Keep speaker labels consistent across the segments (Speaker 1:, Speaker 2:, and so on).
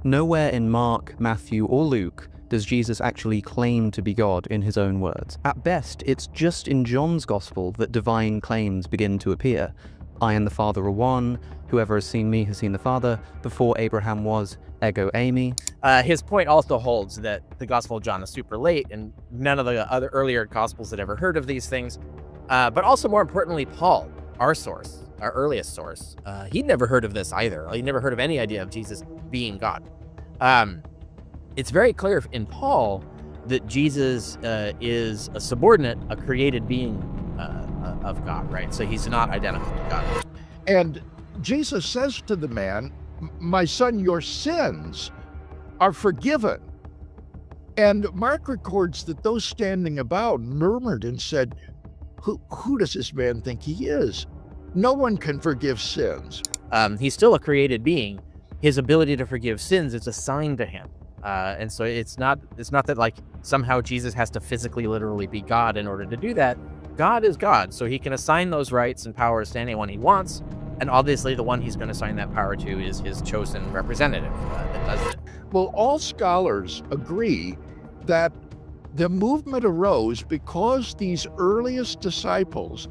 Speaker 1: Nowhere in Mark, Matthew, or Luke does Jesus actually claim to be God in his own words. At best, it's just in John's Gospel that divine claims begin to appear. I and the Father are one, whoever has seen me has seen the Father, before Abraham was, ego eimi.
Speaker 2: His point also holds that the Gospel of John is super late, and none of the other earlier Gospels had ever heard of these things. But also, more importantly, Paul, our source, our earliest source, he'd never heard of this either. He'd never heard of any idea of Jesus being God. It's very clear in Paul that Jesus is a subordinate, a created being of God, right? So he's not identical to God.
Speaker 3: And Jesus says to the man, "My son, your sins are forgiven." And Mark records that those standing about murmured and said, who does this man think he is? No one can forgive sins.
Speaker 2: He's still a created being. His ability to forgive sins is assigned to him. And so it's not that like somehow Jesus has to physically, literally be God in order to do that. God is God, so he can assign those rights and powers to anyone he wants. And obviously the one he's going to assign that power to is his chosen representative that does it.
Speaker 3: Well, all scholars agree that the movement arose because these earliest disciples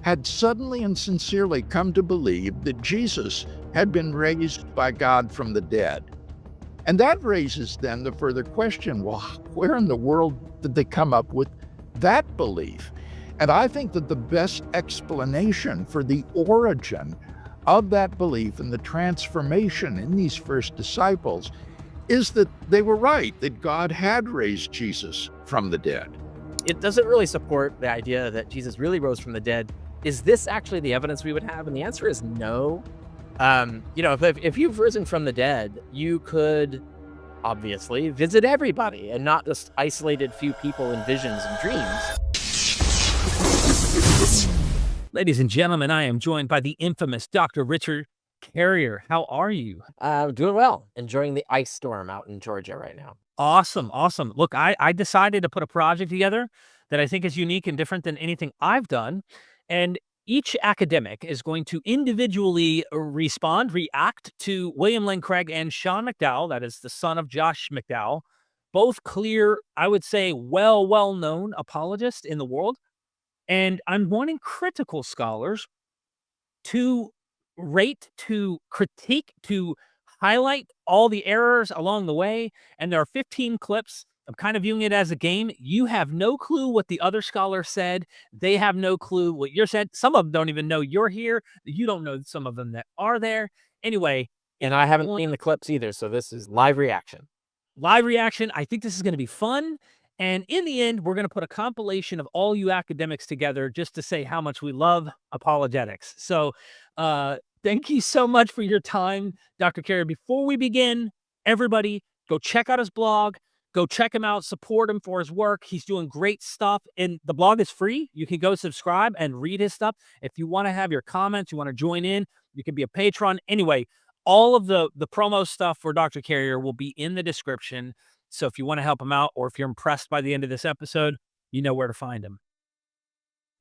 Speaker 3: had suddenly and sincerely come to believe that Jesus had been raised by God from the dead. And that raises then the further question, well, where in the world did they come up with that belief? And I think that the best explanation for the origin of that belief and the transformation in these first disciples is that they were right, that God had raised Jesus from the dead.
Speaker 2: It doesn't really support the idea that Jesus really rose from the dead. Is this actually the evidence we would have? And the answer is no. If you've risen from the dead, you could obviously visit everybody and not just isolated few people in visions and dreams.
Speaker 4: Ladies and gentlemen, I am joined by the infamous Dr. Richard Carrier. How are you?
Speaker 2: Doing well. Enjoying the ice storm out in Georgia right now.
Speaker 4: Awesome. Awesome. Look, I decided to put a project together that I think is unique and different than anything I've done. And each academic is going to individually react to William Lane Craig and Sean McDowell, that is the son of Josh McDowell, both clear, I would say, well-known apologists in the world. And I'm wanting critical scholars to rate, to critique, to highlight all the errors along the way. And there are 15 clips. I'm kind of viewing it as a game. You have no clue what the other scholar said. They have no clue what you're said. Some of them don't even know you're here. You don't know some of them that are there. Anyway.
Speaker 2: And I haven't seen the clips either, so this is live reaction.
Speaker 4: Live reaction. I think this is going to be fun. And in the end, we're going to put a compilation of all you academics together just to say how much we love apologetics. So thank you so much for your time, Dr. Carrier. Before we begin, everybody go check out his blog. Go check him out, support him for his work. He's doing great stuff. And the blog is free. You can go subscribe and read his stuff. If you want to have your comments, you want to join in, you can be a patron. Anyway, all of the promo stuff for Dr. Carrier will be in the description. So if you want to help him out, or if you're impressed by the end of this episode, you know where to find him.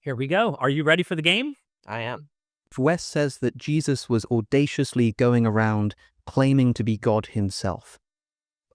Speaker 4: Here we go. Are you ready for the game?
Speaker 2: I am.
Speaker 1: Wes says that Jesus was audaciously going around claiming to be God himself.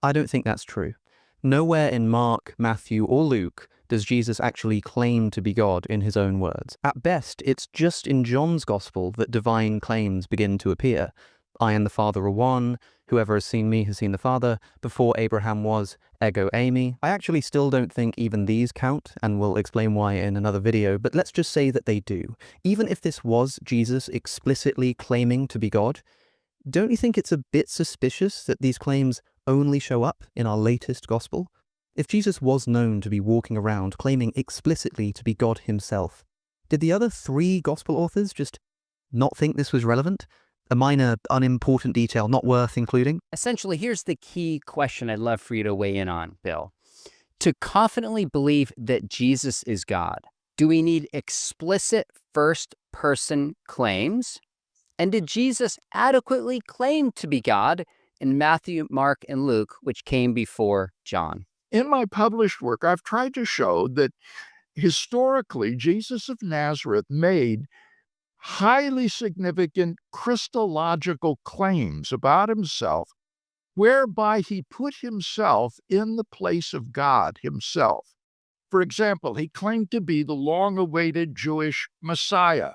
Speaker 1: I don't think that's true. Nowhere in Mark, Matthew, or Luke does Jesus actually claim to be God in his own words. At best, it's just in John's Gospel that divine claims begin to appear. I and the Father are one, whoever has seen me has seen the Father, before Abraham was, ego eimi. I actually still don't think even these count, and we'll explain why in another video, but let's just say that they do. Even if this was Jesus explicitly claiming to be God, don't you think it's a bit suspicious that these claims only show up in our latest gospel? If Jesus was known to be walking around claiming explicitly to be God himself, did the other 3 gospel authors just not think this was relevant? A minor, unimportant detail not worth including?
Speaker 5: Essentially, here's the key question I'd love for you to weigh in on, Bill. To confidently believe that Jesus is God, do we need explicit first-person claims? And did Jesus adequately claim to be God in Matthew, Mark, and Luke, which came before John?
Speaker 3: In my published work, I've tried to show that historically, Jesus of Nazareth made highly significant Christological claims about himself whereby he put himself in the place of God himself. For example, he claimed to be the long-awaited Jewish Messiah.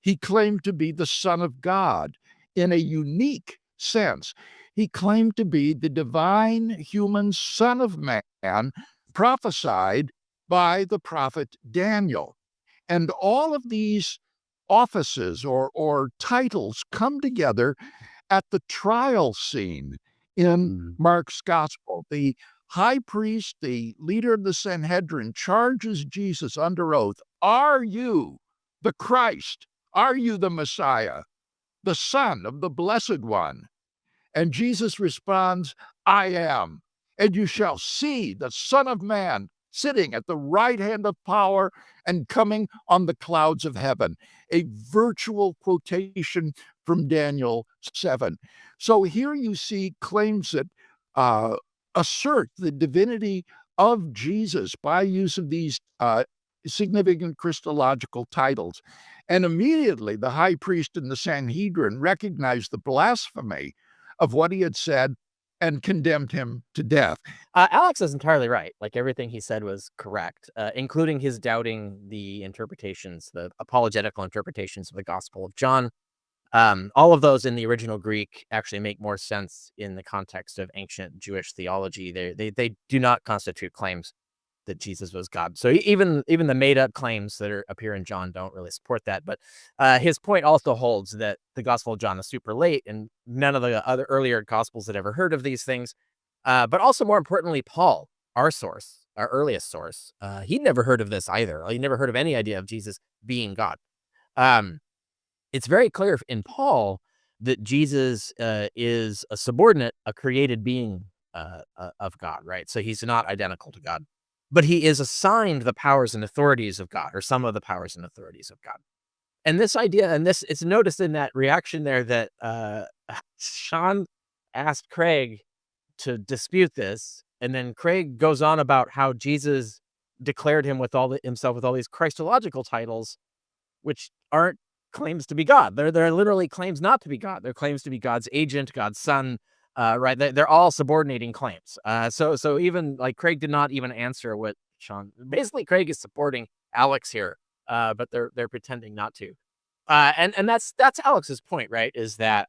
Speaker 3: He claimed to be the Son of God in a unique sense. He claimed to be the divine human Son of Man prophesied by the prophet Daniel. And all of these offices or titles come together at the trial scene in Mark's gospel. The high priest, the leader of the Sanhedrin, charges Jesus under oath, "Are you the Christ? Are you the Messiah, the Son of the Blessed One?" And Jesus responds, "I am. And you shall see the Son of Man sitting at the right hand of power and coming on the clouds of heaven." A virtual quotation from Daniel 7. So here you see claims that assert the divinity of Jesus by use of these significant Christological titles. And immediately the high priest and the Sanhedrin recognized the blasphemy of what he had said and condemned him to death.
Speaker 2: Alex is entirely right. Like, everything he said was correct, including his doubting the interpretations, the apologetical interpretations of the Gospel of John. All of those in the original Greek actually make more sense in the context of ancient Jewish theology. They do not constitute claims that Jesus was God. So even the made up claims that appear in John don't really support that. But his point also holds that the Gospel of John is super late, and none of the other earlier Gospels had ever heard of these things. But also, more importantly, Paul, our source, our earliest source, he'd never heard of this either. He never heard of any idea of Jesus being God. It's very clear in Paul that Jesus is a subordinate, a created being of God, right? So he's not identical to God, but he is assigned the powers and authorities of God, or some of the powers and authorities of God. And this idea, and this, it's noticed in that reaction there that Sean asked Craig to dispute this, and then Craig goes on about how Jesus declared him with himself with all these Christological titles, which aren't claims to be God. They're literally claims not to be God. They're claims to be God's agent, God's son, right? They're all subordinating claims. So even like Craig did not even answer what Sean. Basically, Craig is supporting Alex here, but they're pretending not to. And that's Alex's point, right? Is that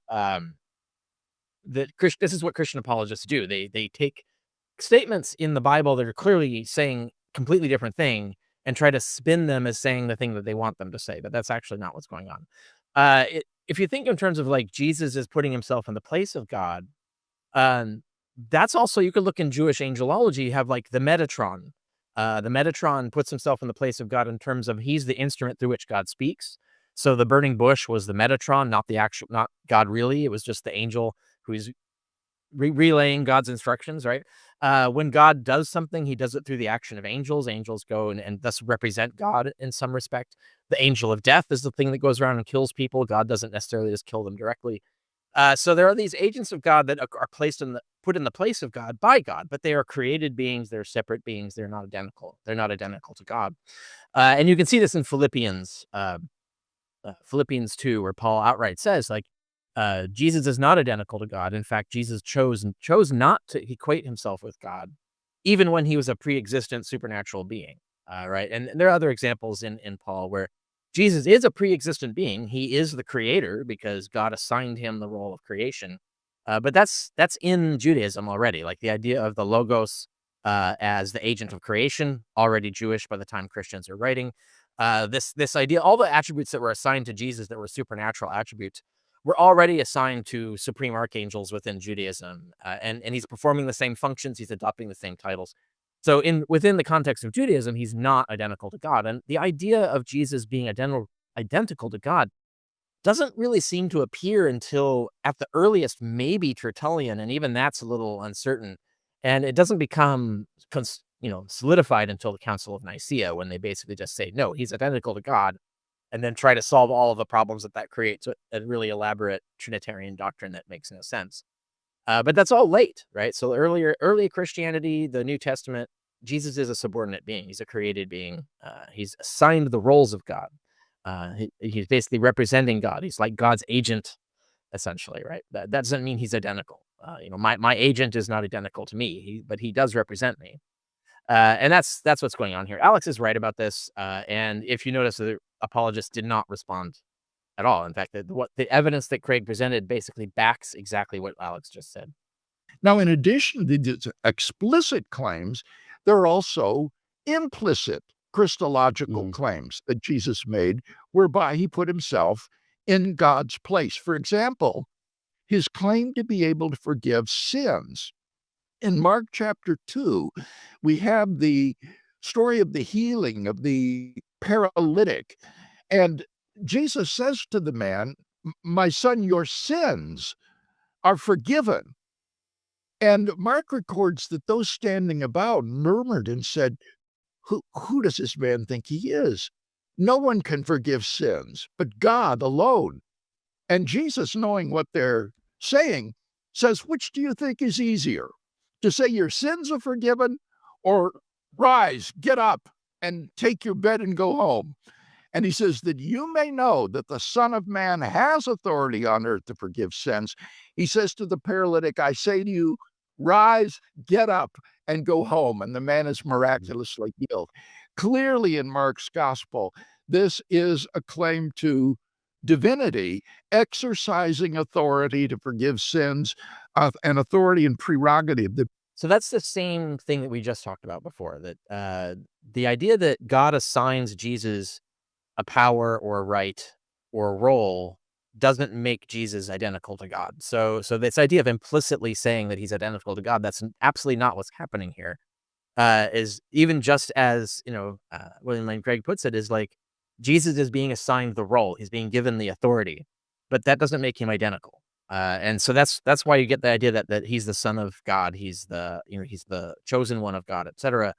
Speaker 2: this is what Christian apologists do. They take statements in the Bible that are clearly saying completely different thing and try to spin them as saying the thing that they want them to say, but that's actually not what's going on. If you think in terms of like Jesus is putting himself in the place of God, that's also, you could look in Jewish angelology, you have like the Metatron. The Metatron puts himself in the place of God in terms of he's the instrument through which God speaks. So the burning bush was the Metatron, not God really. It was just the angel who's relaying God's instructions, right? When God does something, he does it through the action of angels. Angels go and thus represent God in some respect. The angel of death is the thing that goes around and kills people. God doesn't necessarily just kill them directly. So there are these agents of God that are put in the place of God by God, but they are created beings. They're separate beings. They're not identical. They're not identical to God. And you can see this in Philippians 2, where Paul outright says, like, Jesus is not identical to God. In fact, Jesus chose not to equate himself with God, even when he was a pre-existent supernatural being. Right. And there are other examples in Paul where Jesus is a pre-existent being. He is the creator because God assigned him the role of creation. But that's in Judaism already. Like the idea of the Logos as the agent of creation, already Jewish by the time Christians are writing. This idea, all the attributes that were assigned to Jesus that were supernatural attributes were already assigned to supreme archangels within Judaism. And he's performing the same functions. He's adopting the same titles. So within the context of Judaism, he's not identical to God. And the idea of Jesus being identical to God doesn't really seem to appear until at the earliest, maybe Tertullian, and even that's a little uncertain. And it doesn't become solidified until the Council of Nicaea, when they basically just say, no, he's identical to God, and then try to solve all of the problems that creates a really elaborate Trinitarian doctrine that makes no sense. But that's all late, right? So early Christianity, the New Testament, Jesus is a subordinate being. He's a created being. He's assigned the roles of God. He's basically representing God. He's like God's agent, essentially, right? That doesn't mean he's identical. My agent is not identical to me, but he does represent me. And that's what's going on here. Alex is right about this. And if you notice, the apologists did not respond at all. In fact, the evidence that Craig presented basically backs exactly what Alex just said.
Speaker 3: Now, in addition to these explicit claims, there are also implicit Christological claims that Jesus made, whereby he put himself in God's place. For example, his claim to be able to forgive sins. In Mark chapter 2, we have the story of the healing of the paralytic. And Jesus says to the man, "My son, your sins are forgiven." And Mark records that those standing about murmured and said, who does this man think he is? No one can forgive sins, but God alone. And Jesus, knowing what they're saying, says, which do you think is easier? To say your sins are forgiven, or rise, get up, and take your bed and go home? And he says that you may know that the Son of Man has authority on earth to forgive sins. He says to the paralytic, I say to you, rise, get up, and go home. And the man is miraculously healed. Clearly in Mark's gospel, this is a claim to divinity, exercising authority to forgive sins, and authority and prerogative.
Speaker 2: So that's the same thing that we just talked about before, that the idea that God assigns Jesus a power or a right or a role doesn't make Jesus identical to God. So this idea of implicitly saying that he's identical to God, that's absolutely not what's happening here. Is even just as, William Lane Craig puts it, is like Jesus is being assigned the role, he's being given the authority, but that doesn't make him identical. And so that's why you get the idea that he's the Son of God, he's the chosen one of God, etc.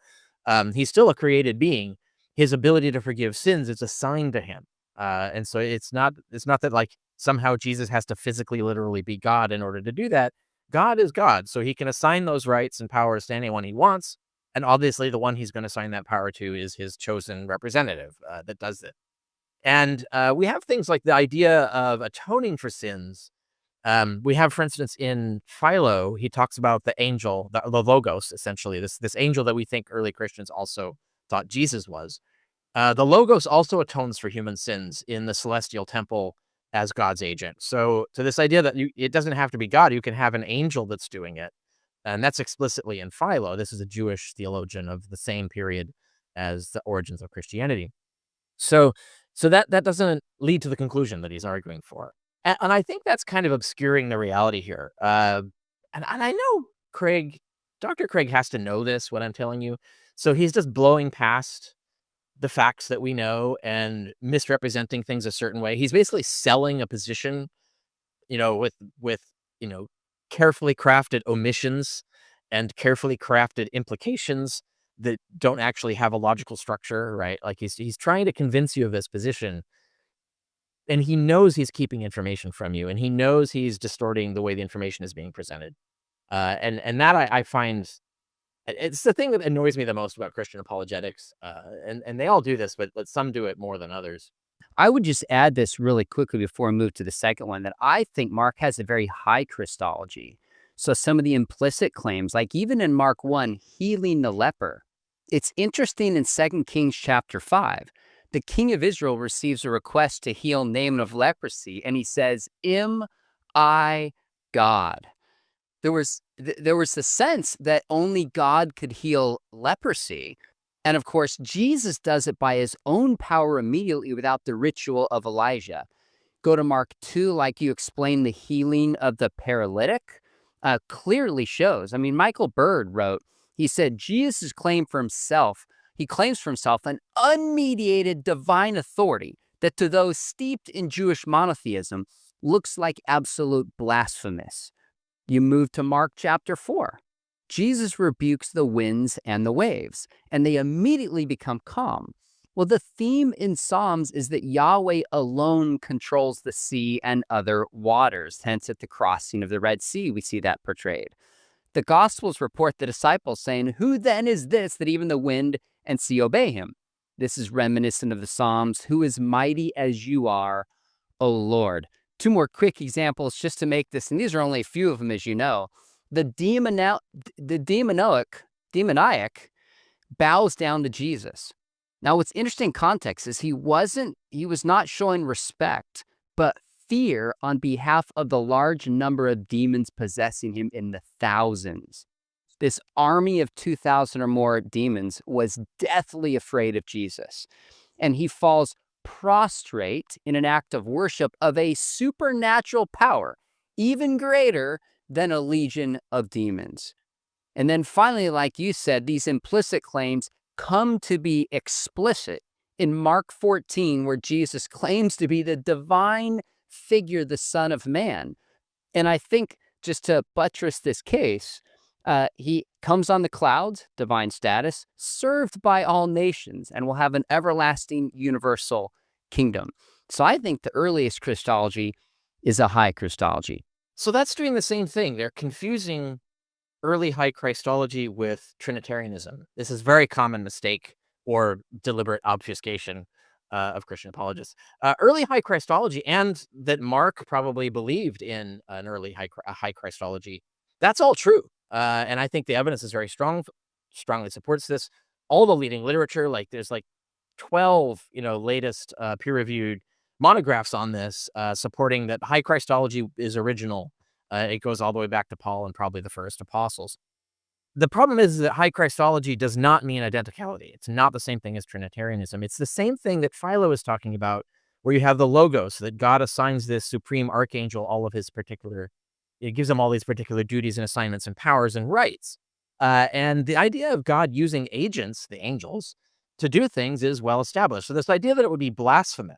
Speaker 2: He's still a created being. His ability to forgive sins is assigned to him. And so it's not that like somehow Jesus has to physically, literally be God in order to do that. God is God, so he can assign those rights and powers to anyone he wants. And obviously the one he's going to assign that power to is his chosen representative that does it. And we have things like the idea of atoning for sins. We have, for instance, in Philo, he talks about the angel, the Logos, essentially, this angel that we think early Christians also thought Jesus was. The Logos also atones for human sins in the celestial temple as God's agent. So this idea that it doesn't have to be God, you can have an angel that's doing it. And that's explicitly in Philo. This is a Jewish theologian of the same period as the origins of Christianity. So that doesn't lead to the conclusion that he's arguing for. And I think that's kind of obscuring the reality here. And I know Dr. Craig has to know this, what I'm telling you. So he's just blowing past the facts that we know and misrepresenting things a certain way. He's basically selling a position, with carefully crafted omissions and carefully crafted implications that don't actually have a logical structure, right? Like he's trying to convince you of this position, and he knows he's keeping information from you, and he knows he's distorting the way the information is being presented. And that I find, it's the thing that annoys me the most about Christian apologetics. And they all do this, but some do it more than others.
Speaker 5: I would just add this really quickly before we move to the second one, that I think Mark has a very high Christology. So some of the implicit claims, like even in Mark 1, healing the leper, it's interesting in 2 Kings chapter 5, the king of Israel receives a request to heal Naaman of leprosy, and he says, "Am I God?" There was the sense that only God could heal leprosy. And of course, Jesus does it by his own power immediately without the ritual of Elijah. Go to Mark 2, like you explained, the healing of the paralytic clearly shows. I mean, Michael Bird wrote, he said, Jesus claims for himself an unmediated divine authority that to those steeped in Jewish monotheism looks like absolute blasphemous. You move to Mark chapter 4. Jesus rebukes the winds and the waves, and they immediately become calm. Well, the theme in Psalms is that Yahweh alone controls the sea and other waters. Hence, at the crossing of the Red Sea, we see that portrayed. The Gospels report the disciples saying, "Who then is this that even the wind and sea obey him?" This is reminiscent of the Psalms, "Who is mighty as you are, O Lord." Two more quick examples just to make this, and these are only a few of them, as you know. The demoniac bows down to Jesus. Now, what's interesting context is he was not showing respect, but fear on behalf of the large number of demons possessing him in the thousands. This army of 2,000 or more demons was deathly afraid of Jesus, and he falls prostrate in an act of worship of a supernatural power, even greater than a legion of demons. And then finally, like you said, these implicit claims come to be explicit in Mark 14, where Jesus claims to be the divine figure, the Son of Man. And I think just to buttress this case, he comes on the clouds, divine status, served by all nations, and will have an everlasting universal kingdom. So I think the earliest Christology is a high Christology.
Speaker 2: So that's doing the same thing. They're confusing early high Christology with Trinitarianism. This is a very common mistake or deliberate obfuscation of Christian apologists. Early high Christology, and that Mark probably believed in an early high Christology, that's all true. And I think the evidence is very strongly supports this. All the leading literature, there's 12, latest peer-reviewed monographs on this, supporting that high Christology is original. It goes all the way back to Paul and probably the first apostles. The problem is that high Christology does not mean identicality. It's not the same thing as Trinitarianism. It's the same thing that Philo is talking about, where you have the logos, that God assigns this supreme archangel all of his it gives him all these particular duties and assignments and powers and rights. And the idea of God using agents, the angels, to do things is well established. So this idea that it would be blasphemous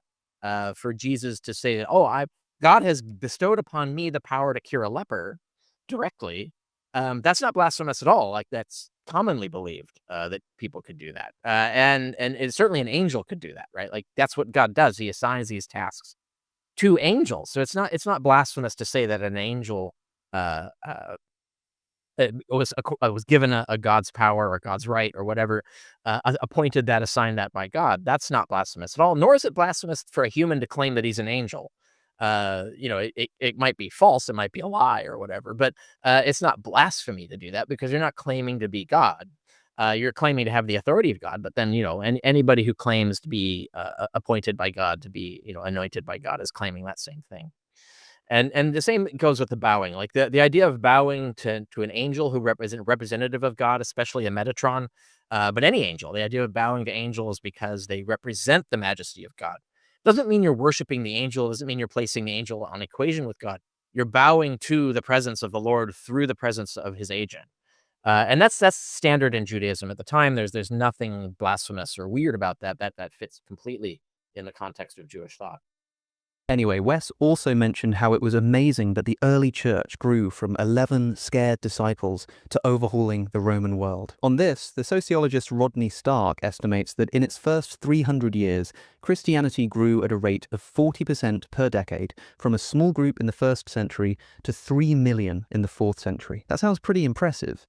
Speaker 2: for Jesus to say that, God has bestowed upon me the power to cure a leper directly, that's not blasphemous at all. That's commonly believed that people could do that. And certainly an angel could do that, right? That's what God does. He assigns these tasks to angels. So it's not blasphemous to say that an angel was given a God's power or God's right or whatever, appointed that, assigned that by God. That's not blasphemous at all, nor is it blasphemous for a human to claim that he's an angel. It might be false, it might be a lie or whatever, but it's not blasphemy to do that, because you're not claiming to be God. You're claiming to have the authority of God, but then, anybody who claims to be appointed by God, to be, anointed by God, is claiming that same thing. And the same goes with the bowing. The idea of bowing to an angel who representative of God, especially a Metatron, but any angel, the idea of bowing to angels because they represent the majesty of God. Doesn't mean you're worshiping the angel, doesn't mean you're placing the angel on equation with God. You're bowing to the presence of the Lord through the presence of his agent. And that's standard in Judaism at the time. There's nothing blasphemous or weird about that. That fits completely in the context of Jewish thought.
Speaker 1: Anyway, Wes also mentioned how it was amazing that the early church grew from 11 scared disciples to overhauling the Roman world. On this, the sociologist Rodney Stark estimates that in its first 300 years, Christianity grew at a rate of 40% per decade, from a small group in the 1st century to 3 million in the 4th century. That sounds pretty impressive,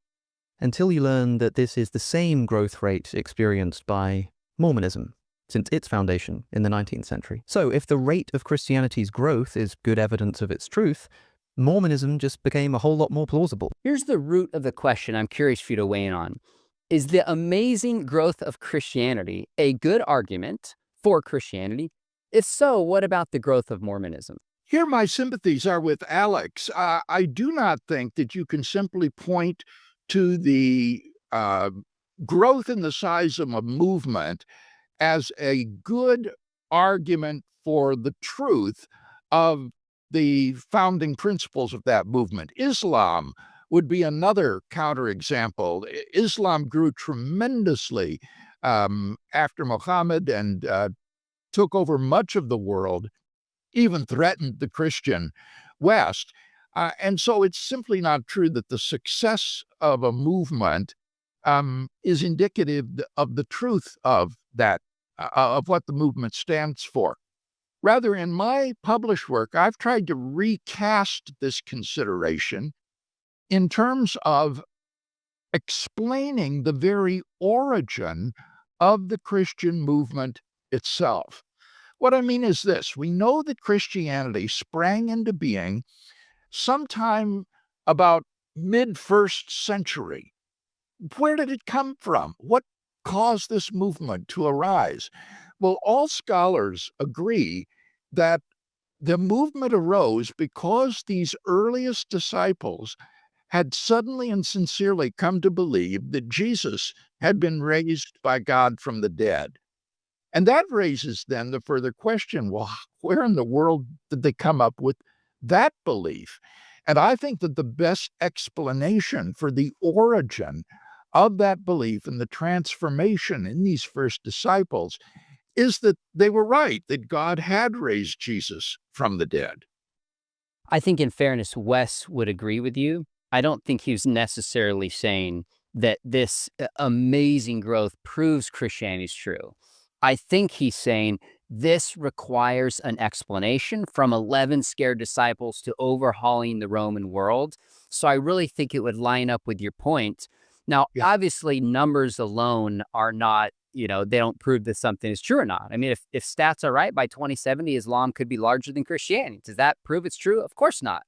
Speaker 1: until you learn that this is the same growth rate experienced by Mormonism since its foundation in the 19th century. So if the rate of Christianity's growth is good evidence of its truth, Mormonism just became a whole lot more plausible.
Speaker 5: Here's the root of the question I'm curious for you to weigh in on. Is the amazing growth of Christianity a good argument for Christianity? If so, what about the growth of Mormonism?
Speaker 3: Here my sympathies are with Alex. I do not think that you can simply point to the growth in the size of a movement as a good argument for the truth of the founding principles of that movement. Islam would be another counterexample. Islam grew tremendously after Muhammad and took over much of the world, even threatened the Christian West. And so it's simply not true that the success of a movement is indicative of the truth of that, of what the movement stands for. Rather, in my published work, I've tried to recast this consideration in terms of explaining the very origin of the Christian movement itself. What I mean is this: we know that Christianity sprang into being sometime about mid-first century. Where did it come from? What caused this movement to arise? Well, all scholars agree that the movement arose because these earliest disciples had suddenly and sincerely come to believe that Jesus had been raised by God from the dead. And that raises then the further question, well, where in the world did they come up with that belief? And I think that the best explanation for the origin of that belief and the transformation in these first disciples is that they were right, that God had raised Jesus from the dead.
Speaker 5: I think, in fairness, Wes would agree with you. I don't think he was necessarily saying that this amazing growth proves Christianity is true. I think he's saying this requires an explanation from 11 scared disciples to overhauling the Roman world. So I really think it would line up with your point. Now,
Speaker 3: Yeah.
Speaker 5: obviously, numbers alone are not, they don't prove that something is true or not. I mean, if stats are right, by 2070, Islam could be larger than Christianity. Does that prove it's true? Of course not.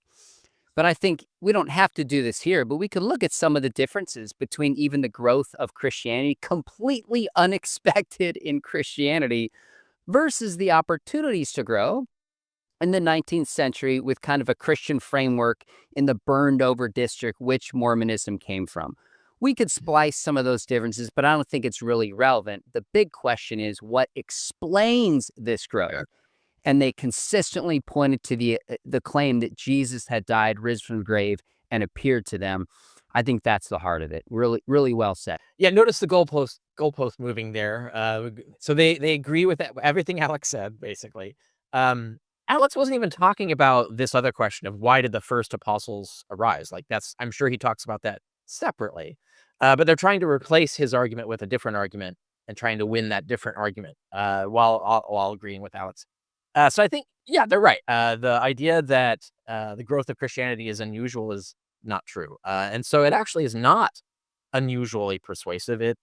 Speaker 5: But I think we don't have to do this here, but we could look at some of the differences between even the growth of Christianity, completely unexpected in Christianity, versus the opportunities to grow in the 19th century with kind of a Christian framework in the burned over district, which Mormonism came from. We could splice some of those differences, but I don't think it's really relevant. The big question is what explains this growth?
Speaker 3: Yeah.
Speaker 5: And they consistently pointed to the claim that Jesus had died, risen from the grave, and appeared to them. I think that's the heart of it. Really, really well said.
Speaker 2: Yeah, notice the goalpost moving there. So they agree with that, everything Alex said, basically. Alex wasn't even talking about this other question of why did the first apostles arise? Like I'm sure he talks about that separately. But they're trying to replace his argument with a different argument and trying to win that different argument while agreeing with Alex. So I think, yeah, they're right. The idea that the growth of Christianity is unusual is not true. And so it actually is not unusually persuasive. It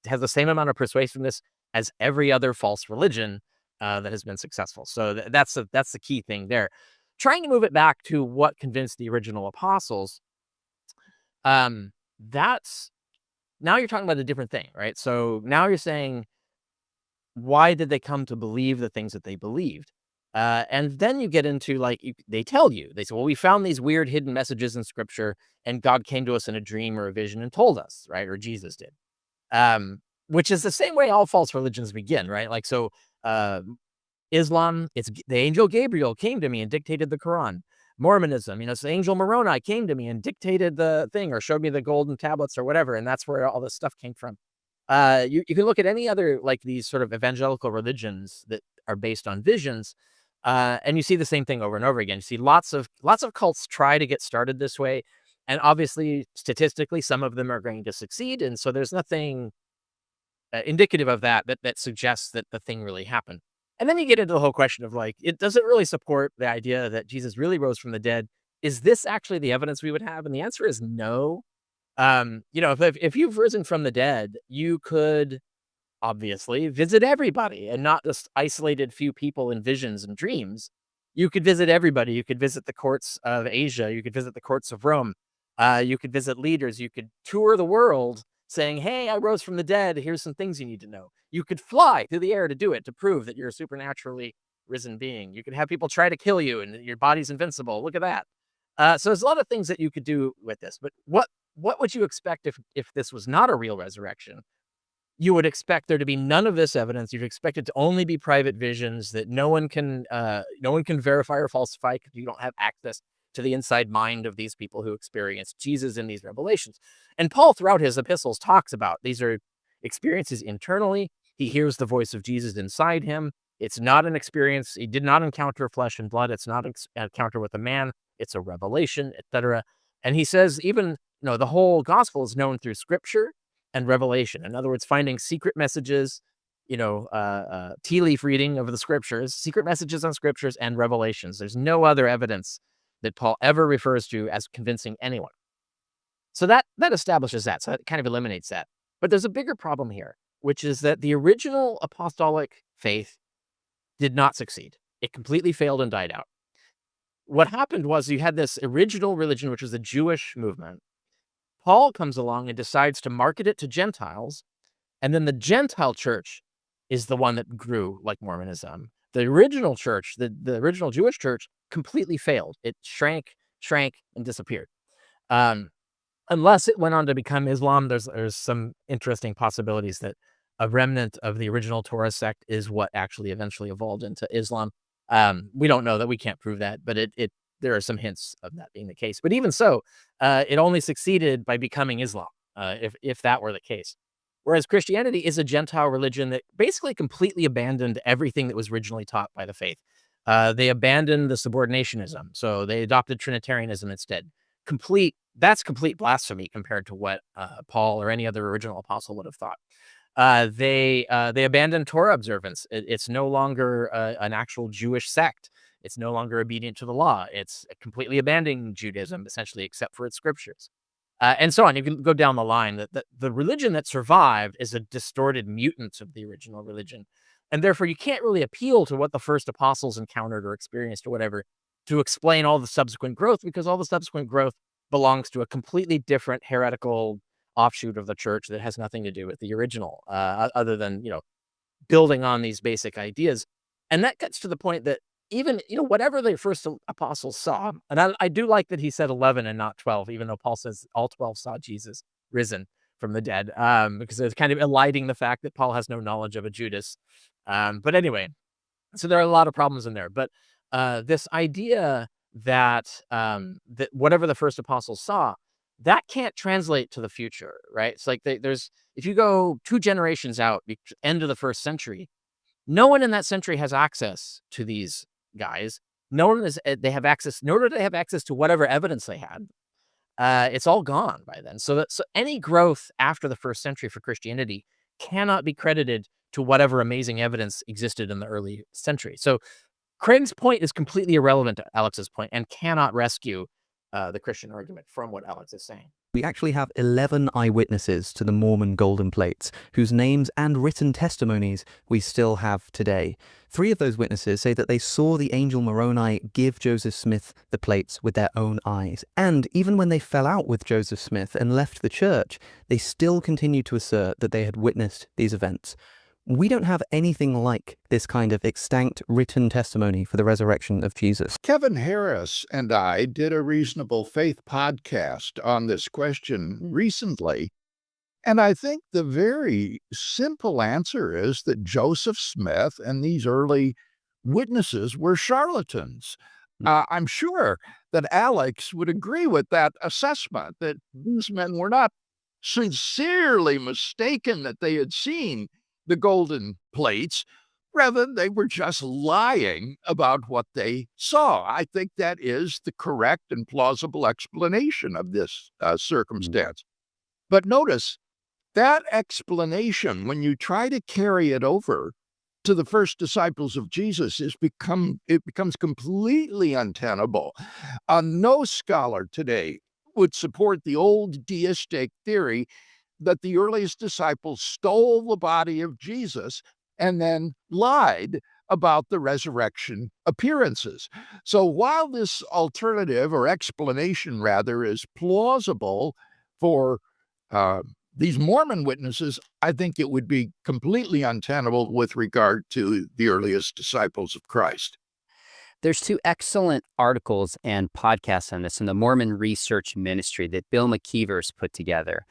Speaker 2: has the same amount of persuasiveness as every other false religion that has been successful. So that's the key thing there. Trying to move it back to what convinced the original apostles, that's now you're talking about a different thing, right? So now you're saying, why did they come to believe the things that they believed? And then you get into they tell you, they say, well, we found these weird hidden messages in scripture and God came to us in a dream or a vision and told us, right? Or Jesus did. Which is the same way all false religions begin, right? Islam, it's the angel Gabriel came to me and dictated the Quran. Mormonism, it's the angel Moroni came to me and dictated the thing or showed me the golden tablets or whatever. And that's where all this stuff came from. You can look at any other these sort of evangelical religions that are based on visions, and you see the same thing over and over again. You see lots of cults try to get started this way, and obviously statistically some of them are going to succeed, and so there's nothing indicative of that suggests that the thing really happened. And then you get into the whole question of it doesn't really support the idea that Jesus really rose from the dead. Is this actually the evidence we would have? And the answer is no. If you've risen from the dead, you could obviously visit everybody and not just isolated few people in visions and dreams. You could visit everybody. You could visit the courts of Asia. You could visit the courts of Rome. You could visit leaders. You could tour the world saying, hey, I rose from the dead. Here's some things you need to know. You could fly through the air to do it, to prove that you're a supernaturally risen being. You could have people try to kill you and your body's invincible. Look at that. So there's a lot of things that you could do with this. But what would you expect if this was not a real resurrection? You would expect there to be none of this evidence. You'd expect it to only be private visions that no one can verify or falsify because you don't have access to the inside mind of these people who experienced Jesus in these revelations. And Paul, throughout his epistles, talks about these are experiences internally. He hears the voice of Jesus inside him. It's not an experience. He did not encounter flesh and blood. It's not an encounter with a man. It's a revelation, etc. And he says even, the whole gospel is known through scripture and revelation. In other words, finding secret messages, tea leaf reading of the scriptures, secret messages on scriptures and revelations. There's no other evidence that Paul ever refers to as convincing anyone. So that establishes that. So it kind of eliminates that. But there's a bigger problem here, which is that the original apostolic faith did not succeed. It completely failed and died out. What happened was you had this original religion, which was the Jewish movement. Paul comes along and decides to market it to Gentiles, and then the Gentile church is the one that grew like Mormonism. The original church, the original Jewish church, completely failed. It shrank, and disappeared. Unless it went on to become Islam, there's some interesting possibilities that a remnant of the original Torah sect is what actually eventually evolved into Islam. We don't know that. We can't prove that, but there are some hints of that being the case. But even so, it only succeeded by becoming Islam, if that were the case. Whereas Christianity is a Gentile religion that basically completely abandoned everything that was originally taught by the faith. They abandoned the subordinationism, so they adopted Trinitarianism instead. That's complete blasphemy compared to what Paul or any other original apostle would have thought. They abandoned Torah observance. It's no longer an actual Jewish sect. It's no longer obedient to the law. It's completely abandoning Judaism, essentially, except for its scriptures. And so on. You can go down the line. The religion that survived is a distorted mutant of the original religion. And therefore, you can't really appeal to what the first apostles encountered or experienced or whatever to explain all the subsequent growth, because all the subsequent growth belongs to a completely different heretical offshoot of the church that has nothing to do with the original, other than, building on these basic ideas. And that gets to the point that even, whatever the first apostles saw, and I do like that he said 11 and not 12, even though Paul says all 12 saw Jesus risen from the dead, because it's kind of eliding the fact that Paul has no knowledge of a Judas. But anyway, so there are a lot of problems in there. But this idea that that whatever the first apostles saw, that can't translate to the future, right? It's like if you go 2 generations out, end of the 1st century, no one in that century has access to these guys. No one they have access, nor do they have access to whatever evidence they had. It's all gone by then. So any growth after the 1st century for Christianity cannot be credited to whatever amazing evidence existed in the early century. So Craig's point is completely irrelevant to Alex's point and cannot rescue the Christian argument from what Alex is saying.
Speaker 1: We actually have 11 eyewitnesses to the Mormon golden plates, whose names and written testimonies we still have today. 3 of those witnesses say that they saw the angel Moroni give Joseph Smith the plates with their own eyes. And even when they fell out with Joseph Smith and left the church, they still continued to assert that they had witnessed these events. We don't have anything like this kind of extant written testimony for the resurrection of Jesus.
Speaker 3: Kevin Harris and I did a Reasonable Faith podcast on this question recently, and I think the very simple answer is that Joseph Smith and these early witnesses were charlatans. I'm sure that Alex would agree with that assessment, that these men were not sincerely mistaken that they had seen the golden plates. Rather, they were just lying about what they saw. I think that is the correct and plausible explanation of this circumstance. But notice that explanation, when you try to carry it over to the first disciples of Jesus, it becomes completely untenable. No scholar today would support the old deistic theory that the earliest disciples stole the body of Jesus and then lied about the resurrection appearances. So while this alternative, or explanation rather, is plausible for these Mormon witnesses, I think it would be completely untenable with regard to the earliest disciples of Christ.
Speaker 5: There's 2 excellent articles and podcasts on this in the Mormon Research Ministry that Bill McKeever's put together.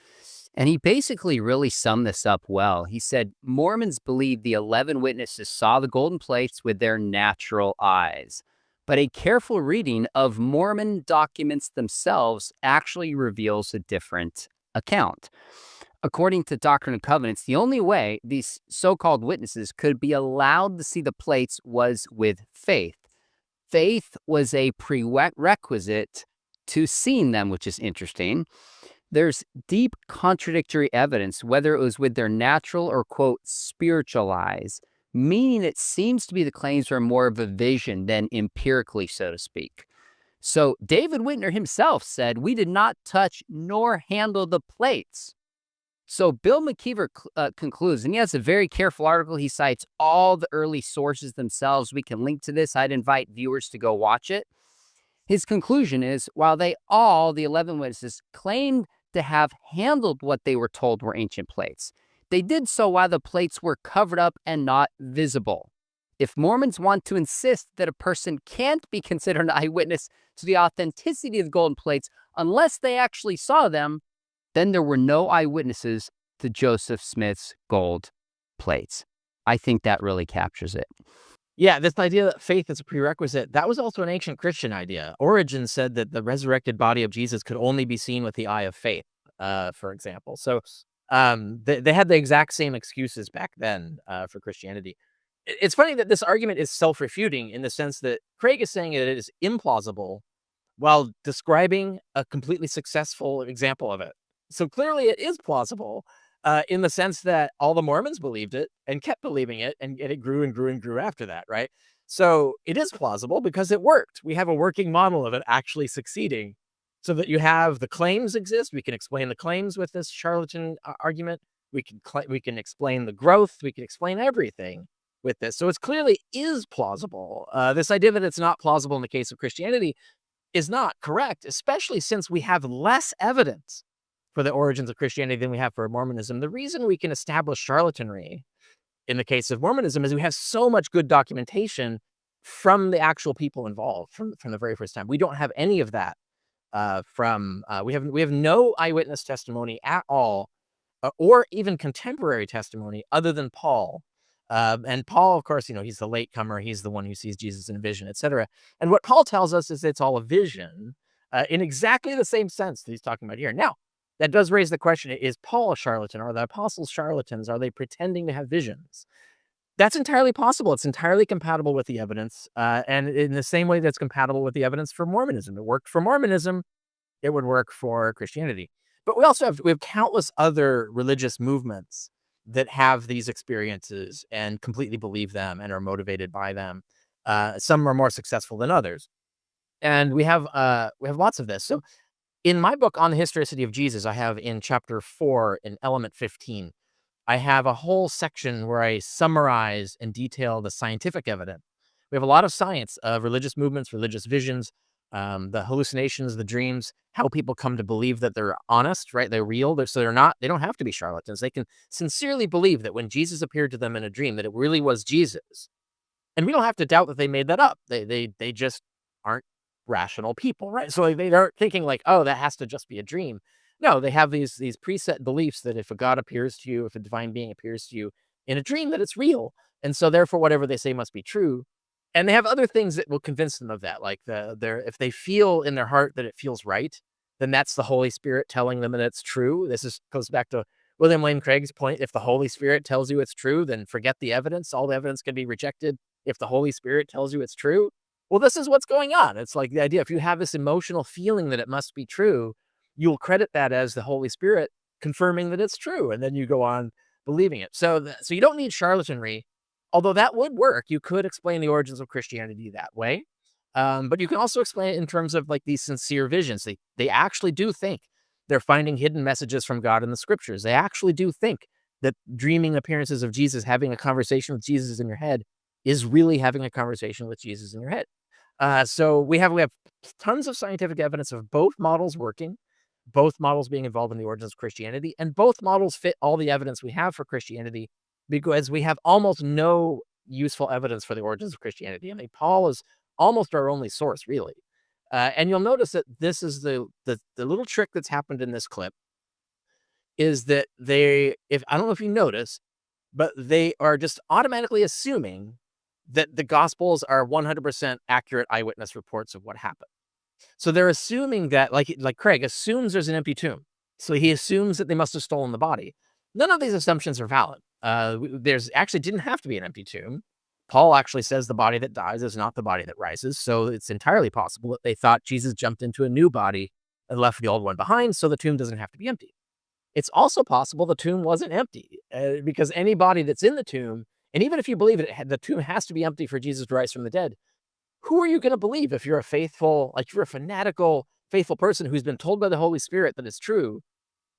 Speaker 5: And he basically really summed this up well. He said, Mormons believe the 11 witnesses saw the golden plates with their natural eyes. But a careful reading of Mormon documents themselves actually reveals a different account. According to Doctrine and Covenants, the only way these so-called witnesses could be allowed to see the plates was with faith. Faith was a prerequisite to seeing them, which is interesting. There's deep contradictory evidence, whether it was with their natural or, quote, spiritual eyes, meaning it seems to be the claims were more of a vision than empirically, so to speak. So David Whitner himself said, "We did not touch nor handle the plates." So Bill McKeever concludes, and he has a very careful article. He cites all the early sources themselves. We can link to this. I'd invite viewers to go watch it. His conclusion is, while they all, the 11 witnesses, claimed to have handled what they were told were ancient plates, they did so while the plates were covered up and not visible. If Mormons want to insist that a person can't be considered an eyewitness to the authenticity of the golden plates unless they actually saw them, then there were no eyewitnesses to Joseph Smith's gold plates. I think that really captures it.
Speaker 2: Yeah, this idea that faith is a prerequisite, that was also an ancient Christian idea. Origen said that the resurrected body of Jesus could only be seen with the eye of faith, for example. So they had the exact same excuses back then for Christianity. It's funny that this argument is self-refuting in the sense that Craig is saying it is implausible while describing a completely successful example of it. So clearly it is plausible in the sense that all the Mormons believed it and kept believing it, and it grew and grew and grew after that, right? So it is plausible because it worked. We have a working model of it actually succeeding, so that you have the claims exist. We can explain the claims with this charlatan argument. We can explain the growth. We can explain everything with this. So it clearly is plausible. This idea that it's not plausible in the case of Christianity is not correct, especially since we have less evidence for the origins of Christianity than we have for Mormonism. The reason we can establish charlatanry in the case of Mormonism is we have so much good documentation from the actual people involved from the very first time. We don't have any of that we have no eyewitness testimony at all, or even contemporary testimony other than Paul. And Paul, of course, he's the latecomer. He's the one who sees Jesus in a vision, etc. And what Paul tells us is it's all a vision in exactly the same sense that he's talking about here. Now, that does raise the question, is Paul a charlatan? Are the apostles charlatans? Are they pretending to have visions? That's entirely possible. It's entirely compatible with the evidence. And in the same way that's compatible with the evidence for Mormonism. It worked for Mormonism. It would work for Christianity. But we have countless other religious movements that have these experiences and completely believe them and are motivated by them. Some are more successful than others. And we have lots of this. So in my book on the historicity of Jesus, I have in chapter 4 in element 15, I have a whole section where I summarize and detail the scientific evidence. We have a lot of science of religious movements, religious visions, the hallucinations, the dreams, how people come to believe that they're honest, right? They're real. They don't have to be charlatans. They can sincerely believe that when Jesus appeared to them in a dream, that it really was Jesus. And we don't have to doubt that they made that up. They just aren't rational people, right? So they aren't thinking like, oh, that has to just be a dream. No, they have these preset beliefs that if a God appears to you, if a divine being appears to you in a dream, that it's real. And so therefore, whatever they say must be true. And they have other things that will convince them of that. Like if they feel in their heart that it feels right, then that's the Holy Spirit telling them that it's true. Goes back to William Lane Craig's point. If the Holy Spirit tells you it's true, then forget the evidence. All the evidence can be rejected if the Holy Spirit tells you it's true. Well, this is what's going on. It's like the idea, if you have this emotional feeling that it must be true, you'll credit that as the Holy Spirit confirming that it's true. And then you go on believing it. So you don't need charlatanry, although that would work. You could explain the origins of Christianity that way. But you can also explain it in terms of like these sincere visions. They actually do think they're finding hidden messages from God in the scriptures. They actually do think that dreaming appearances of Jesus, having a conversation with Jesus in your head, is really having a conversation with Jesus in your head. So we have tons of scientific evidence of both models working, both models being involved in the origins of Christianity, and both models fit all the evidence we have for Christianity, because we have almost no useful evidence for the origins of Christianity. I mean, Paul is almost our only source, really. And you'll notice that this is the little trick that's happened in this clip, is that I don't know if you notice, but they are just automatically assuming that the Gospels are 100% accurate eyewitness reports of what happened. So they're assuming that, like Craig assumes there's an empty tomb. So he assumes that they must have stolen the body. None of these assumptions are valid. There's actually didn't have to be an empty tomb. Paul actually says the body that dies is not the body that rises. So it's entirely possible that they thought Jesus jumped into a new body and left the old one behind, so the tomb doesn't have to be empty. It's also possible the tomb wasn't empty, because any body that's in the tomb, and even if you believe it, the tomb has to be empty for Jesus to rise from the dead, who are you going to believe if you're a fanatical, faithful person who's been told by the Holy Spirit that it's true?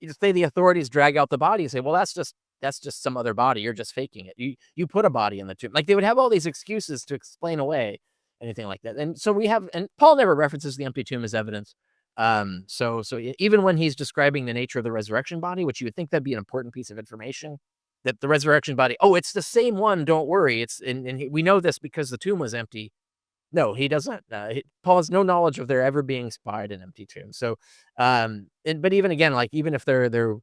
Speaker 2: you say the authorities drag out the body and say, well, that's just some other body. You're just faking it. You put a body in the tomb. Like, they would have all these excuses to explain away anything like that. And so and Paul never references the empty tomb as evidence. So even when he's describing the nature of the resurrection body, which you would think that'd be an important piece of information, that the resurrection body, oh, it's the same one, don't worry. We know this because the tomb was empty. No, he doesn't. Paul has no knowledge of there ever being spied an empty tomb. So, but even again, like, even if there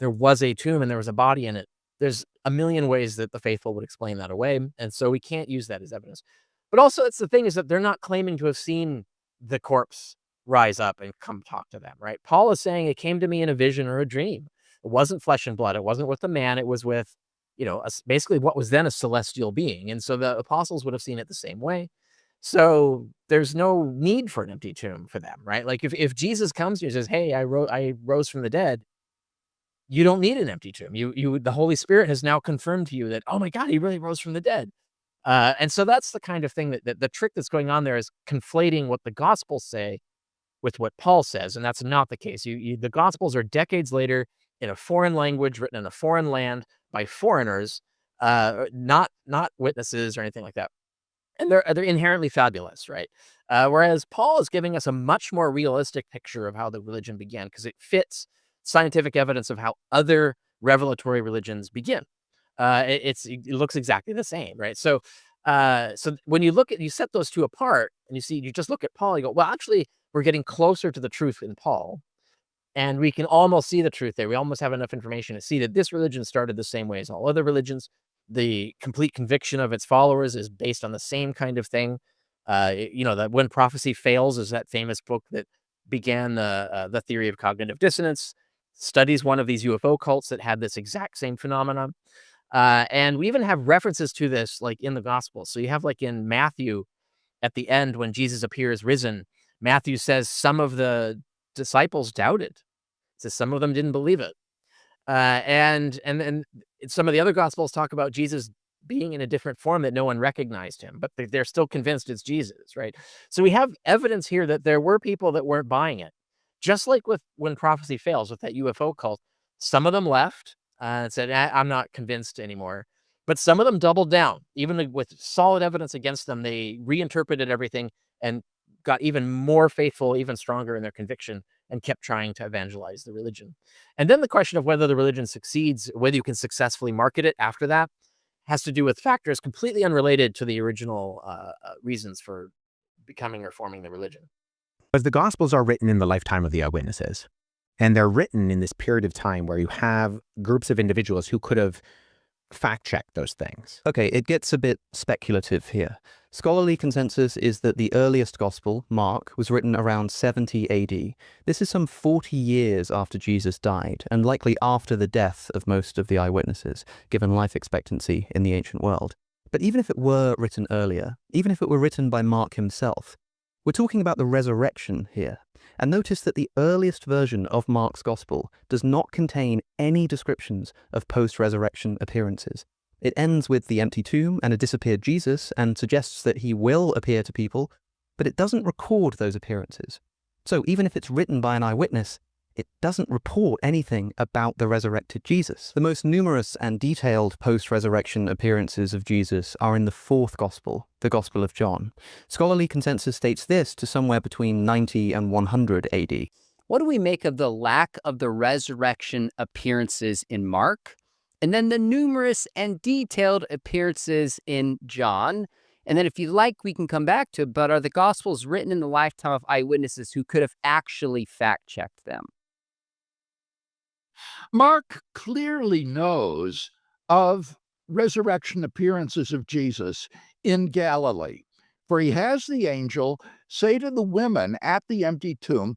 Speaker 2: was a tomb and there was a body in it, there's a million ways that the faithful would explain that away. And so we can't use that as evidence. But also, it's the thing is that they're not claiming to have seen the corpse rise up and come talk to them, right? Paul is saying it came to me in a vision or a dream. It wasn't flesh and blood. It wasn't with a man. It was with, basically what was then a celestial being. And so the apostles would have seen it the same way. So there's no need for an empty tomb for them, right? Like, if Jesus comes to you and says, hey, I rose from the dead, you don't need an empty tomb. The Holy Spirit has now confirmed to you that, oh my God, he really rose from the dead. And so that's the kind of thing that the trick that's going on there is conflating what the Gospels say with what Paul says. And that's not the case. The Gospels are decades later in a foreign language, written in a foreign land by foreigners, not witnesses or anything like that. And they're inherently fabulous, right? Whereas Paul is giving us a much more realistic picture of how the religion began, because it fits scientific evidence of how other revelatory religions begin. It looks exactly the same, right? So when you set those two apart and you just look at Paul, you go, well, actually, we're getting closer to the truth in Paul, and we can almost see the truth there. We almost have enough information to see that this religion started the same way as all other religions. The complete conviction of its followers is based on the same kind of thing. That When Prophecy Fails is that famous book that began the theory of cognitive dissonance, studies one of these UFO cults that had this exact same phenomenon. And we even have references to this, like, in the Gospels. So you have, like, in Matthew, at the end, when Jesus appears risen, Matthew says some of the disciples doubted. It says some of them didn't believe it. And then some of the other Gospels talk about Jesus being in a different form, that no one recognized him, but they're still convinced it's Jesus, right? So we have evidence here that there were people that weren't buying it. Just like with When Prophecy Fails, with that UFO cult, some of them left and said, I'm not convinced anymore. But some of them doubled down. Even with solid evidence against them, they reinterpreted everything and got even more faithful, even stronger in their conviction, and kept trying to evangelize the religion. And then the question of whether the religion succeeds, whether you can successfully market it after that, has to do with factors completely unrelated to the original reasons for becoming or forming the religion.
Speaker 6: Because the Gospels are written in the lifetime of the eyewitnesses, and they're written in this period of time where you have groups of individuals who could have fact-checked those things.
Speaker 1: Okay, it gets a bit speculative here. Scholarly consensus is that the earliest gospel, Mark, was written around 70 AD. This is some 40 years after Jesus died, and likely after the death of most of the eyewitnesses, given life expectancy in the ancient world. But even if it were written earlier, even if it were written by Mark himself, we're talking about the resurrection here. And notice that the earliest version of Mark's Gospel does not contain any descriptions of post-resurrection appearances. It ends with the empty tomb and a disappeared Jesus, and suggests that he will appear to people, but it doesn't record those appearances. So even if it's written by an eyewitness, it doesn't report anything about the resurrected Jesus. The most numerous and detailed post-resurrection appearances of Jesus are in the fourth Gospel, the Gospel of John. Scholarly consensus states this to somewhere between 90 and 100 AD.
Speaker 5: What do we make of the lack of the resurrection appearances in Mark, and then the numerous and detailed appearances in John? And then if you like, we can come back to it, but are the Gospels written in the lifetime of eyewitnesses who could have actually fact-checked them?
Speaker 3: Mark clearly knows of resurrection appearances of Jesus in Galilee, for he has the angel say to the women at the empty tomb,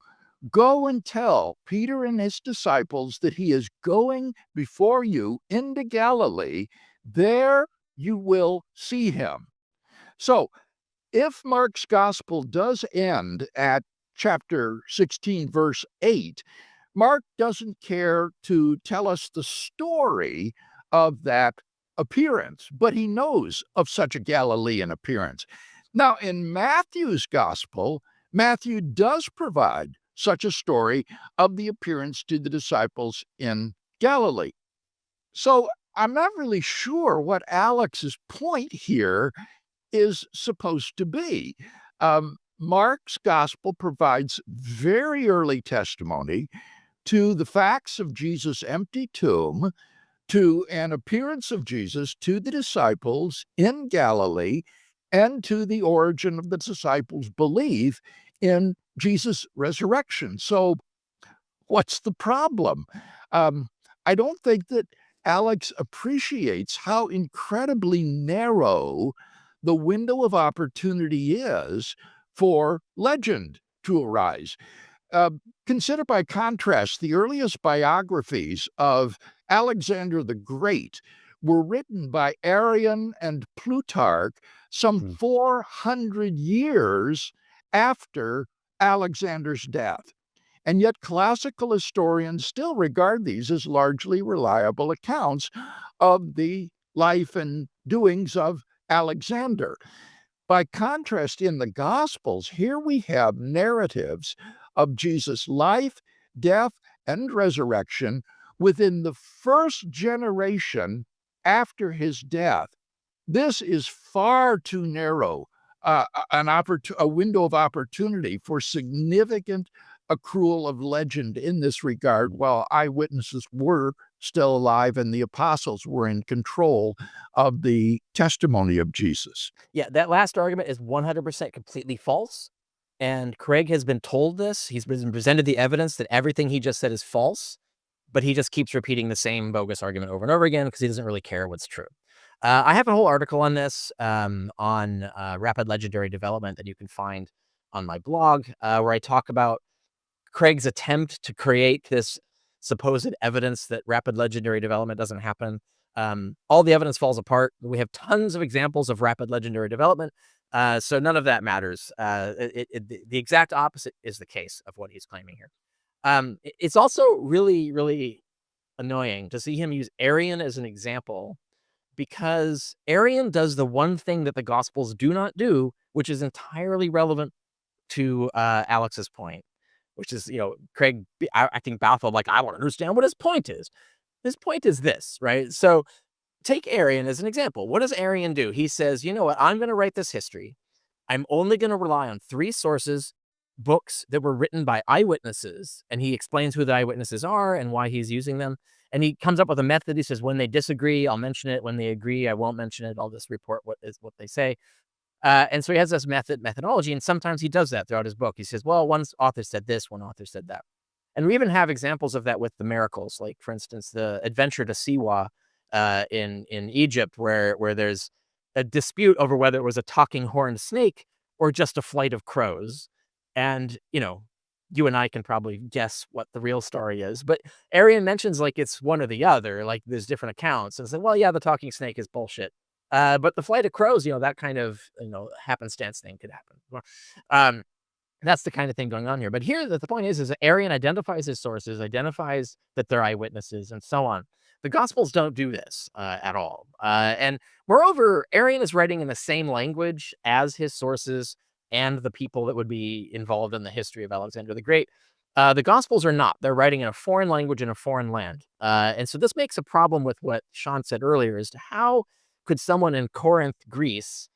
Speaker 3: "Go and tell Peter and his disciples that he is going before you into Galilee. There you will see him." So, if Mark's gospel does end at chapter 16, verse 8, Mark doesn't care to tell us the story of that appearance, but he knows of such a Galilean appearance. Now, in Matthew's gospel, Matthew does provide such a story of the appearance to the disciples in Galilee. So I'm not really sure what Alex's point here is supposed to be. Mark's gospel provides very early testimony to the facts of Jesus' empty tomb, to an appearance of Jesus to the disciples in Galilee, and to the origin of the disciples' belief in Jesus' resurrection. So, what's the problem? I don't think that Alex appreciates how incredibly narrow the window of opportunity is for legend to arise. Consider by contrast, the earliest biographies of Alexander the Great were written by Arrian and Plutarch some 400 years after Alexander's death. And yet classical historians still regard these as largely reliable accounts of the life and doings of Alexander. By contrast, in the Gospels, here we have narratives of Jesus' life, death, and resurrection within the first generation after his death. This is far too narrow a window of opportunity for significant accrual of legend in this regard, while eyewitnesses were still alive and the apostles were in control of the testimony of Jesus.
Speaker 2: Yeah, that last argument is 100% completely false. And Craig has been told this. He's been presented the evidence that everything he just said is false, but he just keeps repeating the same bogus argument over and over again because he doesn't really care what's true. I have a whole article on this on rapid legendary development that you can find on my blog, where I talk about Craig's attempt to create this supposed evidence that rapid legendary development doesn't happen. All the evidence falls apart. We have tons of examples of rapid legendary development, so none of that matters. The exact opposite is the case of what he's claiming here. It's also really, really annoying to see him use Arian as an example, because Arian does the one thing that the Gospels do not do, which is entirely relevant to Alex's point, which is, Craig, I think, baffled, like, I want to understand what his point is. His point is this, right? So take Arian as an example. What does Arian do? He says, you know what? I'm going to write this history. I'm only going to rely on 3 sources, books that were written by eyewitnesses. And he explains who the eyewitnesses are and why he's using them. And he comes up with a method. He says, when they disagree, I'll mention it. When they agree, I won't mention it. I'll just report what they say. And so he has this methodology, and sometimes he does that throughout his book. He says, well, one author said this, one author said that. And we even have examples of that with the miracles, like, for instance, the adventure to Siwa in Egypt, where there's a dispute over whether it was a talking horned snake or just a flight of crows. And, you and I can probably guess what the real story is. But Arian mentions, like, it's one or the other, like there's different accounts. And say, well, yeah, the talking snake is bullshit. But the flight of crows, that kind of, happenstance thing could happen. That's the kind of thing going on here. But here, the point is that Arian identifies his sources, identifies that they're eyewitnesses, and so on. The Gospels don't do this at all. And moreover, Arian is writing in the same language as his sources and the people that would be involved in the history of Alexander the Great. The Gospels are not. They're writing in a foreign language in a foreign land. And so this makes a problem with what Sean said earlier, as to how could someone in Corinth, Greece,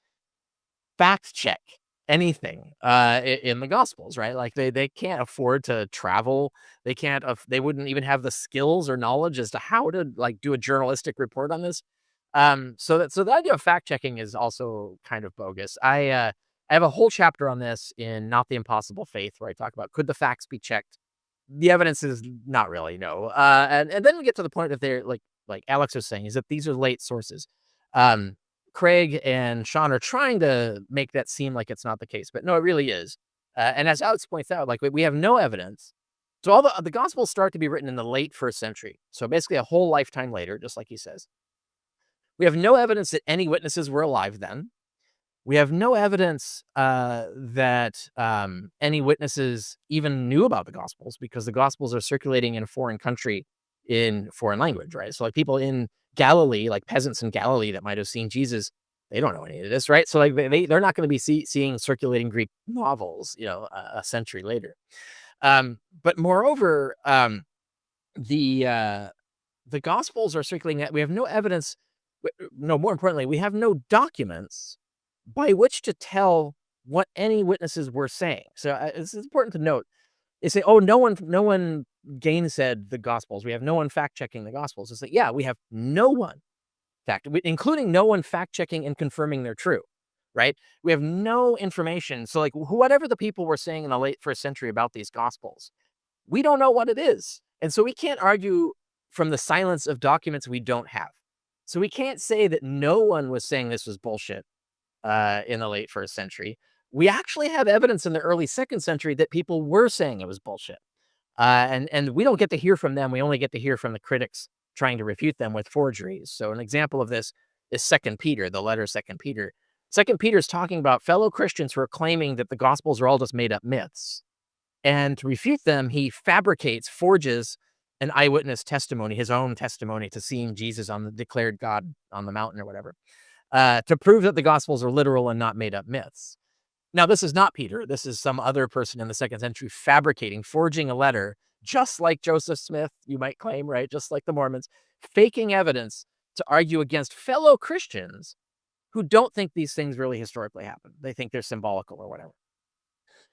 Speaker 2: fact check anything in the Gospels, right? Like they can't afford to travel. They wouldn't even have the skills or knowledge as to how to, like, do a journalistic report on this. So the idea of fact checking is also kind of bogus. I have a whole chapter on this in Not the Impossible Faith, where I talk about, could the facts be checked? The evidence is not really, no. And then we get to the point that they're like Alex was saying, is that these are late sources. Craig and Sean are trying to make that seem like it's not the case, but no, it really is. And as Alex points out, like, we have no evidence. So all the Gospels start to be written in the late 1st century. So basically a whole lifetime later, just like he says. We have no evidence that any witnesses were alive then. We have no evidence that any witnesses even knew about the Gospels, because the Gospels are circulating in a foreign country in foreign language, right? So like people in Galilee, like peasants in Galilee that might have seen Jesus, they don't know any of this, right? So like they're not going to be seeing circulating Greek novels, a century later. But moreover, the Gospels are circulating that we have no evidence. No, more importantly, we have no documents by which to tell what any witnesses were saying. So it's important to note. They say, "Oh, no one gainsaid the Gospels. We have no one fact checking the Gospels." It's like, yeah, we have no one including no one fact checking and confirming they're true. Right? We have no information. So, like, whatever the people were saying in the late first century about these Gospels, we don't know what it is. And so we can't argue from the silence of documents we don't have. So we can't say that no one was saying this was bullshit in the late first century. We actually have evidence in the early second century that people were saying it was bullshit. And we don't get to hear from them. We only get to hear from the critics trying to refute them with forgeries. So an example of this is Second Peter, the letter Second Peter. Second Peter is talking about fellow Christians who are claiming that the Gospels are all just made up myths. And to refute them, he forges an eyewitness testimony, his own testimony to seeing Jesus on the declared God on the mountain or whatever, to prove that the Gospels are literal and not made up myths. Now, this is not Peter. This is some other person in the second century forging a letter, just like Joseph Smith, you might claim, right? Just like the Mormons, faking evidence to argue against fellow Christians who don't think these things really historically happened. They think they're symbolical or whatever.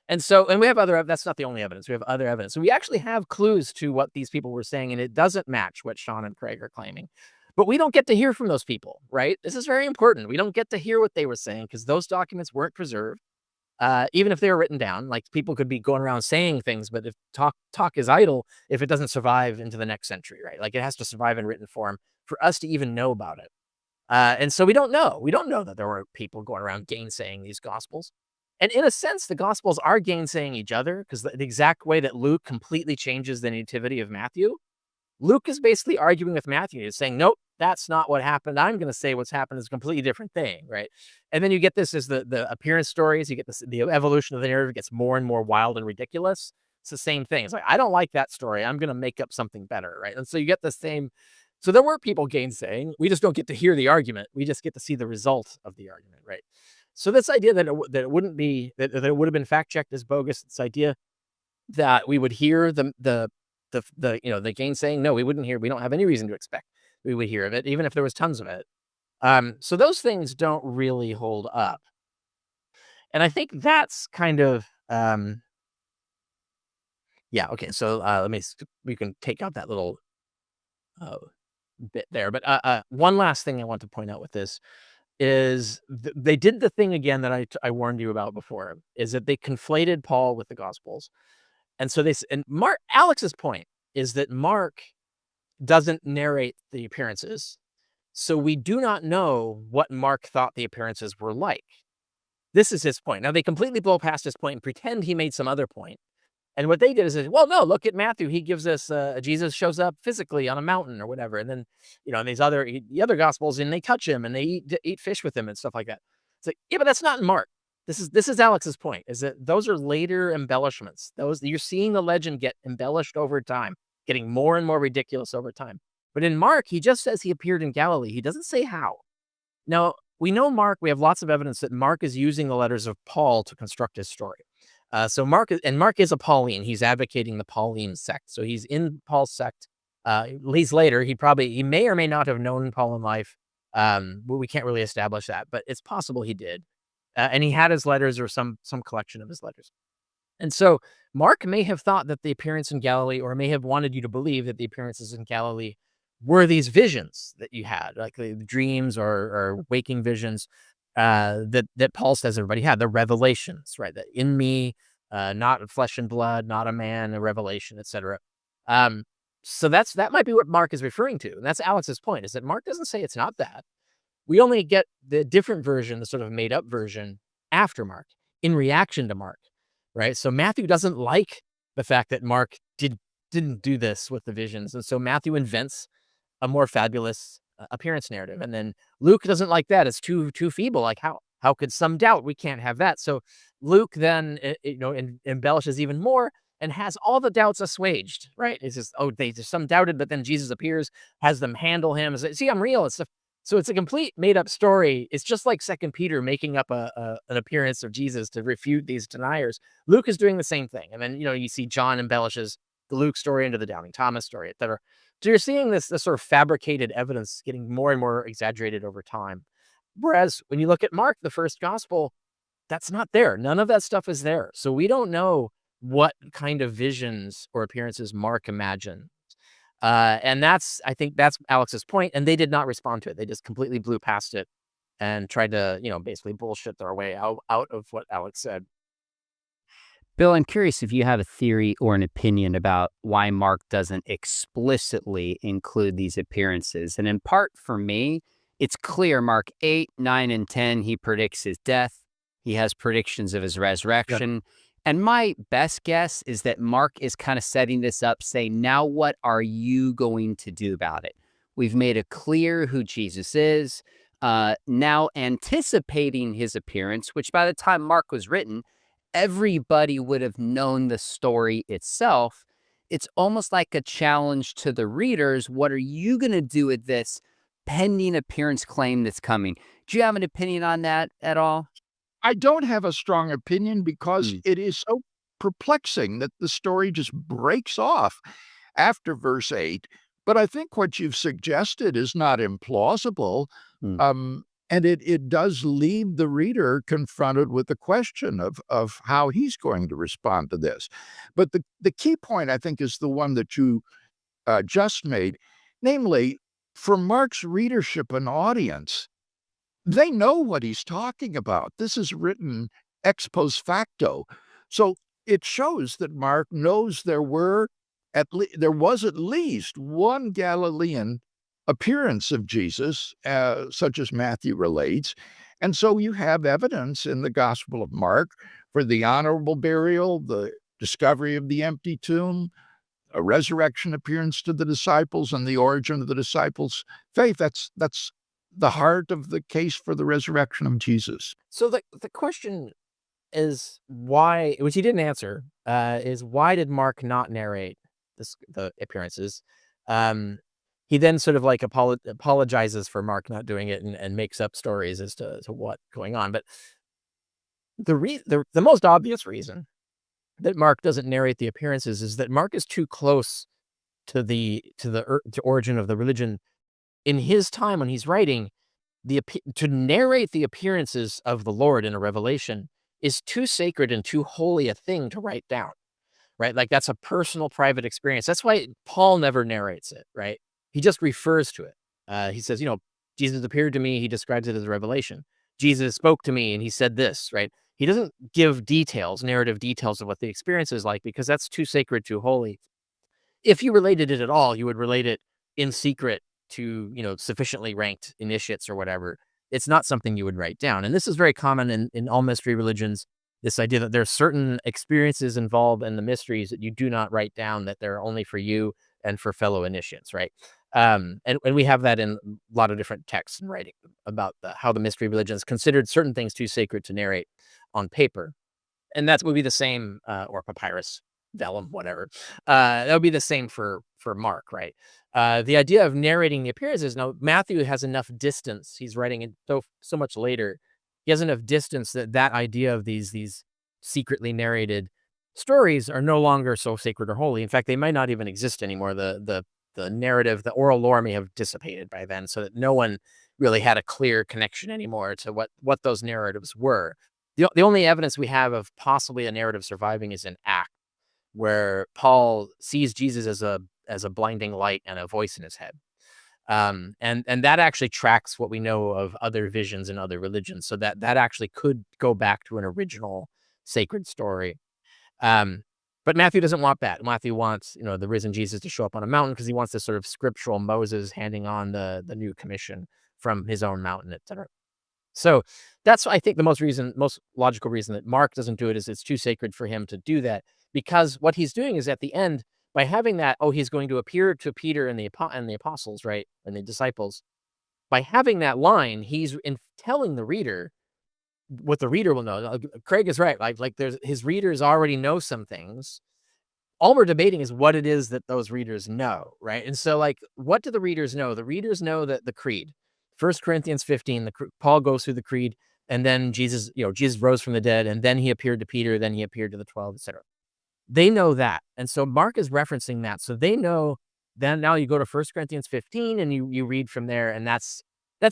Speaker 2: And we have that's not the only evidence. We have other evidence. So we actually have clues to what these people were saying, and it doesn't match what Sean and Craig are claiming. But we don't get to hear from those people, right? This is very important. We don't get to hear what they were saying because those documents weren't preserved. Even if they were written down, like people could be going around saying things, but if talk is idle, if it doesn't survive into the next century, right? Like it has to survive in written form for us to even know about it. And so we don't know. We don't know that there were people going around gainsaying these Gospels. And in a sense, the Gospels are gainsaying each other because the exact way that Luke completely changes the nativity of Matthew, Luke is basically arguing with Matthew. He's saying, nope, that's not what happened. I'm going to say what's happened is a completely different thing, right? And then you get this as the appearance stories. You get this, the evolution of the narrative gets more and more wild and ridiculous. It's the same thing. It's like, I don't like that story. I'm going to make up something better, right? And so you get the same. So there were people gainsaying. We just don't get to hear the argument. We just get to see the result of the argument, right? So this idea that it wouldn't be that it would have been fact checked is bogus. This idea that we would hear the gainsaying. No, we wouldn't hear. We don't have any reason to expect we would hear of it, even if there was tons of it. So those things don't really hold up. And I think that's kind of yeah. Okay, so we can take out that little bit there. But one last thing I want to point out with this is they did the thing again that I warned you about before, is that they conflated Paul with the Gospels. And so Alex's point is that Mark doesn't narrate the appearances. So we do not know what Mark thought the appearances were like. This is his point. Now they completely blow past his point and pretend he made some other point. And what they did is, well, no, look at Matthew. He gives us Jesus shows up physically on a mountain or whatever. And then, in the other Gospels, and they touch him and they eat fish with him and stuff like that. It's like, yeah, but that's not in Mark. This is Alex's point, is that those are later embellishments. You're seeing the legend get embellished over time, getting more and more ridiculous over time. But in Mark, he just says he appeared in Galilee. He doesn't say how. Now, we know Mark. We have lots of evidence that Mark is using the letters of Paul to construct his story. So Mark is a Pauline. He's advocating the Pauline sect. So he's in Paul's sect. He's later. He may or may not have known Paul in life. We can't really establish that, but it's possible he did. And he had his letters or some collection of his letters. And so Mark may have thought that the appearance in Galilee, or may have wanted you to believe that the appearances in Galilee were these visions that you had, like the dreams or waking visions that Paul says everybody had, the revelations, right? That in me, not flesh and blood, not a man, a revelation, etc. So that might be what Mark is referring to. And that's Alex's point, is that Mark doesn't say it's not that. We only get the different version, the sort of made up version, after Mark, in reaction to Mark, right? So Matthew doesn't like the fact that Mark didn't do this with the visions. And so Matthew invents a more fabulous appearance narrative. And then Luke doesn't like that. It's too feeble. Like how could some doubt? We can't have that. So Luke then embellishes even more and has all the doubts assuaged, right? It's just, there's some doubted, but then Jesus appears, has them handle him. See, I'm real. So it's a complete made up story. It's just like Second Peter making up an appearance of Jesus to refute these deniers. Luke is doing the same thing. And then, you see John embellishes the Luke story into the Doubting Thomas story, etc. So you're seeing this sort of fabricated evidence getting more and more exaggerated over time. Whereas when you look at Mark, the first gospel, that's not there. None of that stuff is there. So we don't know what kind of visions or appearances Mark imagined. And I think that's Alex's point. And they did not respond to it. They just completely blew past it and tried to, basically bullshit their way out of what Alex said.
Speaker 5: Bill, I'm curious if you have a theory or an opinion about why Mark doesn't explicitly include these appearances. And in part for me, it's clear Mark 8, 9, and 10, he predicts his death. He has predictions of his resurrection. Good. And my best guess is that Mark is kind of setting this up, saying, now what are you going to do about it? We've made it clear who Jesus is. Now anticipating his appearance, which by the time Mark was written, everybody would have known the story itself. It's almost like a challenge to the readers. What are you going to do with this pending appearance claim that's coming? Do you have an opinion on that at all?
Speaker 3: I don't have a strong opinion because it is so perplexing that the story just breaks off after verse 8. But I think what you've suggested is not implausible. And it does leave the reader confronted with the question of how he's going to respond to this. But the key point, I think, is the one that you just made, namely, for Mark's readership and audience, they know what he's talking about. This is written ex post facto. So it shows that Mark knows there was at least one Galilean appearance of Jesus, such as Matthew relates. And so you have evidence in the Gospel of Mark for the honorable burial, the discovery of the empty tomb, a resurrection appearance to the disciples, and the origin of the disciples' faith. That's the heart of the case for the resurrection of Jesus.
Speaker 2: So the question is why, which he didn't answer, is why did Mark not narrate the appearances? He then sort of like apologizes for Mark not doing it and makes up stories as to what's going on. But the most obvious reason that Mark doesn't narrate the appearances is that Mark is too close to the origin of the religion. In his time when he's writing, to narrate the appearances of the Lord in a revelation is too sacred and too holy a thing to write down, right? Like that's a personal, private experience. That's why Paul never narrates it, right? He just refers to it. He says, Jesus appeared to me. He describes it as a revelation. Jesus spoke to me and he said this, right? He doesn't give narrative details of what the experience is like, because that's too sacred, too holy. If you related it at all, you would relate it in secret to, sufficiently ranked initiates or whatever. It's not something you would write down. And this is very common in all mystery religions, this idea that there's certain experiences involved in the mysteries that you do not write down, that they're only for you and for fellow initiates, right? And we have that in a lot of different texts and writing about how the mystery religions considered certain things too sacred to narrate on paper. And that would be the same, or papyrus, vellum, whatever. That would be the same for Mark, right? The idea of narrating the appearances. Now, Matthew has enough distance. He's writing it so much later. He has enough distance that idea of these secretly narrated stories are no longer so sacred or holy. In fact, they might not even exist anymore. The narrative, the oral lore may have dissipated by then, so that no one really had a clear connection anymore to what those narratives were. The only evidence we have of possibly a narrative surviving is in Acts, where Paul sees Jesus as a blinding light and a voice in his head. And that actually tracks what we know of other visions in other religions. So that actually could go back to an original sacred story. But Matthew doesn't want that. Matthew wants, the risen Jesus to show up on a mountain because he wants this sort of scriptural Moses handing on the new commission from his own mountain, etc. So that's, I think, the most logical reason that Mark doesn't do it is it's too sacred for him to do that. Because what he's doing is at the end, by having that, he's going to appear to Peter and the apostles, right, and the disciples. By having that line, he's telling the reader what the reader will know. Craig is right. Like his readers already know some things. All we're debating is what it is that those readers know, right? And so, what do the readers know? The readers know that the creed. 1 Corinthians 15, Paul goes through the creed, and then Jesus rose from the dead, and then he appeared to Peter, then he appeared to the 12, etc. They know that. And so Mark is referencing that. So they know. Then now you go to 1 Corinthians 15 and you read from there, and that's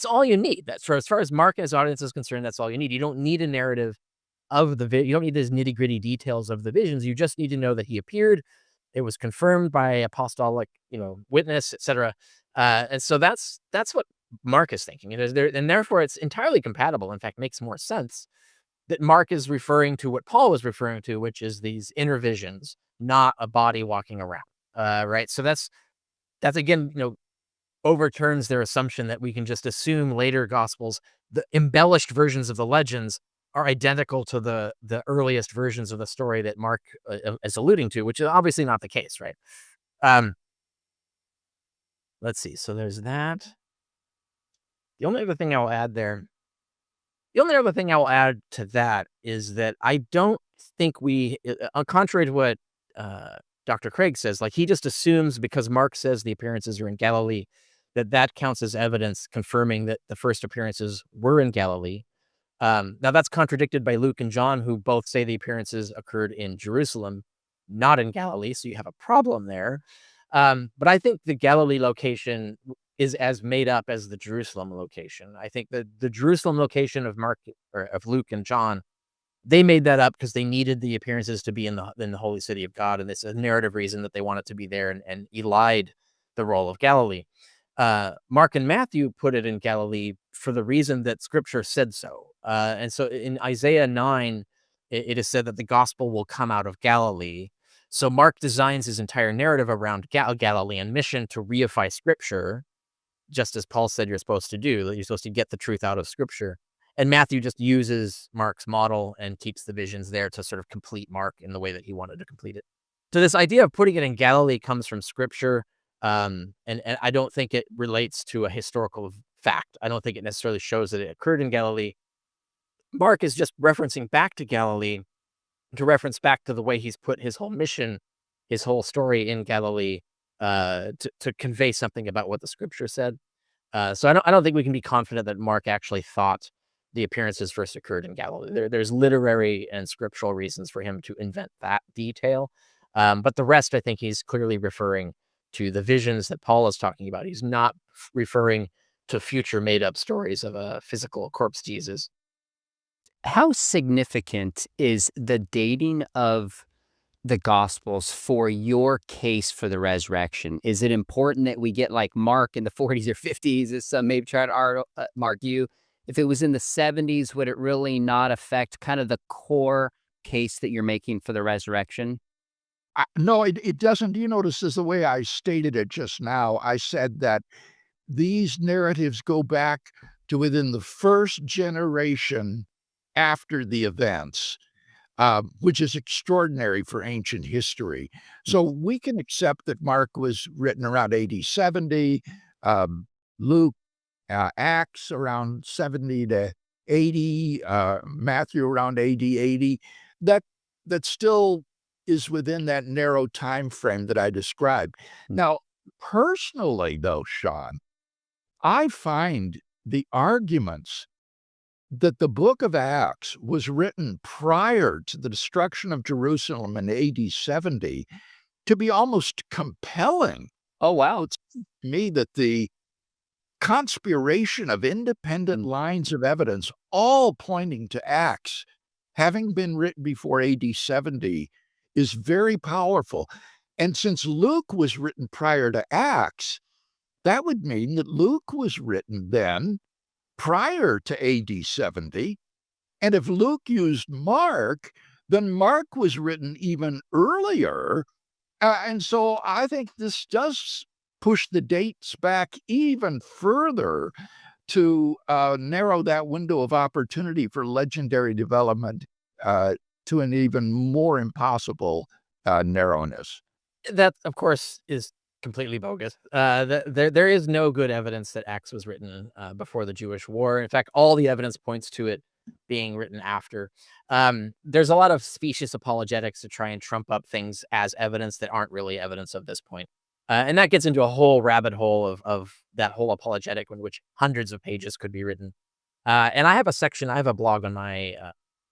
Speaker 2: all you need. That's as far as Mark and his audience is concerned, that's all you need. You don't need a narrative of you don't need these nitty-gritty details of the visions. You just need to know that he appeared. It was confirmed by apostolic, witness, etc. And so that's what Mark is thinking. And therefore it's entirely compatible. In fact, makes more sense that Mark is referring to what Paul was referring to, which is these inner visions, not a body walking around. Right. So that's again, overturns their assumption that we can just assume later gospels, the embellished versions of the legends, are identical to the earliest versions of the story that Mark is alluding to, which is obviously not the case, right? Let's see. So there's that. The only other thing I'll add to that is that I don't think contrary to what Dr. Craig says, like he just assumes because Mark says the appearances are in Galilee, that counts as evidence confirming that the first appearances were in Galilee. Now that's contradicted by Luke and John, who both say the appearances occurred in Jerusalem, not in Galilee. So you have a problem there. But I think the Galilee location is as made up as the Jerusalem location. I think the Jerusalem location of Mark or of Luke and John, they made that up because they needed the appearances to be in the holy city of God. And it's a narrative reason that they wanted to be there and elide the role of Galilee. Mark and Matthew put it in Galilee for the reason that scripture said so. And so in Isaiah 9, it is said that the gospel will come out of Galilee. So Mark designs his entire narrative around Galilean mission to reify scripture, just as Paul said you're supposed to do, that you're supposed to get the truth out of scripture. And Matthew just uses Mark's model and keeps the visions there to sort of complete Mark in the way that he wanted to complete it. So this idea of putting it in Galilee comes from scripture. And I don't think it relates to a historical fact. I don't think it necessarily shows that it occurred in Galilee. Mark is just referencing back to Galilee to reference back to the way he's put his whole mission, his whole story in Galilee, to convey something about what the scripture said. So I don't think we can be confident that Mark actually thought the appearances first occurred in Galilee. There's literary and scriptural reasons for him to invent that detail. But the rest, I think he's clearly referring to the visions that Paul is talking about. He's not referring to future made-up stories of a physical corpse Jesus.
Speaker 5: How significant is the dating of the Gospels for your case for the resurrection? Is it important that we get like Mark in the 40s or 50s, as some maybe try to mark you? If it was in the 70s, would it really not affect kind of the core case that you're making for the resurrection?
Speaker 3: No, it doesn't. You notice this the way I stated it just now. I said that these narratives go back to within the first generation after the events, which is extraordinary for ancient history. So we can accept that Mark was written around AD 70, Luke, Acts around 70 to 80, Matthew around AD 80. That still is within that narrow time frame that I described. Now, personally, though, Sean, I find the arguments that the book of Acts was written prior to the destruction of Jerusalem in AD 70 to be almost compelling.
Speaker 5: Oh, wow.
Speaker 3: It's to me that the conspiration of independent lines of evidence, all pointing to Acts, having been written before AD 70, is very powerful. And since Luke was written prior to Acts, that would mean that Luke was written then prior to AD 70. And if Luke used Mark, then Mark was written even earlier. And so I think this does push the dates back even further to narrow that window of opportunity for legendary development to an even more impossible narrowness.
Speaker 2: That, of course, is completely bogus. There is no good evidence that Acts was written before the Jewish War. In fact, all the evidence points to it being written after. There's a lot of specious apologetics to try and trump up things as evidence that aren't really evidence of this point. And that gets into a whole rabbit hole of that whole apologetic in which hundreds of pages could be written. And I have a blog on my,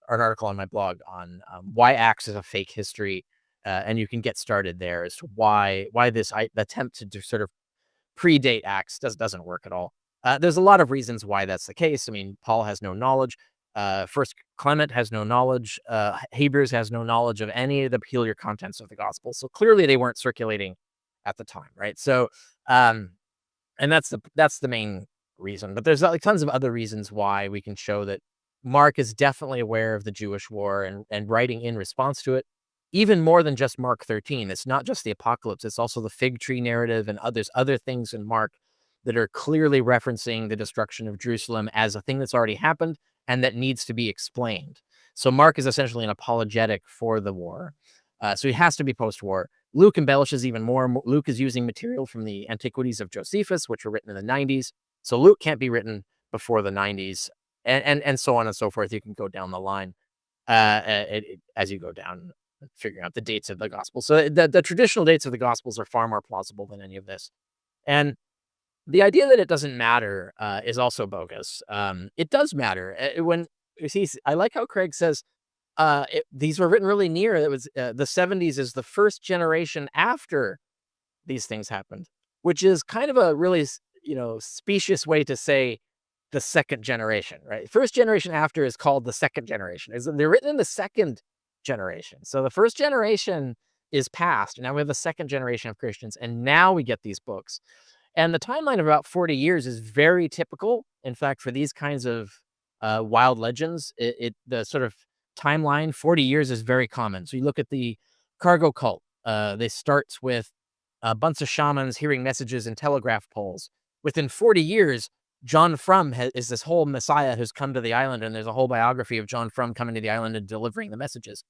Speaker 2: or an article on my blog on why Acts is a fake history. And you can get started there as to why this attempt to sort of predate Acts doesn't work at all. There's a lot of reasons why that's the case. I mean, Paul has no knowledge. First Clement has no knowledge. Hebrews has no knowledge of any of the peculiar contents of the gospel. So clearly they weren't circulating at the time, right? So, and that's the main reason. But there's like tons of other reasons why we can show that Mark is definitely aware of the Jewish war and writing in response to it. Even more than just Mark 13. It's not just the apocalypse. It's also the fig tree narrative and other things in Mark that are clearly referencing the destruction of Jerusalem as a thing that's already happened and that needs to be explained. So Mark is essentially an apologetic for the war. So he has to be post-war. Luke embellishes even more. Luke is using material from the Antiquities of Josephus, which were written in the 90s. So Luke can't be written before the 90s, and so on and so forth. You can go down the line as you go down, figuring out the dates of the gospel. So the traditional dates of the gospels are far more plausible than any of this. And the idea that it doesn't matter is also bogus. It does matter. When you see, I like how Craig says these were written really near. It was the 70s is the first generation after these things happened, which is kind of a really, specious way to say the second generation, right? First generation after is called the second generation. They're written in the second generation. So the first generation is past. And now we have the second generation of Christians. And now we get these books. And the timeline of about 40 years is very typical. In fact, for these kinds of wild legends, the sort of timeline, 40 years is very common. So you look at the cargo cult. They start with a bunch of shamans hearing messages in telegraph poles. Within 40 years, John Frum is this whole messiah who's come to the island, and there's a whole biography of John Frum coming to the island and delivering the messages.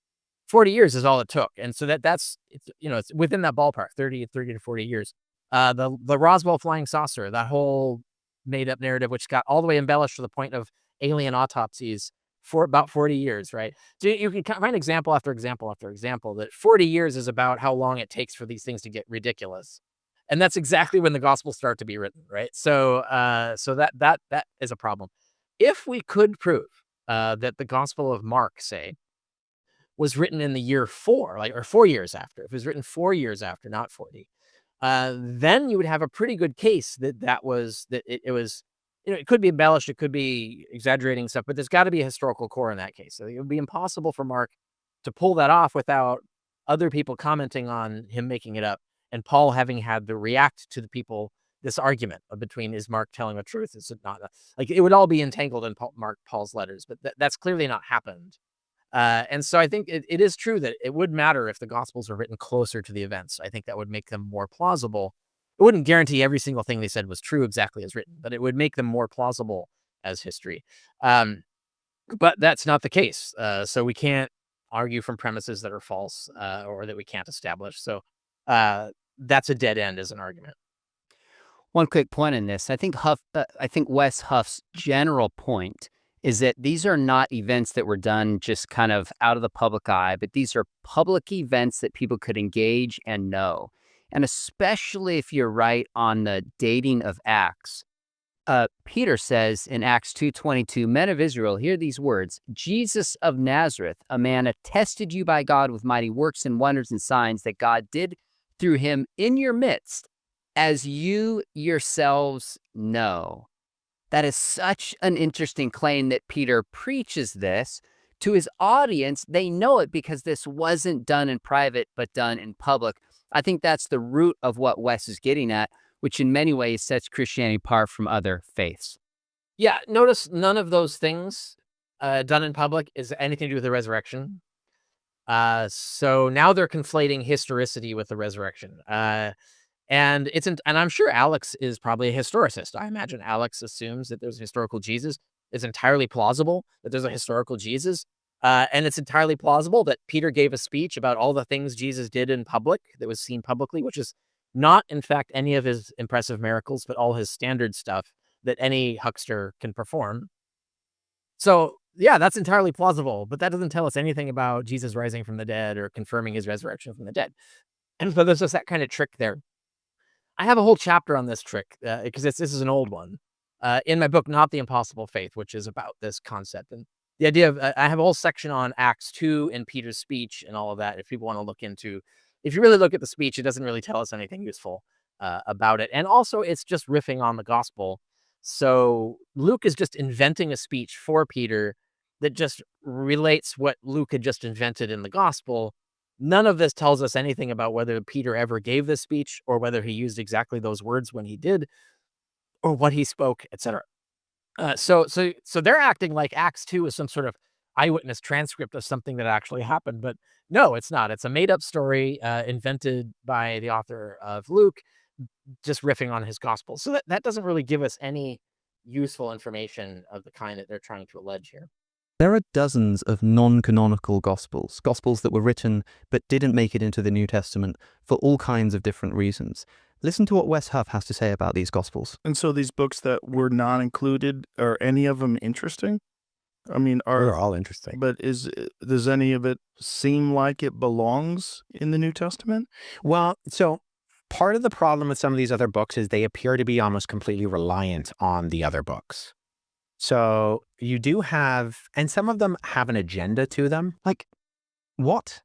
Speaker 2: 40 years is all it took. And so it's within that ballpark, 30 to 40 years. The Roswell flying saucer, that whole made up narrative, which got all the way embellished to the point of alien autopsies for about 40 years, right? So you can find example after example after example that 40 years is about how long it takes for these things to get ridiculous. And that's exactly when the Gospels start to be written, right? So that is a problem. If we could prove that the Gospel of Mark, say, was written in the year 4, or 4 years after, if it was written 4 years after, not 40, then you would have a pretty good case that it was, it could be embellished, it could be exaggerating stuff, but there's got to be a historical core in that case. So it would be impossible for Mark to pull that off without other people commenting on him making it up, and Paul having had to react to the people, this argument between, is Mark telling the truth? Is it not? It would all be entangled in Paul's letters, but that's clearly not happened. And so I think it is true that it would matter if the Gospels are written closer to the events. I think that would make them more plausible. It wouldn't guarantee every single thing they said was true exactly as written, but it would make them more plausible as history. But that's not the case. So we can't argue from premises that are false or that we can't establish. So that's a dead end as an argument.
Speaker 5: One quick point in this, I think Wes Huff's general point is that these are not events that were done just kind of out of the public eye, but these are public events that people could engage and know. And especially if you're right on the dating of Acts, Peter says in Acts 2:22, men of Israel, hear these words, Jesus of Nazareth, a man attested you by God with mighty works and wonders and signs that God did through him in your midst, as you yourselves know. That is such an interesting claim that Peter preaches this to his audience. They know it because this wasn't done in private, but done in public. I think that's the root of what Wes is getting at, which in many ways sets Christianity apart from other faiths.
Speaker 2: Yeah, notice none of those things done in public is anything to do with the resurrection. So now they're conflating historicity with the resurrection. And I'm sure Alex is probably a historicist. I imagine Alex assumes that there's a historical Jesus. It's entirely plausible that there's a historical Jesus. And it's entirely plausible that Peter gave a speech about all the things Jesus did in public that was seen publicly, which is not, in fact, any of his impressive miracles, but all his standard stuff that any huckster can perform. So, yeah, that's entirely plausible, but that doesn't tell us anything about Jesus rising from the dead or confirming his resurrection from the dead. And so there's just that kind of trick there. I have a whole chapter on this trick because this is an old one in my book, Not the Impossible Faith, which is about this concept. And the idea of, I have a whole section on Acts 2 and Peter's speech and all of that. If people want to look into, if you really look at the speech, it doesn't really tell us anything useful about it. And also it's just riffing on the gospel. So Luke is just inventing a speech for Peter that just relates what Luke had just invented in the gospel. None of this tells us anything about whether Peter ever gave this speech or whether he used exactly those words when he did or what he spoke, etc. So they're acting like Acts 2 is some sort of eyewitness transcript of something that actually happened, but no, it's not. It's a made-up story invented by the author of Luke, just riffing on his gospel. So that doesn't really give us any useful information of the kind that they're trying to allege here.
Speaker 1: There are dozens of non-canonical gospels that were written but didn't make it into the New Testament for all kinds of different reasons. Listen to what Wes Huff has to say about these gospels.
Speaker 7: And so these books that were not included, are any of them interesting? I mean,
Speaker 6: They're all interesting.
Speaker 7: But does any of it seem like it belongs in the New Testament?
Speaker 6: Well, so part of the problem with some of these other books is they appear to be almost completely reliant on the other books. So you do have, and some of them have an agenda to them.
Speaker 1: Like, what?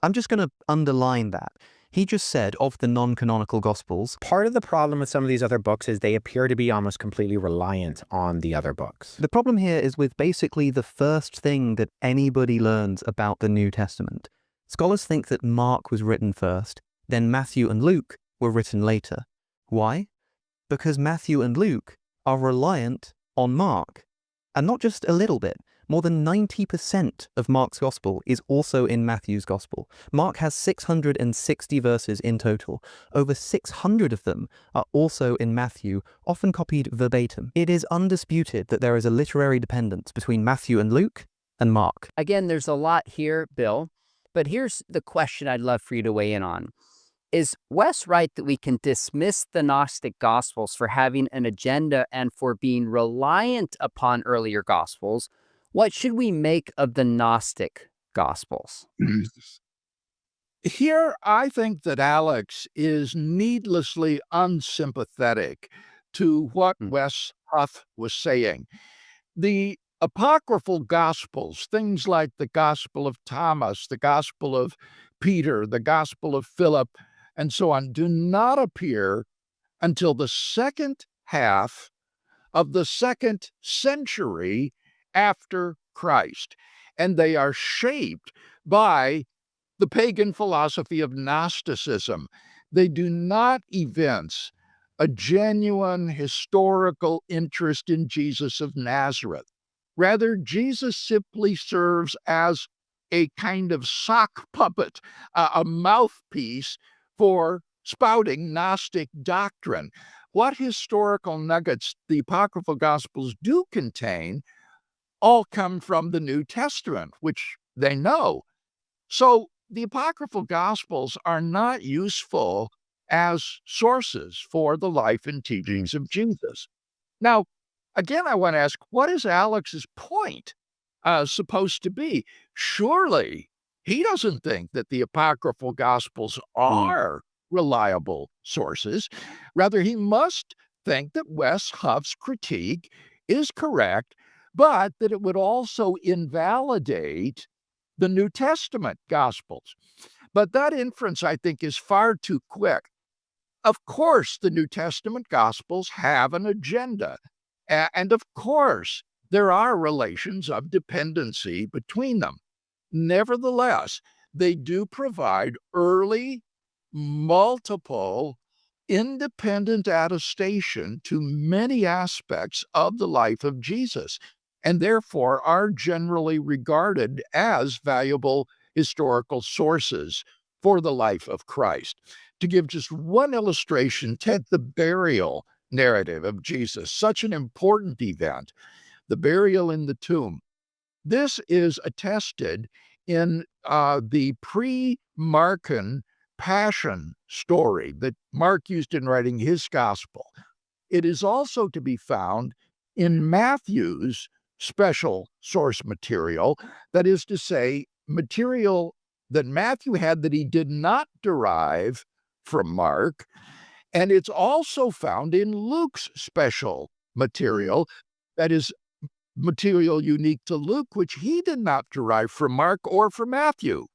Speaker 1: I'm just going to underline that. He just said of the non-canonical gospels.
Speaker 6: Part of the problem with some of these other books is they appear to be almost completely reliant on the other books.
Speaker 1: The problem here is with basically the first thing that anybody learns about the New Testament. Scholars think that Mark was written first, then Matthew and Luke were written later. Why? Because Matthew and Luke are reliant on Mark. And not just a little bit. More than 90% of Mark's gospel is also in Matthew's gospel. Mark has 660 verses in total. Over 600 of them are also in Matthew, often copied verbatim. It is undisputed that there is a literary dependence between Matthew and Luke and Mark.
Speaker 5: Again, there's a lot here, Bill, but here's the question I'd love for you to weigh in on. Is Wes right that we can dismiss the Gnostic Gospels for having an agenda and for being reliant upon earlier Gospels? What should we make of the Gnostic Gospels?
Speaker 3: Here, I think that Alex is needlessly unsympathetic to what Wes Huff was saying. The apocryphal Gospels, things like the Gospel of Thomas, the Gospel of Peter, the Gospel of Philip, and so on, do not appear until the second half of the 2nd century after Christ. And they are shaped by the pagan philosophy of Gnosticism. They do not evince a genuine historical interest in Jesus of Nazareth. Rather, Jesus simply serves as a kind of sock puppet, a mouthpiece for spouting Gnostic doctrine. What historical nuggets the apocryphal Gospels do contain all come from the New Testament, which they know. So the apocryphal Gospels are not useful as sources for the life and teachings of Jesus. Now, again, I want to ask, what is Alex's point supposed to be? Surely he doesn't think that the apocryphal Gospels are reliable sources. Rather, he must think that Wes Huff's critique is correct, but that it would also invalidate the New Testament Gospels. But that inference, I think, is far too quick. Of course, the New Testament Gospels have an agenda. And of course, there are relations of dependency between them. Nevertheless, they do provide early, multiple, independent attestation to many aspects of the life of Jesus, and therefore are generally regarded as valuable historical sources for the life of Christ. To give just one illustration, take the burial narrative of Jesus, such an important event, the burial in the tomb. This is attested in the pre-Markan Passion story that Mark used in writing his gospel. It is also to be found in Matthew's special source material, that is to say, material that Matthew had that he did not derive from Mark, And it's also found in Luke's special material, that is material unique to Luke, which he did not derive from Mark or from Matthew.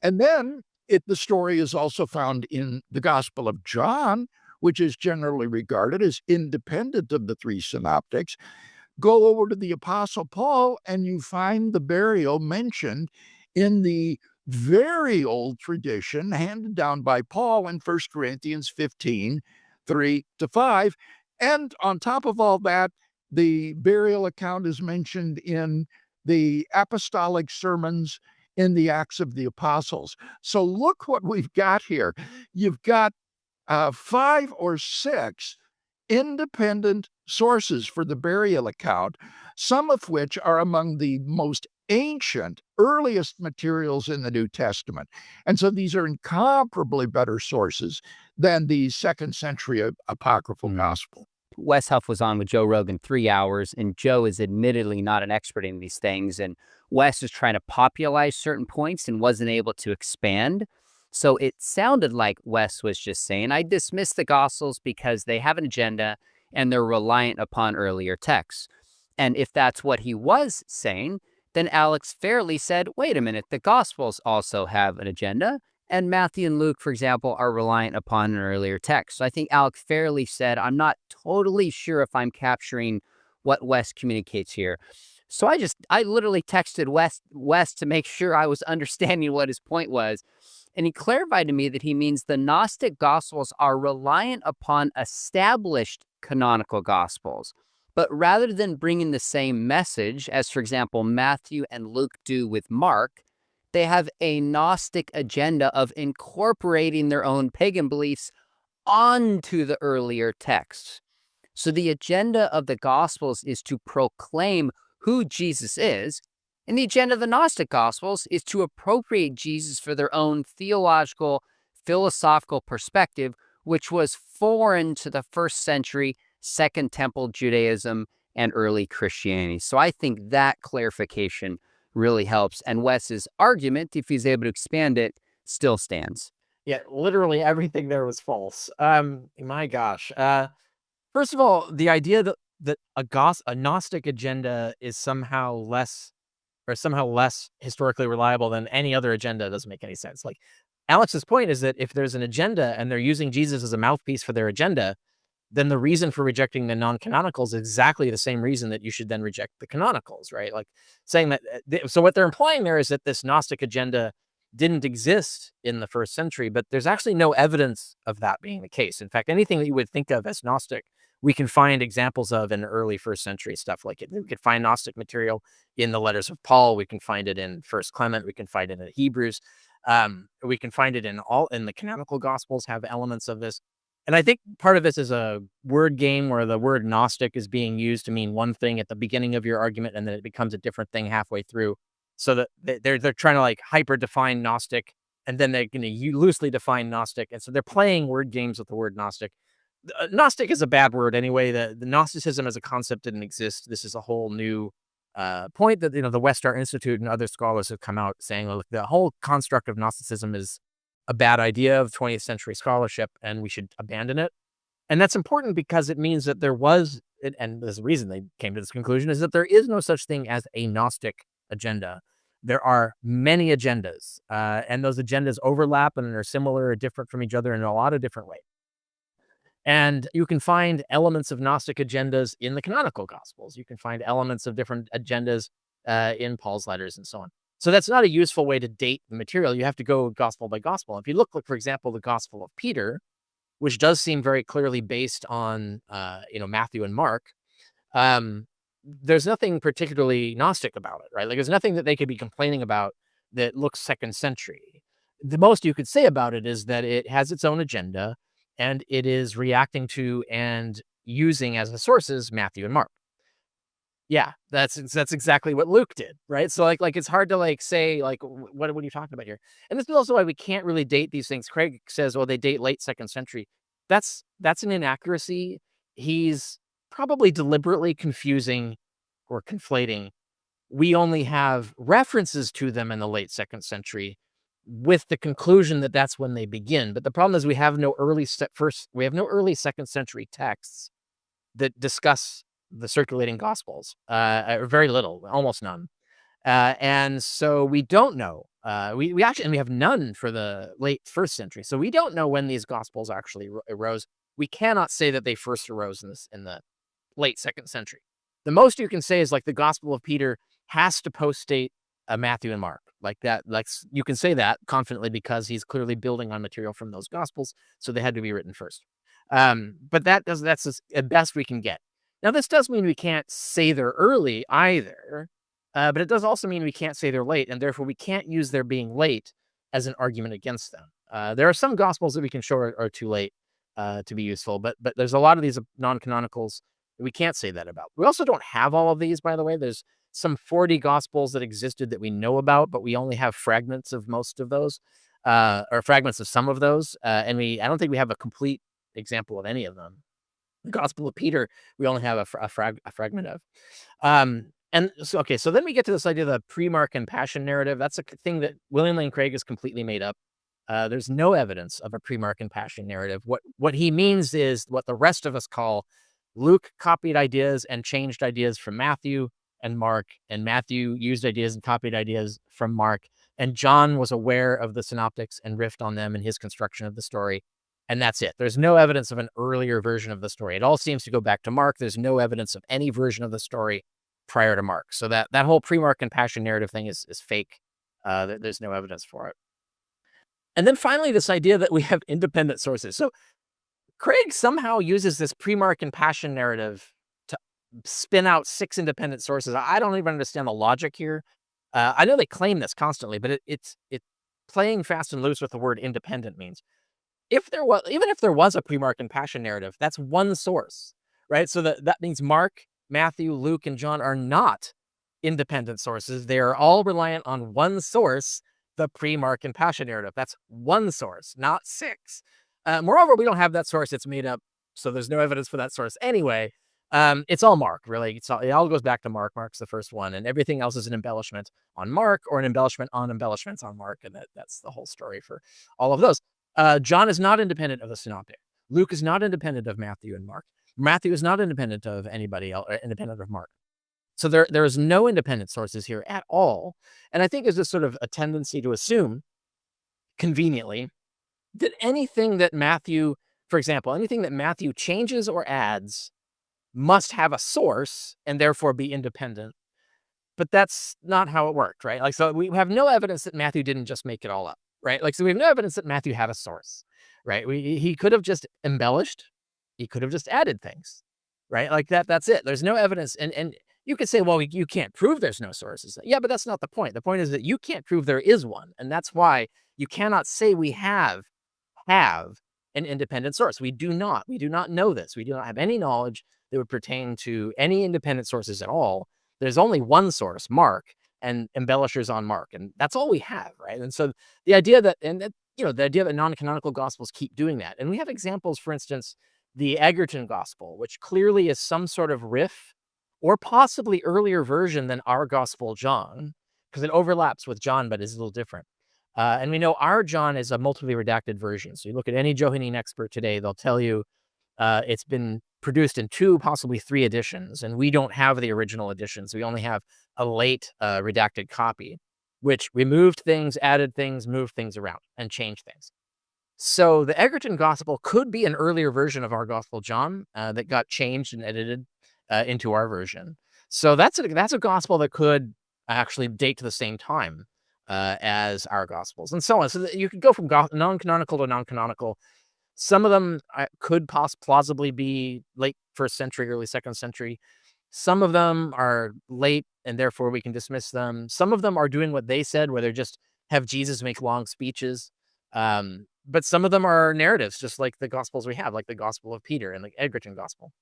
Speaker 3: And then the story is also found in the Gospel of John, which is generally regarded as independent of the three synoptics. Go over to the Apostle Paul, and you find the burial mentioned in the very old tradition handed down by Paul in 1 Corinthians 15, 3-5. And on top of all that, the burial account is mentioned in the apostolic sermons in the Acts of the Apostles. So look what we've got here. You've got 5 or 6 independent sources for the burial account, some of which are among the most ancient, earliest materials in the New Testament. And so these are incomparably better sources than the second century apocryphal gospel.
Speaker 5: Wes Huff was on with Joe Rogan 3 hours, and Joe is admittedly not an expert in these things. And Wes is trying to popularize certain points and wasn't able to expand. So it sounded like Wes was just saying, I dismiss the Gospels because they have an agenda and they're reliant upon earlier texts. And if that's what he was saying, then Alex fairly said, wait a minute, the Gospels also have an agenda. And Matthew and Luke, for example, are reliant upon an earlier text. So I think Alex fairly said, I'm not totally sure if I'm capturing what Wes communicates here. So I literally texted Wes to make sure I was understanding what his point was. And he clarified to me that he means the Gnostic Gospels are reliant upon established canonical Gospels. But rather than bringing the same message as, for example, Matthew and Luke do with Mark, they have a Gnostic agenda of incorporating their own pagan beliefs onto the earlier texts. So the agenda of the Gospels is to proclaim who Jesus is, and the agenda of the Gnostic Gospels is to appropriate Jesus for their own theological, philosophical perspective, which was foreign to the first century Second Temple Judaism and early Christianity. So I think that clarification really helps. And Wes's argument, if he's able to expand it, still stands.
Speaker 2: Yeah, literally everything there was false. My gosh. First of all, the idea that a Gnostic agenda is somehow less historically reliable than any other agenda doesn't make any sense. Like, Alex's point is that if there's an agenda and they're using Jesus as a mouthpiece for their agenda, then the reason for rejecting the non-canonicals is exactly the same reason that you should then reject the canonicals, right? Like saying that, so what they're implying there is that this Gnostic agenda didn't exist in the first century, but there's actually no evidence of that being the case. In fact, anything that you would think of as Gnostic, we can find examples of in early first century stuff. Like we could find Gnostic material in the letters of Paul. We can find it in First Clement. We can find it in Hebrews. We can find it in the canonical Gospels have elements of this. And I think part of this is a word game where the word Gnostic is being used to mean one thing at the beginning of your argument, and then it becomes a different thing halfway through. So that they're trying to like hyper define Gnostic, and then they're going to loosely define Gnostic. And so they're playing word games with the word Gnostic. Gnostic is a bad word anyway. The Gnosticism as a concept didn't exist. This is a whole new point that, the Westar Institute and other scholars have come out saying, look, the whole construct of Gnosticism is a bad idea of 20th century scholarship, and we should abandon it. And that's important because it means that there was, and there's a reason they came to this conclusion, is that there is no such thing as a Gnostic agenda. There are many agendas, and those agendas overlap and are similar or different from each other in a lot of different ways. And you can find elements of Gnostic agendas in the canonical Gospels. You can find elements of different agendas in Paul's letters and so on. So that's not a useful way to date the material. You have to go gospel by gospel. If you look, for example, the Gospel of Peter, which does seem very clearly based on, Matthew and Mark, there's nothing particularly Gnostic about it, right? Like there's nothing that they could be complaining about that looks second century. The most you could say about it is that it has its own agenda and it is reacting to and using as the sources Matthew and Mark. Yeah, that's exactly what Luke did, right? So like it's hard to say what are you talking about here? And this is also why we can't really date these things. Craig says, well, they date late second century. That's an inaccuracy. He's probably deliberately confusing or conflating. We only have references to them in the late second century. with the conclusion that that's when they begin. But the problem is we have no early second century texts that discuss the circulating gospels, or very little, almost none. And so we don't know. We actually, and we have none for the late first century. So we don't know when these gospels actually arose. We cannot say that they first arose in the late second century. The most you can say is like the Gospel of Peter has to postdate Matthew and Mark, like that. Like you can say that confidently because he's clearly building on material from those gospels, so they had to be written first. But that's as best we can get. Now, this does mean we can't say they're early either, but it does also mean we can't say they're late, and therefore we can't use their being late as an argument against them. There are some gospels that we can show are too late to be useful, but there's a lot of these non-canonicals that we can't say that about. We also don't have all of these, by the way. There's some 40 gospels that existed that we know about, but we only have fragments of most of those, or fragments of some of those, and I don't think we have a complete example of any of them. The Gospel of Peter, we only have a fragment of. And so, okay, so then we get to this idea of the pre-Mark and Passion narrative. That's a thing that William Lane Craig has completely made up. There's no evidence of a pre-Mark and Passion narrative. What he means is what the rest of us call Luke copied ideas and changed ideas from Matthew and Mark, and Matthew used ideas and copied ideas from Mark, and John was aware of the synoptics and riffed on them in his construction of the story. And that's it. There's no evidence of an earlier version of the story. It all seems to go back to Mark. There's no evidence of any version of the story prior to Mark. So that whole pre-Mark and Passion narrative thing is fake. There's no evidence for it. And then finally, this idea that we have independent sources. So Craig somehow uses this pre-Mark and Passion narrative to spin out 6 independent sources. I don't even understand the logic here. I know they claim this constantly, but it's playing fast and loose with the word independent means. Even if there was a pre-Mark and Passion narrative, that's one source, right? So that means Mark, Matthew, Luke, and John are not independent sources. They are all reliant on one source, the pre-Mark and Passion narrative. That's one source, not 6. Moreover, we don't have that source. It's made up, so there's no evidence for that source anyway. It's all Mark, really. It all goes back to Mark. Mark's the first one, and everything else is an embellishment on Mark or an embellishment on embellishments on Mark, and that's the whole story for all of those. John is not independent of the synoptic. Luke is not independent of Matthew and Mark. Matthew is not independent of anybody else, independent of Mark. So there is no independent sources here at all. And I think there's this sort of a tendency to assume, conveniently, that anything that Matthew changes or adds must have a source and therefore be independent. But that's not how it worked, right? Like, so we have no evidence that Matthew didn't just make it all up, right? Like, so we have no evidence that Matthew had a source, right? He could have just embellished. He could have just added things, right? Like that's it. There's no evidence. And you could say, well, you can't prove there's no sources. Yeah, but that's not the point. The point is that you can't prove there is one. And that's why you cannot say we have an independent source. We do not know this. We do not have any knowledge that would pertain to any independent sources at all. There's only one source, Mark, and embellishers on Mark. And that's all we have, right? And so the idea that non-canonical gospels keep doing that. And we have examples, for instance, the Egerton gospel, which clearly is some sort of riff or possibly earlier version than our gospel John, because it overlaps with John, but is a little different. And we know our John is a multiply redacted version. So you look at any Johannine expert today, they'll tell you it's been produced in 2, possibly 3 editions, and we don't have the original editions. We only have a late redacted copy, which removed things, added things, moved things around, and changed things. So the Egerton gospel could be an earlier version of our gospel John that got changed and edited into our version. So that's a gospel that could actually date to the same time as our gospels, and so on. So you could go from non-canonical to non-canonical. Some of them could plausibly be late 1st century, early 2nd century. Some of them are late, and therefore we can dismiss them. Some of them are doing what they said, where they just have Jesus make long speeches. But some of them are narratives, just like the gospels we have, like the Gospel of Peter and the Egerton gospel.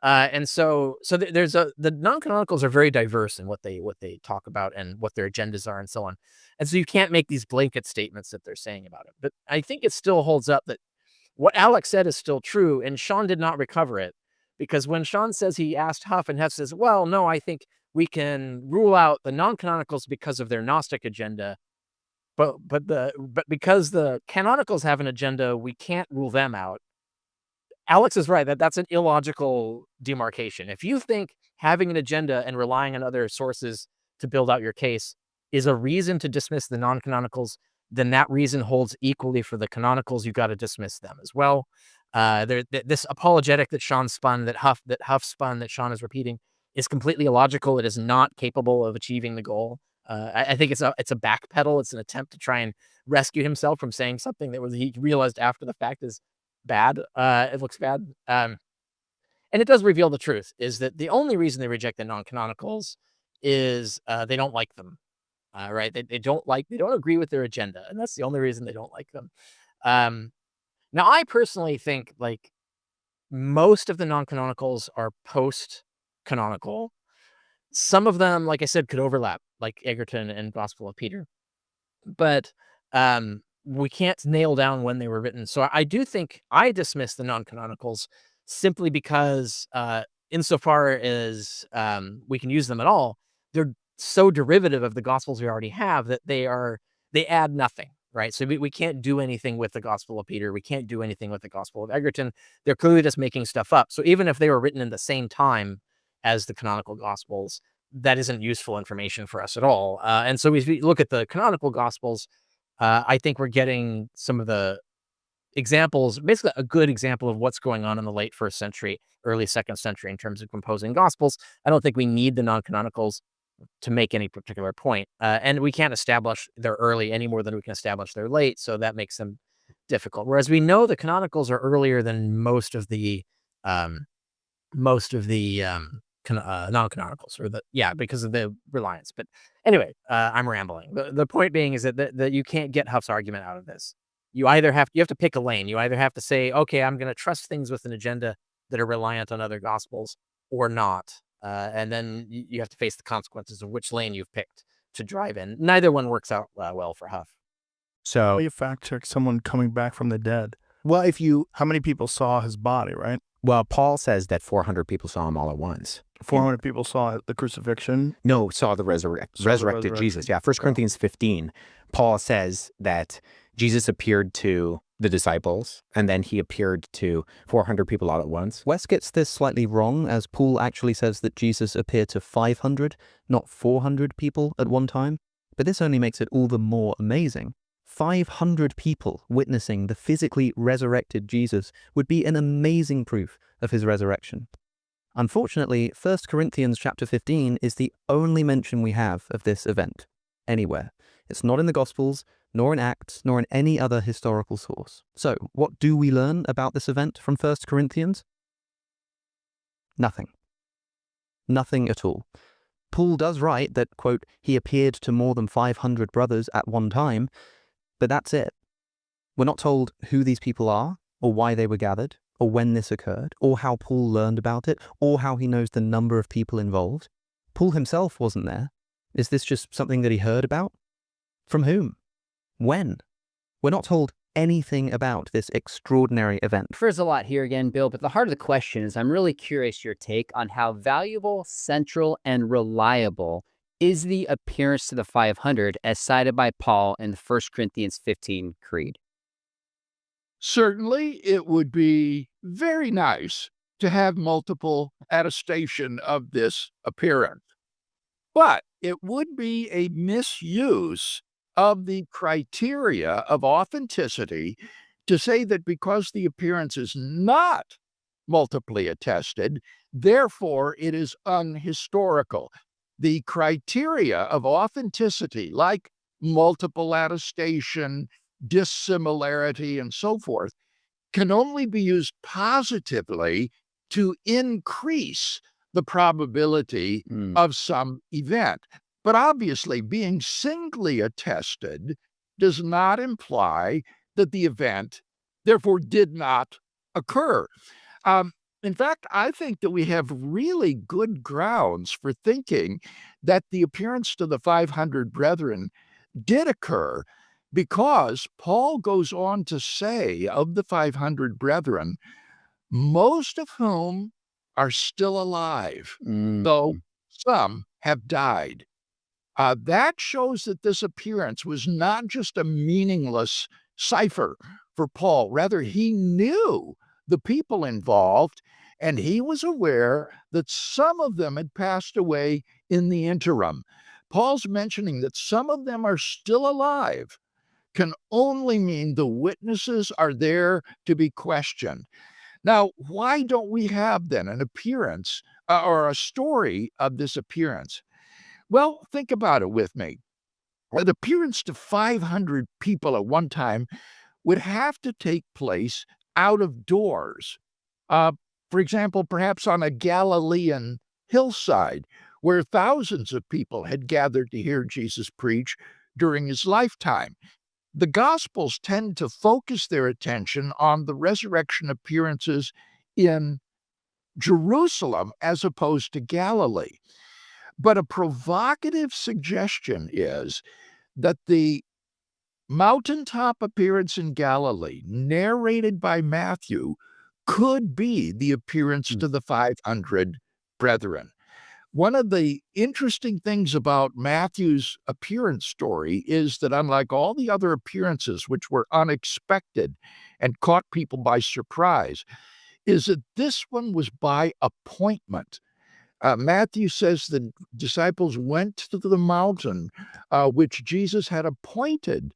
Speaker 2: And so the non-canonicals are very diverse in what they talk about and what their agendas are and so on. And so you can't make these blanket statements that they're saying about it. But I think it still holds up that what Alex said is still true, and Sean did not recover it, because when Sean says he asked Huff, and Huff says, well, no, I think we can rule out the non-canonicals because of their Gnostic agenda. but because the canonicals have an agenda, we can't rule them out. Alex is right that that's an illogical demarcation. If you think having an agenda and relying on other sources to build out your case is a reason to dismiss the non-canonicals, then that reason holds equally for the canonicals. You got to dismiss them as well. This apologetic that Sean spun, that Huff spun, that Sean is repeating, is completely illogical. It is not capable of achieving the goal. I think it's a backpedal. It's an attempt to try and rescue himself from saying something that he realized after the fact is bad. It looks bad. And it does reveal the truth, is that the only reason they reject the non-canonicals is they don't like them. Right? They don't agree with their agenda, and that's the only reason they don't like them. Now, I personally think like most of the non-canonicals are post-canonical. Some of them, like I said, could overlap, like Egerton and Gospel of Peter, but we can't nail down when they were written. So I do think I dismiss the non-canonicals simply because insofar as we can use them at all, they're so derivative of the Gospels we already have that they add nothing, right? So we can't do anything with the Gospel of Peter. We can't do anything with the Gospel of Egerton. They're clearly just making stuff up. So even if they were written in the same time as the canonical Gospels, that isn't useful information for us at all. And so if we look at the canonical Gospels, I think we're getting some of the examples, basically a good example of what's going on in the late 1st century, early 2nd century in terms of composing Gospels. I don't think we need the non-canonicals to make any particular point. And we can't establish they're early any more than we can establish they're late, so that makes them difficult. Whereas we know the canonicals are earlier than most of the non-canonicals, or because of the reliance. But anyway, I'm rambling. The point being is that you can't get Huff's argument out of this. You have to pick a lane. You either have to say, okay, I'm going to trust things with an agenda that are reliant on other Gospels, or not. And then you have to face the consequences of which lane you've picked to drive in. Neither one works out well for Huff.
Speaker 7: So you fact check someone coming back from the dead.
Speaker 6: Well,
Speaker 7: how many people saw his body, right?
Speaker 6: Well, Paul says that 400 people saw him all at once.
Speaker 7: 400 people saw the crucifixion?
Speaker 6: No, saw the resurrected Jesus. Yeah, 1 Corinthians 15, Paul says that Jesus appeared to the disciples, and then he appeared to 400 people all at once.
Speaker 1: Wes gets this slightly wrong, as Paul actually says that Jesus appeared to 500, not 400 people at one time. But this only makes it all the more amazing. 500 people witnessing the physically resurrected Jesus would be an amazing proof of his resurrection. Unfortunately, 1 Corinthians chapter 15 is the only mention we have of this event anywhere. It's not in the Gospels, nor in Acts, nor in any other historical source. So, what do we learn about this event from 1 Corinthians? Nothing. Nothing at all. Paul does write that, quote, he appeared to more than 500 brothers at one time, but that's it. We're not told who these people are, or why they were gathered, or when this occurred, or how Paul learned about it, or how he knows the number of people involved. Paul himself wasn't there. Is this just something that he heard about? From whom? When? We're not told anything about this extraordinary event.
Speaker 5: There's a lot here again, Bill, but the heart of the question is I'm really curious your take on how valuable, central, and reliable is the appearance to the 500 as cited by Paul in the 1 Corinthians 15 creed.
Speaker 3: Certainly, it would be very nice to have multiple attestation of this appearance, but it would be a misuse of the criteria of authenticity to say that because the appearance is not multiply attested, therefore it is unhistorical. The criteria of authenticity, like multiple attestation, dissimilarity, and so forth, can only be used positively to increase the probability of some event. But obviously, being singly attested does not imply that the event, therefore, did not occur. In fact, I think that we have really good grounds for thinking that the appearance to the 500 brethren did occur, because Paul goes on to say of the 500 brethren, most of whom are still alive, though some have died. That shows that this appearance was not just a meaningless cipher for Paul. Rather, he knew the people involved, and he was aware that some of them had passed away in the interim. Paul's mentioning that some of them are still alive can only mean the witnesses are there to be questioned. Now, why don't we have then an appearance or a story of this appearance? Well, think about it with me. An appearance to 500 people at one time would have to take place out of doors. Uh, for example, perhaps on a Galilean hillside where thousands of people had gathered to hear Jesus preach during his lifetime. The Gospels tend to focus their attention on the resurrection appearances in Jerusalem as opposed to Galilee. But a provocative suggestion is that the mountaintop appearance in Galilee, narrated by Matthew, could be the appearance to the 500 brethren. One of the interesting things about Matthew's appearance story is that unlike all the other appearances, which were unexpected and caught people by surprise, is that this one was by appointment. Matthew says the disciples went to the mountain which Jesus had appointed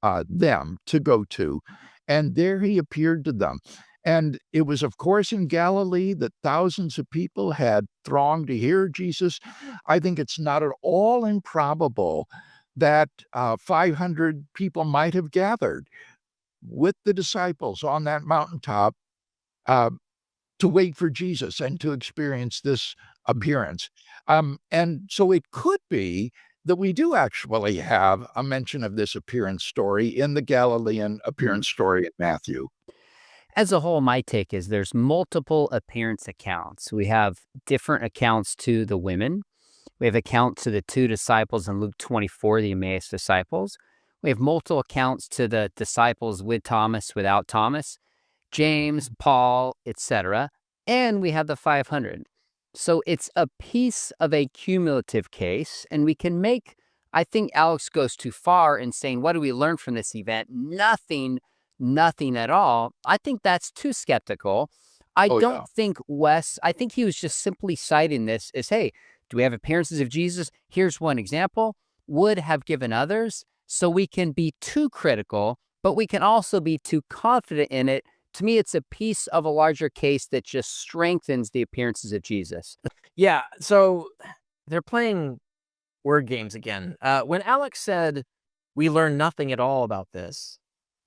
Speaker 3: them to go to, and there he appeared to them. And it was, of course, in Galilee that thousands of people had thronged to hear Jesus. I think it's not at all improbable that 500 people might have gathered with the disciples on that mountaintop to wait for Jesus and to experience this appearance. And so it could be that we do actually have a mention of this appearance story in the Galilean appearance story in Matthew.
Speaker 5: As a whole, my take is there's multiple appearance accounts. We have different accounts to the women. We have account to the two disciples in Luke 24, the Emmaus disciples. We have multiple accounts to the disciples with Thomas, without Thomas, James, Paul, etc. And we have the 500. So it's a piece of a cumulative case, and we can make, I think Alex goes too far in saying, what do we learn from this event? Nothing at all. I think that's too skeptical. I don't think Wes, I think he was just simply citing this as, hey, do we have appearances of Jesus? Here's one example. Would have given others. So we can be too critical, but we can also be too confident in it. To me, it's a piece of a larger case that just strengthens the appearances of Jesus.
Speaker 2: Yeah, so they're playing word games again. When Alex said, we learn nothing at all about this,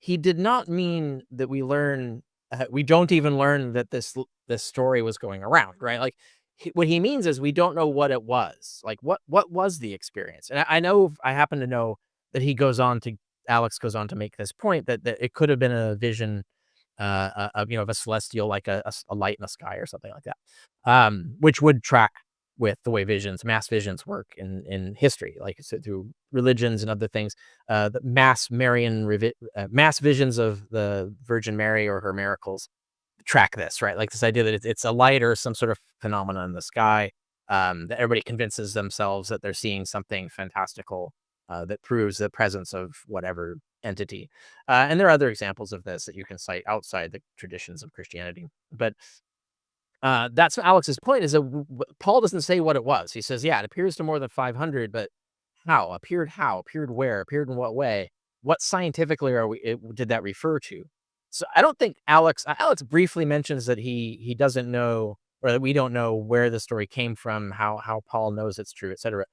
Speaker 2: he did not mean that we don't even learn that this story was going around, right? Like, what he means is we don't know what it was. Like, what was the experience? And I happen to know that Alex goes on to make this point that it could have been a vision of a celestial, like a light in the sky or something like that, which would track with the way mass visions work in history, like so through religions and other things. The mass visions of the Virgin Mary or her miracles track this, right? Like this idea that it's a light or some sort of phenomenon in the sky, that everybody convinces themselves that they're seeing something fantastical that proves the presence of whatever entity. And there are other examples of this that you can cite outside the traditions of Christianity. But that's Alex's point, is that Paul doesn't say what it was. He says, yeah, it appears to more than 500, but how? Appeared where? Appeared in what way? What scientifically did that refer to? So I don't think Alex briefly mentions that he doesn't know, or that we don't know where the story came from, how Paul knows it's true, etc.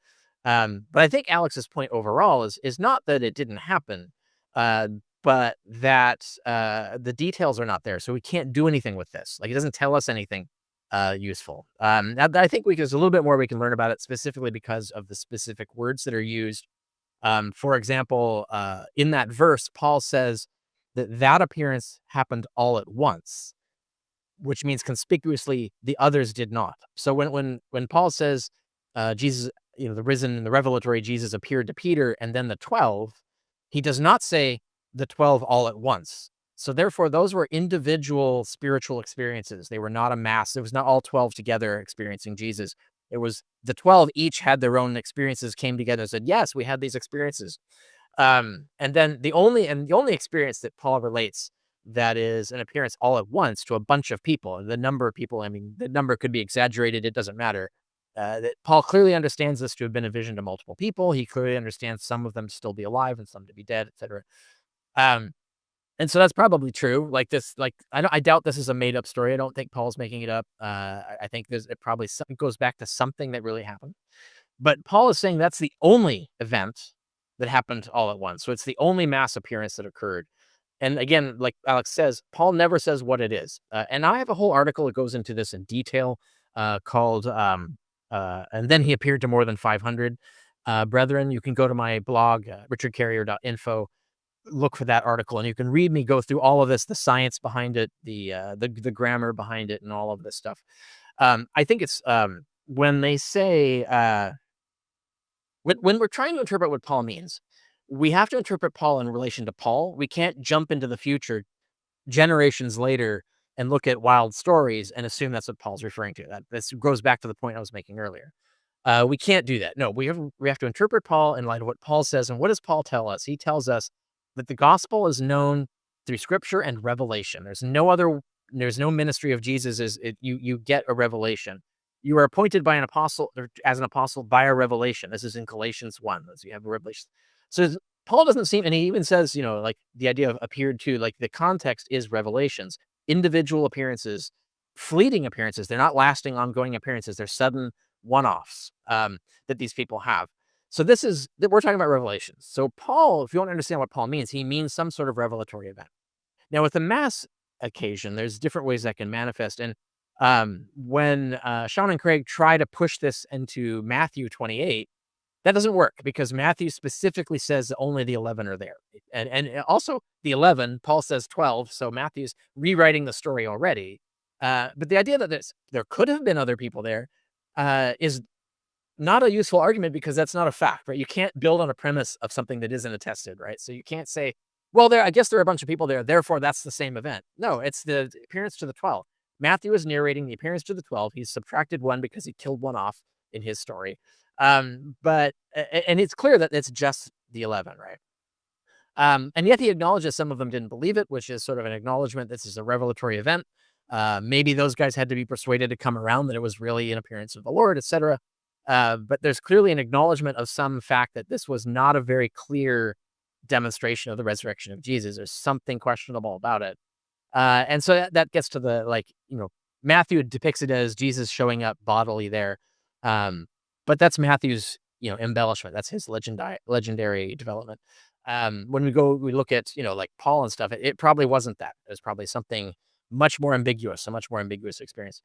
Speaker 2: But I think Alex's point overall is not that it didn't happen, but that the details are not there, so we can't do anything with this. Like, it doesn't tell us anything useful. I think there's a little bit more we can learn about it, specifically because of the specific words that are used. For example, in that verse, Paul says that appearance happened all at once, which means conspicuously the others did not. So when Paul says Jesus, the risen, the revelatory Jesus appeared to Peter and then the 12, he does not say the 12 all at once. So therefore, those were individual spiritual experiences. They were not a mass. It was not all 12 together experiencing Jesus. It was the 12 each had their own experiences, came together and said, yes, we had these experiences. And then the only experience that Paul relates that is an appearance all at once to a bunch of people, the number of people, I mean, the number could be exaggerated, it doesn't matter. That Paul clearly understands this to have been a vision to multiple people. He clearly understands some of them to still be alive and some to be dead, etc. And so that's probably true. Like this, like I doubt this is a made up story. I don't think Paul's making it up. I think it probably goes back to something that really happened. But Paul is saying that's the only event that happened all at once. So it's the only mass appearance that occurred. And again, like Alex says, Paul never says what it is. And I have a whole article that goes into this in detail called and then he appeared to more than 500 brethren. You can go to my blog, richardcarrier.info, look for that article, and you can read me go through all of this, the science behind it, the grammar behind it, and all of this stuff. I think it's when they say when we're trying to interpret what Paul means, we have to interpret Paul in relation to Paul. We can't jump into the future generations later and look at wild stories and assume that's what Paul's referring to. This goes back to the point I was making earlier. We can't do that. No, we have to interpret Paul in light of what Paul says. And what does Paul tell us? He tells us that the gospel is known through scripture and revelation. There's no ministry of Jesus you get a revelation. You are appointed by an apostle, or as an apostle, by a revelation. This is in Galatians 1, as you have a revelation. So Paul doesn't seem, and he even says, like the idea of appeared to, like the context is revelations, individual appearances, fleeting appearances. They're not lasting, ongoing appearances. They're sudden one-offs that these people have. So we're talking about revelations. So Paul, if you want to understand what Paul means, he means some sort of revelatory event. Now, with the mass occasion, there's different ways that can manifest. And when Sean and Craig try to push this into Matthew 28, that doesn't work because Matthew specifically says that only the 11 are there. And also the 11, Paul says 12. So Matthew's rewriting the story already. But the idea that there could have been other people there is not a useful argument because that's not a fact, right? You can't build on a premise of something that isn't attested, right? So you can't say, well, I guess there are a bunch of people there, therefore that's the same event. No, it's the appearance to the 12. Matthew is narrating the appearance to the 12. He's subtracted one because he killed one off in his story. But it's clear that it's just the 11, right? And yet he acknowledges some of them didn't believe it, which is sort of an acknowledgement this is a revelatory event. Maybe those guys had to be persuaded to come around that it was really an appearance of the Lord, etc. But there's clearly an acknowledgement of some fact that this was not a very clear demonstration of the resurrection of Jesus. There's something questionable about it. And so that gets to the, Matthew depicts it as Jesus showing up bodily there. But that's Matthew's, embellishment. That's his legendary development. When we look at, like Paul and stuff, it probably wasn't that. It was probably something much more ambiguous, a much more ambiguous experience.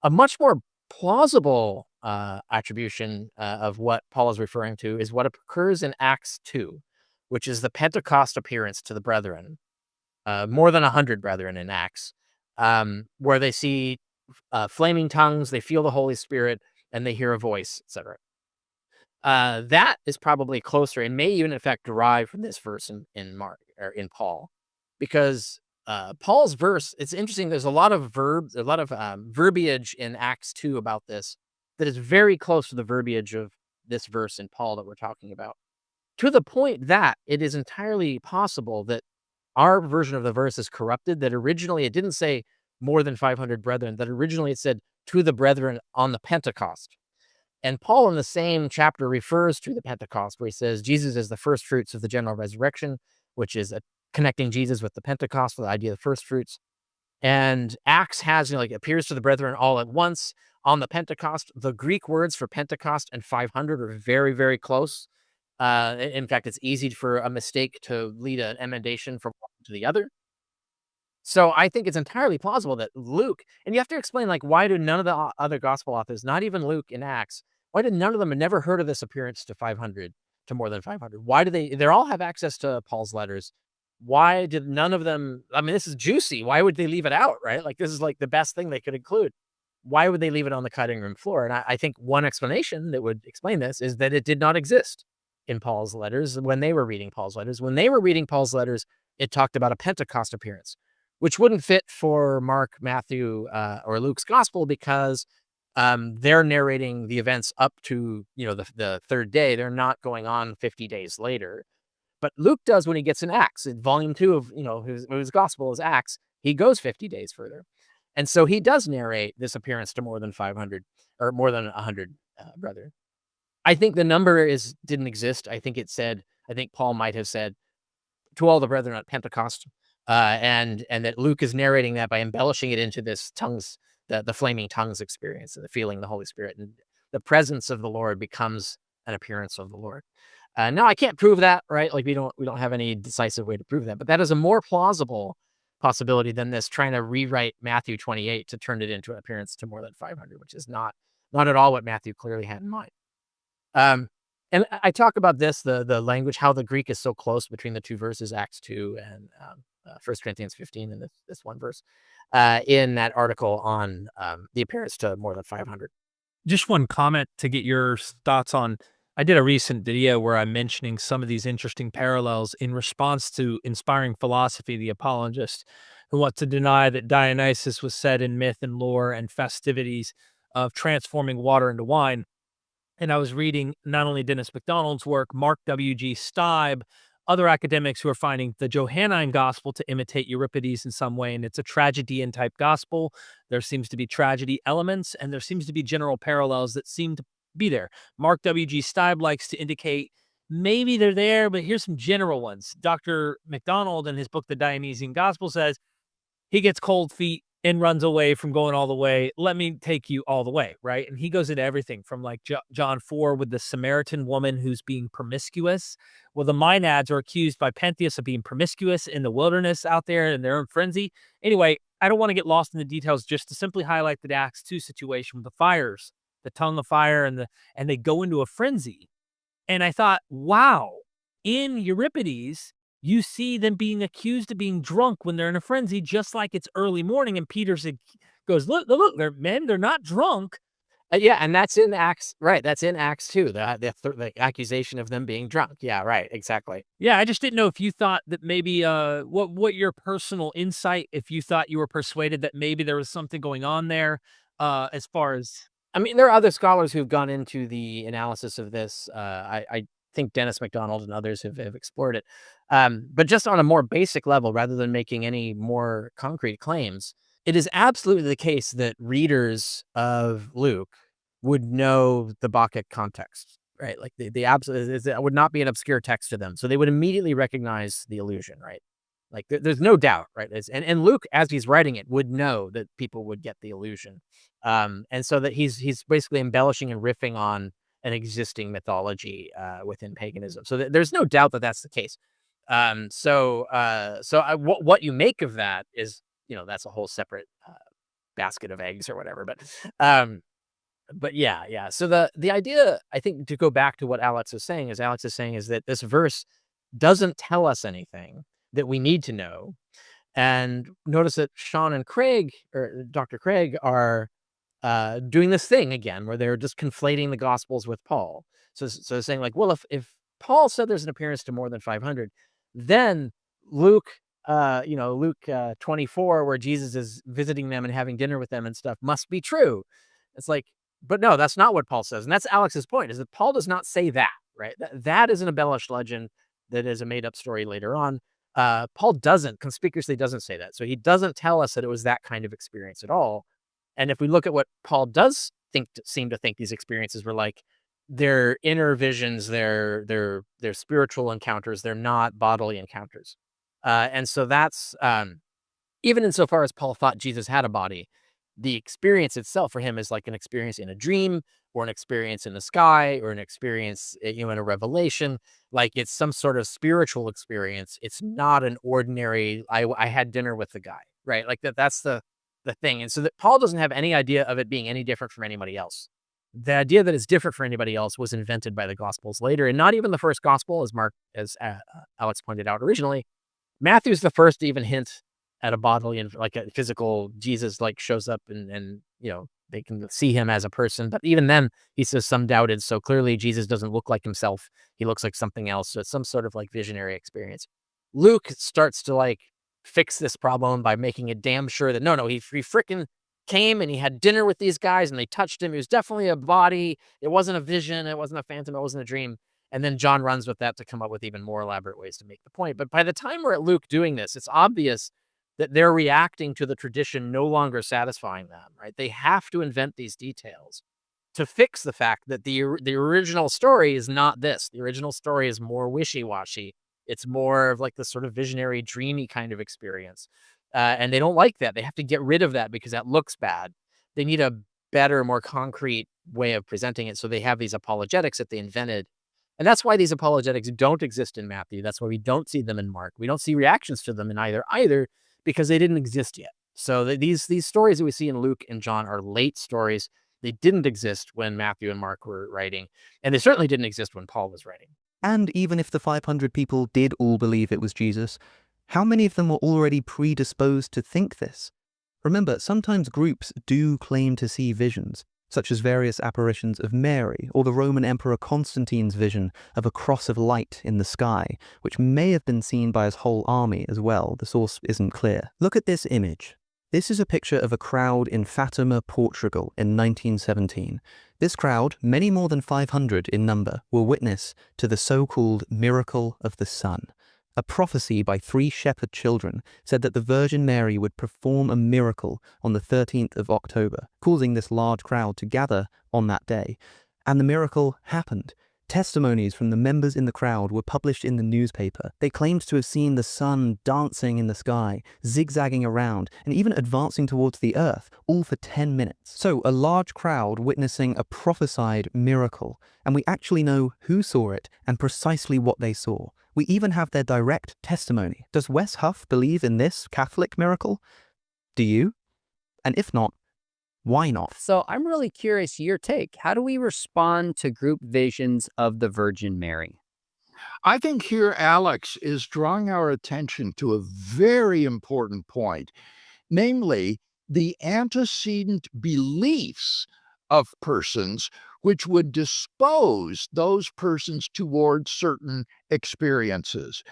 Speaker 2: A much more plausible attribution of what Paul is referring to is what occurs in Acts 2, which is the Pentecost appearance to the brethren, more than 100 brethren in Acts, where they see flaming tongues, they feel the Holy Spirit, and they hear a voice, etc. That is probably closer and may even, in fact, derive from this verse in Mark or in Paul, because Paul's verse, it's interesting. There's a lot of verbiage in Acts 2 about this that is very close to the verbiage of this verse in Paul that we're talking about, to the point that it is entirely possible that our version of the verse is corrupted, that originally it didn't say more than 500 brethren, that originally it said to the brethren on the Pentecost. And Paul in the same chapter refers to the Pentecost, where he says Jesus is the first fruits of the general resurrection, which is connecting Jesus with the Pentecost, with the idea of first fruits. And Acts has, appears to the brethren all at once on the Pentecost. The Greek words for Pentecost and 500 are very, very close. In fact, it's easy for a mistake to lead an emendation from one to the other. So I think it's entirely plausible that Luke, and you have to explain, why do none of the other gospel authors, not even Luke in Acts, why did none of them have never heard of this appearance to 500, to more than 500? Why do they all have access to Paul's letters? Why did none of them, this is juicy. Why would they leave it out, right? This is the best thing they could include. Why would they leave it on the cutting room floor? And I think one explanation that would explain this is that it did not exist in Paul's letters when they were reading Paul's letters. When they were reading Paul's letters, it talked about a Pentecost appearance, which wouldn't fit for Mark, Matthew, or Luke's gospel because they're narrating the events up to, the third day. They're not going on 50 days later. But Luke does when he gets in Acts. In volume 2 of, his gospel is Acts. He goes 50 days further. And so he does narrate this appearance to more than 500 or more than 100 brethren. I think the number didn't exist. I think Paul might have said to all the brethren at Pentecost, and that Luke is narrating that by embellishing it into this tongues, the flaming tongues experience, and the feeling the Holy Spirit, and the presence of the Lord becomes an appearance of the Lord. Now I can't prove that, right? Like we don't have any decisive way to prove that, but that is a more plausible possibility than this trying to rewrite Matthew 28 to turn it into an appearance to more than 500, which is not at all what Matthew clearly had in mind. And I talk about this, the language, how the Greek is so close between the two verses, Acts 2 and 1 Corinthians 15, and this one verse, in that article on the appearance to more than 500.
Speaker 4: Just one comment to get your thoughts on. I did a recent video where I'm mentioning some of these interesting parallels in response to Inspiring Philosophy, the apologist, who wants to deny that Dionysus was said in myth and lore and festivities of transforming water into wine. And I was reading not only Dennis McDonald's work, Mark W.G. Steib, other academics who are finding the Johannine gospel to imitate Euripides in some way, and it's a tragedian type gospel. There seems to be tragedy elements, and there seems to be general parallels that seem to be there. Mark W.G. Steib likes to indicate maybe they're there, but here's some general ones. Dr. McDonald in his book, The Dionysian Gospel, says he gets cold feet and runs away from going all the way. Let me take you all the way, right? And he goes into everything from like John 4 with the Samaritan woman who's being promiscuous. Well, the Maenads are accused by Pentheus of being promiscuous in the wilderness out there in their own frenzy. Anyway, I don't want to get lost in the details, just to simply highlight the Acts 2 situation with the fires, the tongue of fire, and they go into a frenzy. And I thought, wow, in Euripides, you see them being accused of being drunk when they're in a frenzy, just like it's early morning. And Peter goes, look, they're not drunk.
Speaker 2: Yeah, and that's in Acts, right? That's in Acts 2, the accusation of them being drunk. Yeah, right, exactly.
Speaker 4: Yeah, I just didn't know if you thought that maybe, what your personal insight, if you thought you were persuaded that maybe there was something going on there, as far as...
Speaker 2: I mean, there are other scholars who've gone into the analysis of this. I think Dennis McDonald and others have explored it. But just on a more basic level, rather than making any more concrete claims, it is absolutely the case that readers of Luke would know the Bacchic context, right? Like the absolute, it would not be an obscure text to them. So they would immediately recognize the allusion, right? Like there's no doubt, right? And Luke, as he's writing it, would know that people would get the allusion. And so that he's basically embellishing and riffing on an existing mythology within paganism. So there's no doubt that that's the case. What you make of that is, that's a whole separate basket of eggs or whatever. But yeah. So the idea, I think, to go back to what Alex is saying is that this verse doesn't tell us anything that we need to know. And notice that Sean and Craig, or Dr. Craig, are doing this thing again where they're just conflating the Gospels with Paul. So saying like, well, if Paul said there's an appearance to more than 500, then Luke 24, where Jesus is visiting them and having dinner with them and stuff, must be true. It's like, but no, that's not what Paul says. And that's Alex's point, is that Paul does not say that, right? That is an embellished legend that is a made-up story later on. Paul conspicuously doesn't say that. So he doesn't tell us that it was that kind of experience at all. And if we look at what Paul does seem to think these experiences were like, they're inner visions, they're spiritual encounters, they're not bodily encounters. And so that's, even insofar as Paul thought Jesus had a body, the experience itself for him is like an experience in a dream, or an experience in the sky, or an experience, in a revelation. Like it's some sort of spiritual experience. It's not an ordinary, I had dinner with the guy, right? Like that's the thing. And so that Paul doesn't have any idea of it being any different from anybody else. The idea that it's different for anybody else was invented by the Gospels later, and not even the first Gospel, as Alex pointed out originally. Matthew's the first to even hint at a bodily and like a physical Jesus, like shows up and they can see him as a person. But even then, he says some doubted. So clearly Jesus doesn't look like himself. He looks like something else. So it's some sort of like visionary experience. Luke starts to like fix this problem by making it damn sure that no, he freaking came and he had dinner with these guys and they touched him. He was definitely a body. It wasn't a vision. It wasn't a phantom. It wasn't a dream. And then John runs with that to come up with even more elaborate ways to make the point. But by the time we're at Luke doing this, it's obvious that they're reacting to the tradition no longer satisfying them, right? They have to invent these details to fix the fact that the original story is not this. The original story is more wishy-washy. It's more of like the sort of visionary, dreamy kind of experience. And they don't like that. They have to get rid of that because that looks bad. They need a better, more concrete way of presenting it. So they have these apologetics that they invented. And that's why these apologetics don't exist in Matthew. That's why we don't see them in Mark. We don't see reactions to them in either because they didn't exist yet. So these stories that we see in Luke and John are late stories. They didn't exist when Matthew and Mark were writing. And they certainly didn't exist when Paul was writing.
Speaker 1: And even if the 500 people did all believe it was Jesus, how many of them were already predisposed to think this? Remember, sometimes groups do claim to see visions, such as various apparitions of Mary or the Roman Emperor Constantine's vision of a cross of light in the sky, which may have been seen by his whole army as well. The source isn't clear. Look at this image. This is a picture of a crowd in Fatima, Portugal in 1917. This crowd, many more than 500 in number, were witness to the so-called miracle of the sun. A prophecy by 3 shepherd children said that the Virgin Mary would perform a miracle on the 13th of October, causing this large crowd to gather on that day. And the miracle happened. Testimonies from the members in the crowd were published in the newspaper. They claimed to have seen the sun dancing in the sky, zigzagging around, and even advancing towards the earth, all for 10 minutes. So a large crowd witnessing a prophesied miracle, and we actually know who saw it and precisely what they saw. We even have their direct testimony. Does Wes Huff believe in this Catholic miracle? Do you? And if not, why not?
Speaker 5: So I'm really curious your take. How do we respond to group visions of the Virgin Mary?
Speaker 3: I think here Alex is drawing our attention to a very important point, namely the antecedent beliefs of persons which would dispose those persons towards certain experiences.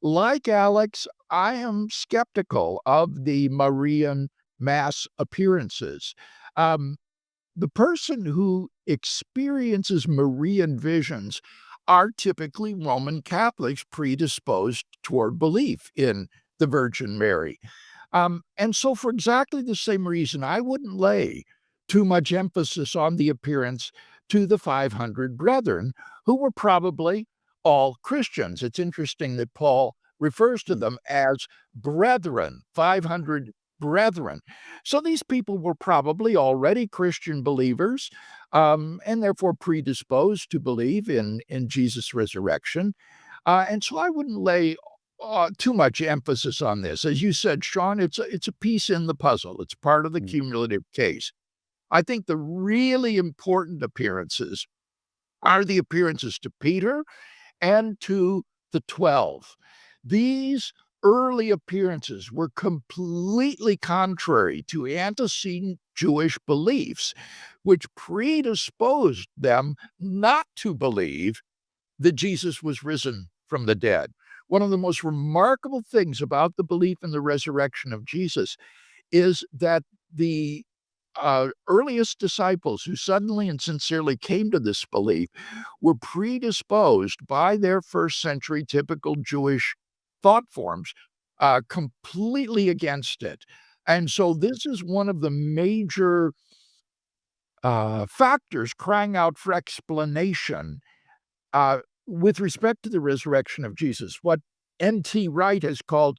Speaker 3: Like Alex, I am skeptical of the Marian mass appearances. The person who experiences Marian visions are typically Roman Catholics predisposed toward belief in the Virgin Mary. And so for exactly the same reason, I wouldn't lay too much emphasis on the appearance to the 500 brethren, who were probably all Christians. It's interesting that Paul refers to them as brethren, 500 brethren. So these people were probably already Christian believers, and therefore predisposed to believe in Jesus' resurrection. And so I wouldn't lay too much emphasis on this. As you said, Sean, it's a piece in the puzzle. It's part of the cumulative case. I think the really important appearances are the appearances to Peter and to the 12. These early appearances were completely contrary to antecedent Jewish beliefs, which predisposed them not to believe that Jesus was risen from the dead. One of the most remarkable things about the belief in the resurrection of Jesus is that the earliest disciples who suddenly and sincerely came to this belief were predisposed by their first century typical Jewish thought forms completely against it. And so this is one of the major factors crying out for explanation with respect to the resurrection of Jesus. What N.T. Wright has called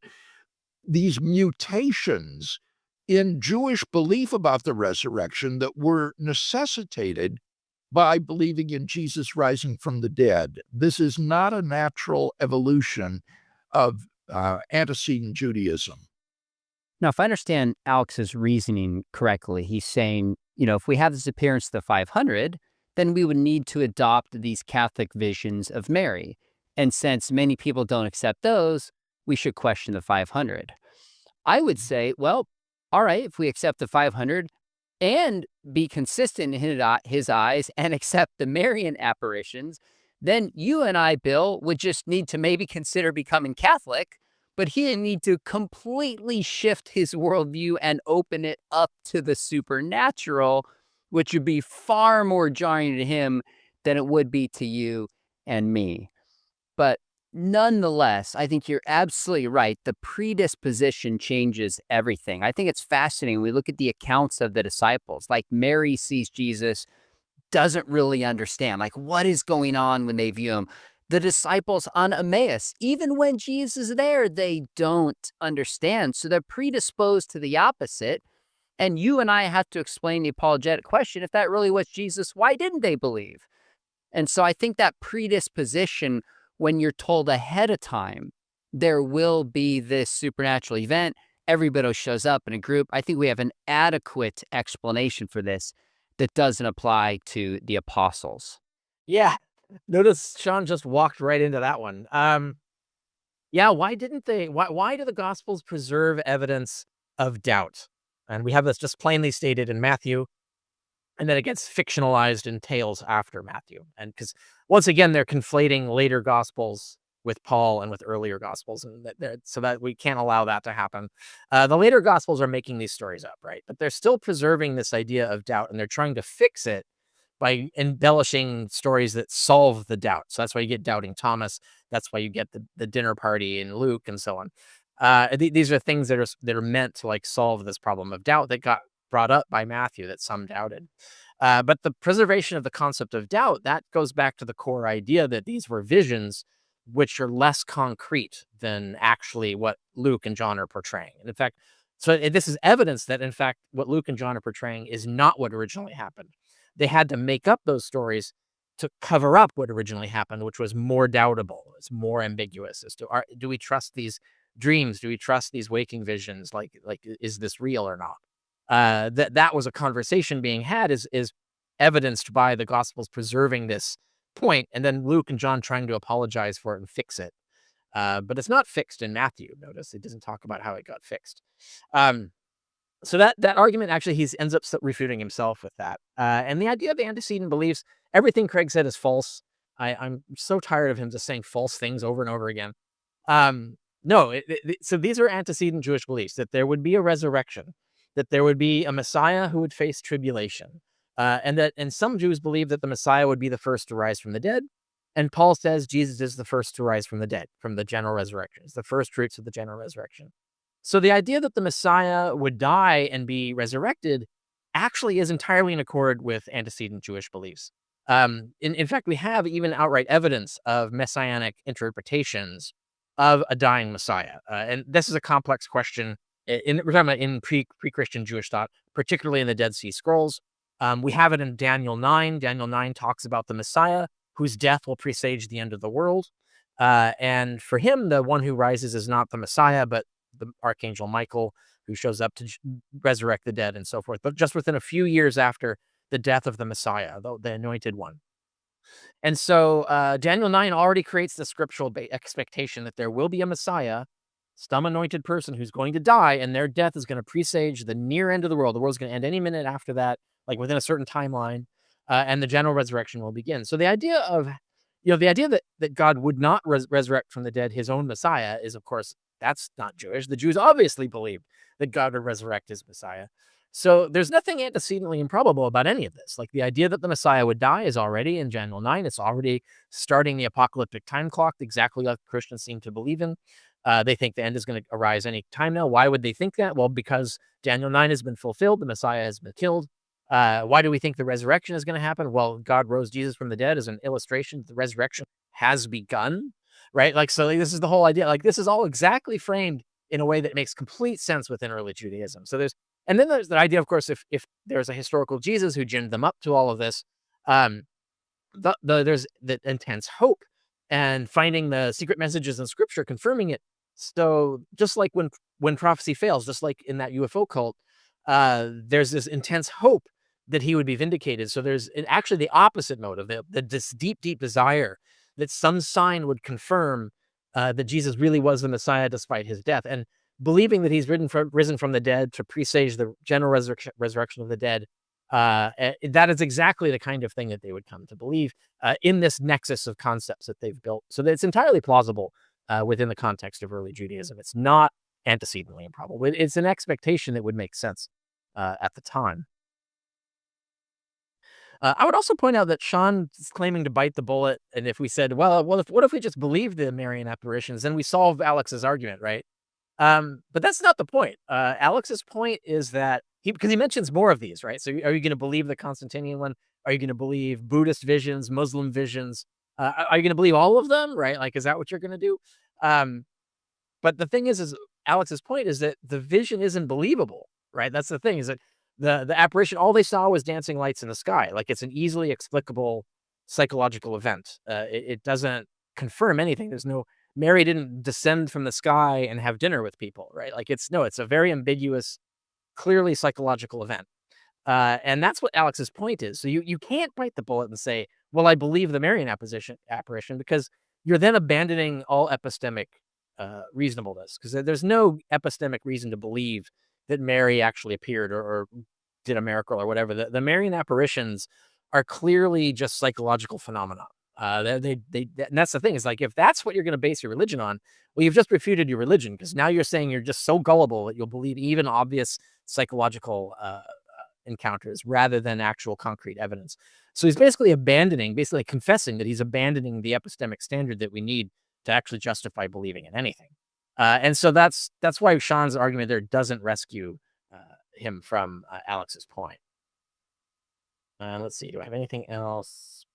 Speaker 3: these mutations in Jewish belief about the resurrection that were necessitated by believing in Jesus rising from the dead. This is not a natural evolution of antecedent Judaism.
Speaker 5: Now, if I understand Alex's reasoning correctly, he's saying, if we have this appearance of the 500, then we would need to adopt these Catholic visions of Mary. And since many people don't accept those, we should question the 500. I would say, well, all right, if we accept the 500 and be consistent in his eyes and accept the Marian apparitions, then you and I, Bill, would just need to maybe consider becoming Catholic, but he didn't need to completely shift his worldview and open it up to the supernatural, which would be far more jarring to him than it would be to you and me. But nonetheless, I think you're absolutely right. The predisposition changes everything. I think it's fascinating. We look at the accounts of the disciples, like Mary sees Jesus, doesn't really understand, like, what is going on when they view him. The disciples on Emmaus, even when Jesus is there, they don't understand. So they're predisposed to the opposite. And you and I have to explain the apologetic question. If that really was Jesus, why didn't they believe? And so I think that predisposition, when you're told ahead of time, there will be this supernatural event, everybody shows up in a group. I think we have an adequate explanation for this that doesn't apply to the apostles.
Speaker 2: Yeah. Notice Sean just walked right into that one. Yeah, why didn't they? Why do the Gospels preserve evidence of doubt? And we have this just plainly stated in Matthew, and then it gets fictionalized in tales after Matthew. And because once again, they're conflating later Gospels with Paul and with earlier Gospels, and so that we can't allow that to happen. The later Gospels are making these stories up, right? But they're still preserving this idea of doubt, and they're trying to fix it by embellishing stories that solve the doubt. So that's why you get doubting Thomas. That's why you get the dinner party in Luke and so on. These are things that are meant to like solve this problem of doubt that got brought up by Matthew that some doubted. But the preservation of the concept of doubt, that goes back to the core idea that these were visions which are less concrete than actually what Luke and John are portraying. And in fact, so this is evidence that in fact, what Luke and John are portraying is not what originally happened. They had to make up those stories to cover up what originally happened, which was more doubtable. It's more ambiguous as to do we trust these dreams? Do we trust these waking visions? Like is this real or not? That was a conversation being had is evidenced by the Gospels preserving this point, and then Luke and John trying to apologize for it and fix it. But it's not fixed in Matthew. Notice it doesn't talk about how it got fixed. So that argument actually he ends up refuting himself with that. And the idea of the antecedent beliefs, everything Craig said is false. I'm so tired of him just saying false things over and over again. No, so these are antecedent Jewish beliefs, that there would be a resurrection, that there would be a Messiah who would face tribulation, and some Jews believe that the Messiah would be the first to rise from the dead. And Paul says Jesus is the first to rise from the dead, from the general resurrection. It's the first fruits of the general resurrection. So the idea that the Messiah would die and be resurrected actually is entirely in accord with antecedent Jewish beliefs. In fact, we have even outright evidence of messianic interpretations of a dying Messiah. And this is a complex question. We're talking about in pre-Christian Jewish thought, particularly in the Dead Sea Scrolls. We have it in Daniel 9. Daniel 9 talks about the Messiah, whose death will presage the end of the world. And for him, the one who rises is not the Messiah, but the archangel Michael, who shows up to resurrect the dead and so forth, but just within a few years after the death of the Messiah, the anointed one. And so Daniel 9 already creates the scriptural expectation that there will be a Messiah, some anointed person who's going to die, and their death is going to presage the near end of the world. The world's going to end any minute after that, like within a certain timeline, and the general resurrection will begin. So the idea of, the idea that God would not resurrect from the dead his own Messiah is, of course, that's not Jewish. The Jews obviously believed that God would resurrect his Messiah. So there's nothing antecedently improbable about any of this. Like the idea that the Messiah would die is already in Daniel 9. It's already starting the apocalyptic time clock, exactly like Christians seem to believe in. They think the end is going to arise any time now. Why would they think that? Well, because Daniel 9 has been fulfilled. The Messiah has been killed. Why do we think the resurrection is going to happen? Well, God rose Jesus from the dead as an illustration. The resurrection has begun, right? Like, so this is the whole idea. Like, this is all exactly framed in a way that makes complete sense within early Judaism. So then there's the idea, of course, if there's a historical Jesus who ginned them up to all of this, there's the intense hope and finding the secret messages in Scripture confirming it. So just like when prophecy fails, just like in that UFO cult, there's this intense hope that he would be vindicated. So there's actually the opposite motive, this deep, deep desire that some sign would confirm that Jesus really was the Messiah despite his death. And believing that he's risen from the dead to presage the general resurrection of the dead, that is exactly the kind of thing that they would come to believe in this nexus of concepts that they've built. So that it's entirely plausible within the context of early Judaism. It's not antecedently improbable. It's an expectation that would make sense at the time. I would also point out that Sean is claiming to bite the bullet, and if we said, well, what if we just believe the Marian apparitions, then we solve Alex's argument, right? But that's not the point. Alex's point is that because he mentions more of these, right? So are you going to believe the Constantinian one? Are you going to believe Buddhist visions, Muslim visions? Are you going to believe all of them, right? Like, is that what you're going to do? But the thing is Alex's point is that the vision isn't believable, right? That's the thing, is that the apparition, all they saw was dancing lights in the sky. Like, it's an easily explicable psychological event. It doesn't confirm anything. Mary didn't descend from the sky and have dinner with people, right? Like, it's a very ambiguous, clearly psychological event. And that's what Alex's point is. So you can't bite the bullet and say, well, I believe the Marian apparition, because you're then abandoning all epistemic reasonableness, because there's no epistemic reason to believe that Mary actually appeared or did a miracle or whatever. The Marian apparitions are clearly just psychological phenomena. And that's the thing, is like, if that's what you're going to base your religion on, well, you've just refuted your religion, because now you're saying you're just so gullible that you'll believe even obvious psychological encounters rather than actual concrete evidence. So he's basically confessing that he's abandoning the epistemic standard that we need to actually justify believing in anything. And so that's why Sean's argument there doesn't rescue him from Alex's point. Let's see, do I have anything else?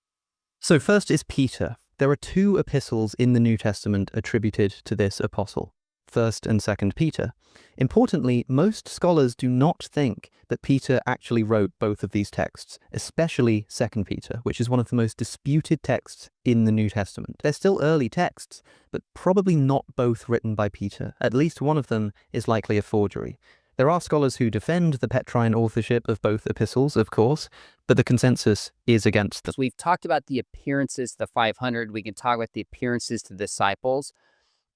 Speaker 1: So first is Peter. There are 2 epistles in the New Testament attributed to this apostle, 1st and 2nd Peter. Importantly, most scholars do not think that Peter actually wrote both of these texts, especially 2nd Peter, which is one of the most disputed texts in the New Testament. They're still early texts, but probably not both written by Peter. At least one of them is likely a forgery. There are scholars who defend the Petrine authorship of both epistles, of course, but the consensus is against them.
Speaker 5: We've talked about the appearances to the 500. We can talk about the appearances to the disciples.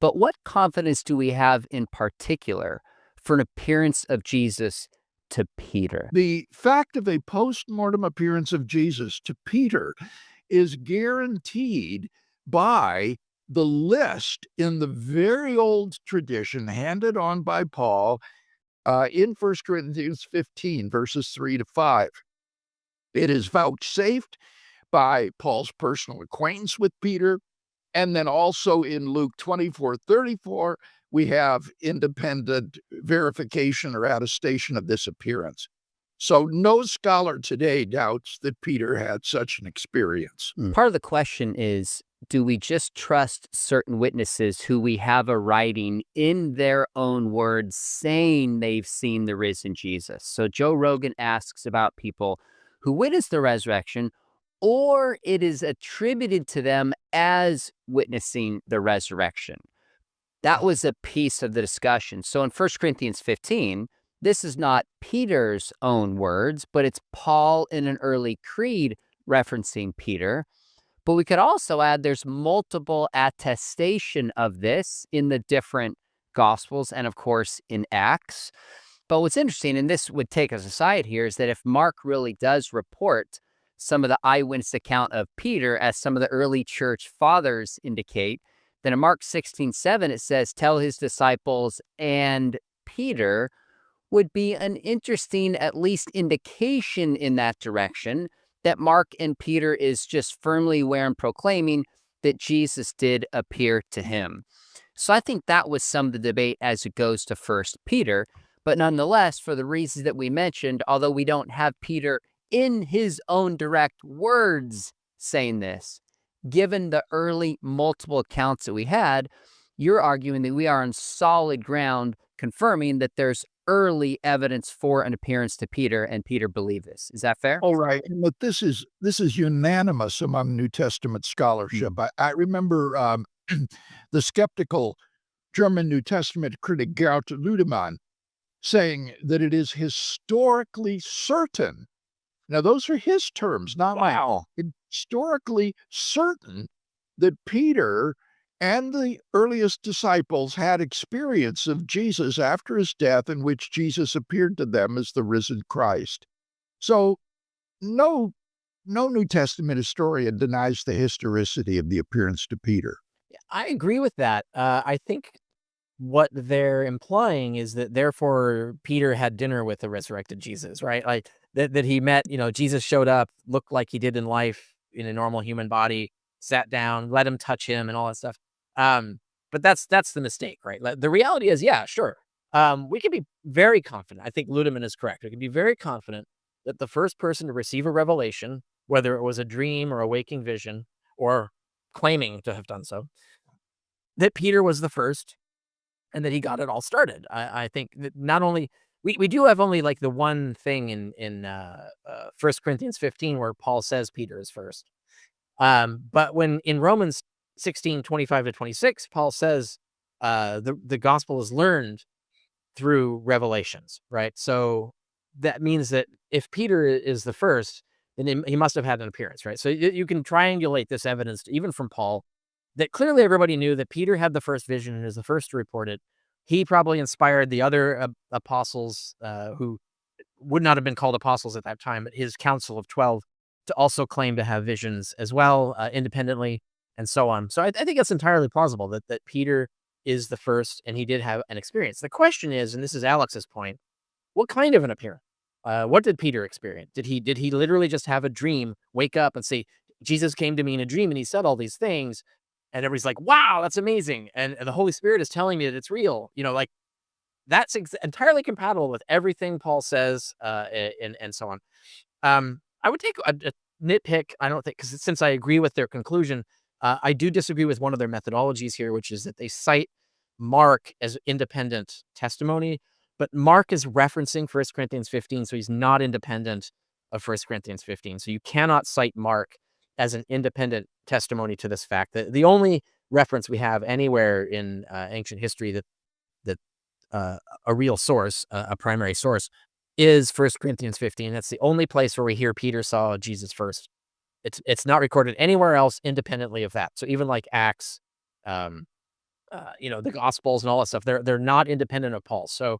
Speaker 5: But what confidence do we have in particular for an appearance of Jesus to Peter?
Speaker 3: The fact of a post-mortem appearance of Jesus to Peter is guaranteed by the list in the very old tradition handed on by Paul in 1 Corinthians 15, verses 3 to 5. It is vouchsafed by Paul's personal acquaintance with Peter. And then also in Luke 24:34, we have independent verification or attestation of this appearance. So no scholar today doubts that Peter had such an experience.
Speaker 5: Part of the question is, do we just trust certain witnesses who we have a writing in their own words saying they've seen the risen Jesus? So Joe Rogan asks about people who witnessed the resurrection, or it is attributed to them as witnessing the resurrection. That was a piece of the discussion. So in 1 Corinthians 15, this is not Peter's own words, but it's Paul in an early creed referencing Peter. But we could also add there's multiple attestation of this in the different Gospels and, of course, in Acts. But what's interesting, and this would take us aside here, is that if Mark really does report some of the eyewitness account of Peter, as some of the early church fathers indicate, then in Mark 16:7, it says, tell his disciples and Peter, would be an interesting, at least indication in that direction, that Mark and Peter is just firmly aware and proclaiming that Jesus did appear to him. So I think that was some of the debate as it goes to 1 Peter. But nonetheless, for the reasons that we mentioned, although we don't have Peter in his own direct words saying this, given the early multiple accounts that we had, you're arguing that we are on solid ground confirming that there's early evidence for an appearance to Peter, and Peter believed this. Is that fair?
Speaker 3: All right. But this is unanimous among New Testament scholarship. I remember the skeptical German New Testament critic Gerd Ludemann saying that it is historically certain. Now, those are his terms, not mine. Historically certain that Peter and the earliest disciples had experience of Jesus after his death, in which Jesus appeared to them as the risen Christ. So no New Testament historian denies the historicity of the appearance to Peter.
Speaker 5: Yeah.
Speaker 2: I agree with that. I think what they're implying is that therefore Peter had dinner with the resurrected Jesus, right? Like that he met, Jesus showed up, looked like he did in life in a normal human body, sat down, let him touch him and all that stuff. But that's the mistake, right? The reality is, yeah, sure. We can be very confident. I think Ludeman is correct. We can be very confident that the first person to receive a revelation, whether it was a dream or a waking vision, or claiming to have done so, that Peter was the first and that he got it all started. I think that not only we do have only like the one thing in 1 Corinthians 15 where Paul says Peter is first. But when in Romans 16:25-26, Paul says the gospel is learned through revelations, right? So that means that if Peter is the first, then he must have had an appearance, right? So you can triangulate this evidence even from Paul that clearly everybody knew that Peter had the first vision and is the first to report it. He probably inspired the other apostles who would not have been called apostles at that time, but his council of 12 to also claim to have visions as well, independently, and so on. So I think it's entirely plausible that Peter is the first and he did have an experience. The question is, and this is Alex's point, what kind of an appearance? What did Peter experience? Did he literally just have a dream, wake up and say, Jesus came to me in a dream and he said all these things? And everybody's like, wow, that's amazing. And the Holy Spirit is telling me that it's real. Like that's entirely compatible with everything Paul says and so on. I would take a nitpick. I don't think, because since I agree with their conclusion, I do disagree with one of their methodologies here, which is that they cite Mark as independent testimony, but Mark is referencing 1 Corinthians 15, so he's not independent of 1 Corinthians 15. So you cannot cite Mark as an independent testimony to this fact. The only reference we have anywhere in ancient history that a real source, a primary source, is 1 Corinthians 15. That's the only place where we hear Peter saw Jesus first. It's not recorded anywhere else independently of that. So even like Acts, the Gospels and all that stuff, they're not independent of Paul. So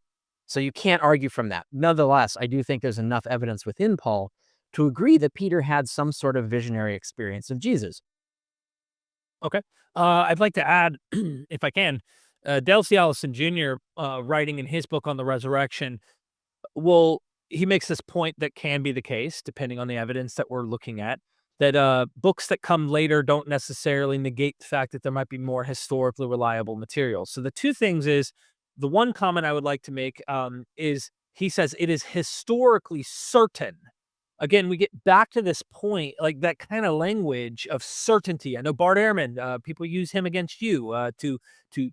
Speaker 2: you can't argue from that. Nonetheless, I do think there's enough evidence within Paul to agree that Peter had some sort of visionary experience of Jesus.
Speaker 4: Okay. I'd like to add, if I can, Dale C. Allison Jr., writing in his book on the resurrection, he makes this point that can be the case, depending on the evidence that we're looking at, that books that come later don't necessarily negate the fact that there might be more historically reliable material. So the two things is, the one comment I would like to make is he says it is historically certain. Again, we get back to this point, like that kind of language of certainty. I know Bart Ehrman, people use him against you to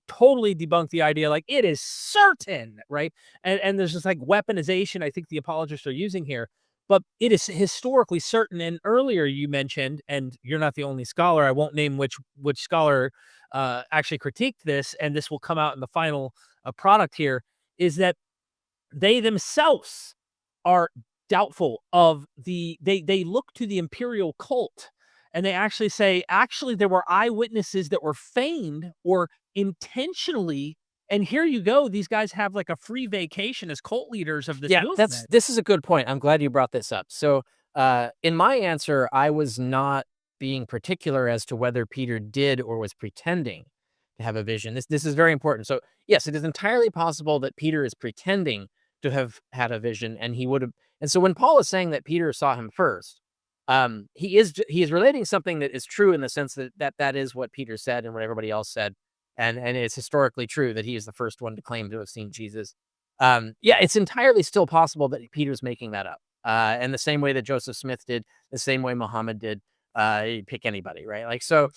Speaker 4: totally debunk the idea, like it is certain, right? And there's this like weaponization I think the apologists are using here, but it is historically certain. And earlier you mentioned, and you're not the only scholar, I won't name which scholar actually critiqued this, and this will come out in the final product here, is that they themselves are doubtful of they look to the imperial cult and they actually say, actually, there were eyewitnesses that were feigned or intentionally. And here you go. These guys have like a free vacation as cult leaders of this movement.
Speaker 2: This is a good point. I'm glad you brought this up. So in my answer, I was not being particular as to whether Peter did or was pretending to have a vision. This is very important. So yes, it is entirely possible that Peter is pretending to have had a vision, and he would have. And so when Paul is saying that Peter saw him first, he is relating something that is true in the sense that is what Peter said and what everybody else said, and it's historically true that he is the first one to claim to have seen Jesus. It's entirely still possible that Peter's making that up, and the same way that Joseph Smith did, the same way Muhammad did. Pick anybody, right? Like so.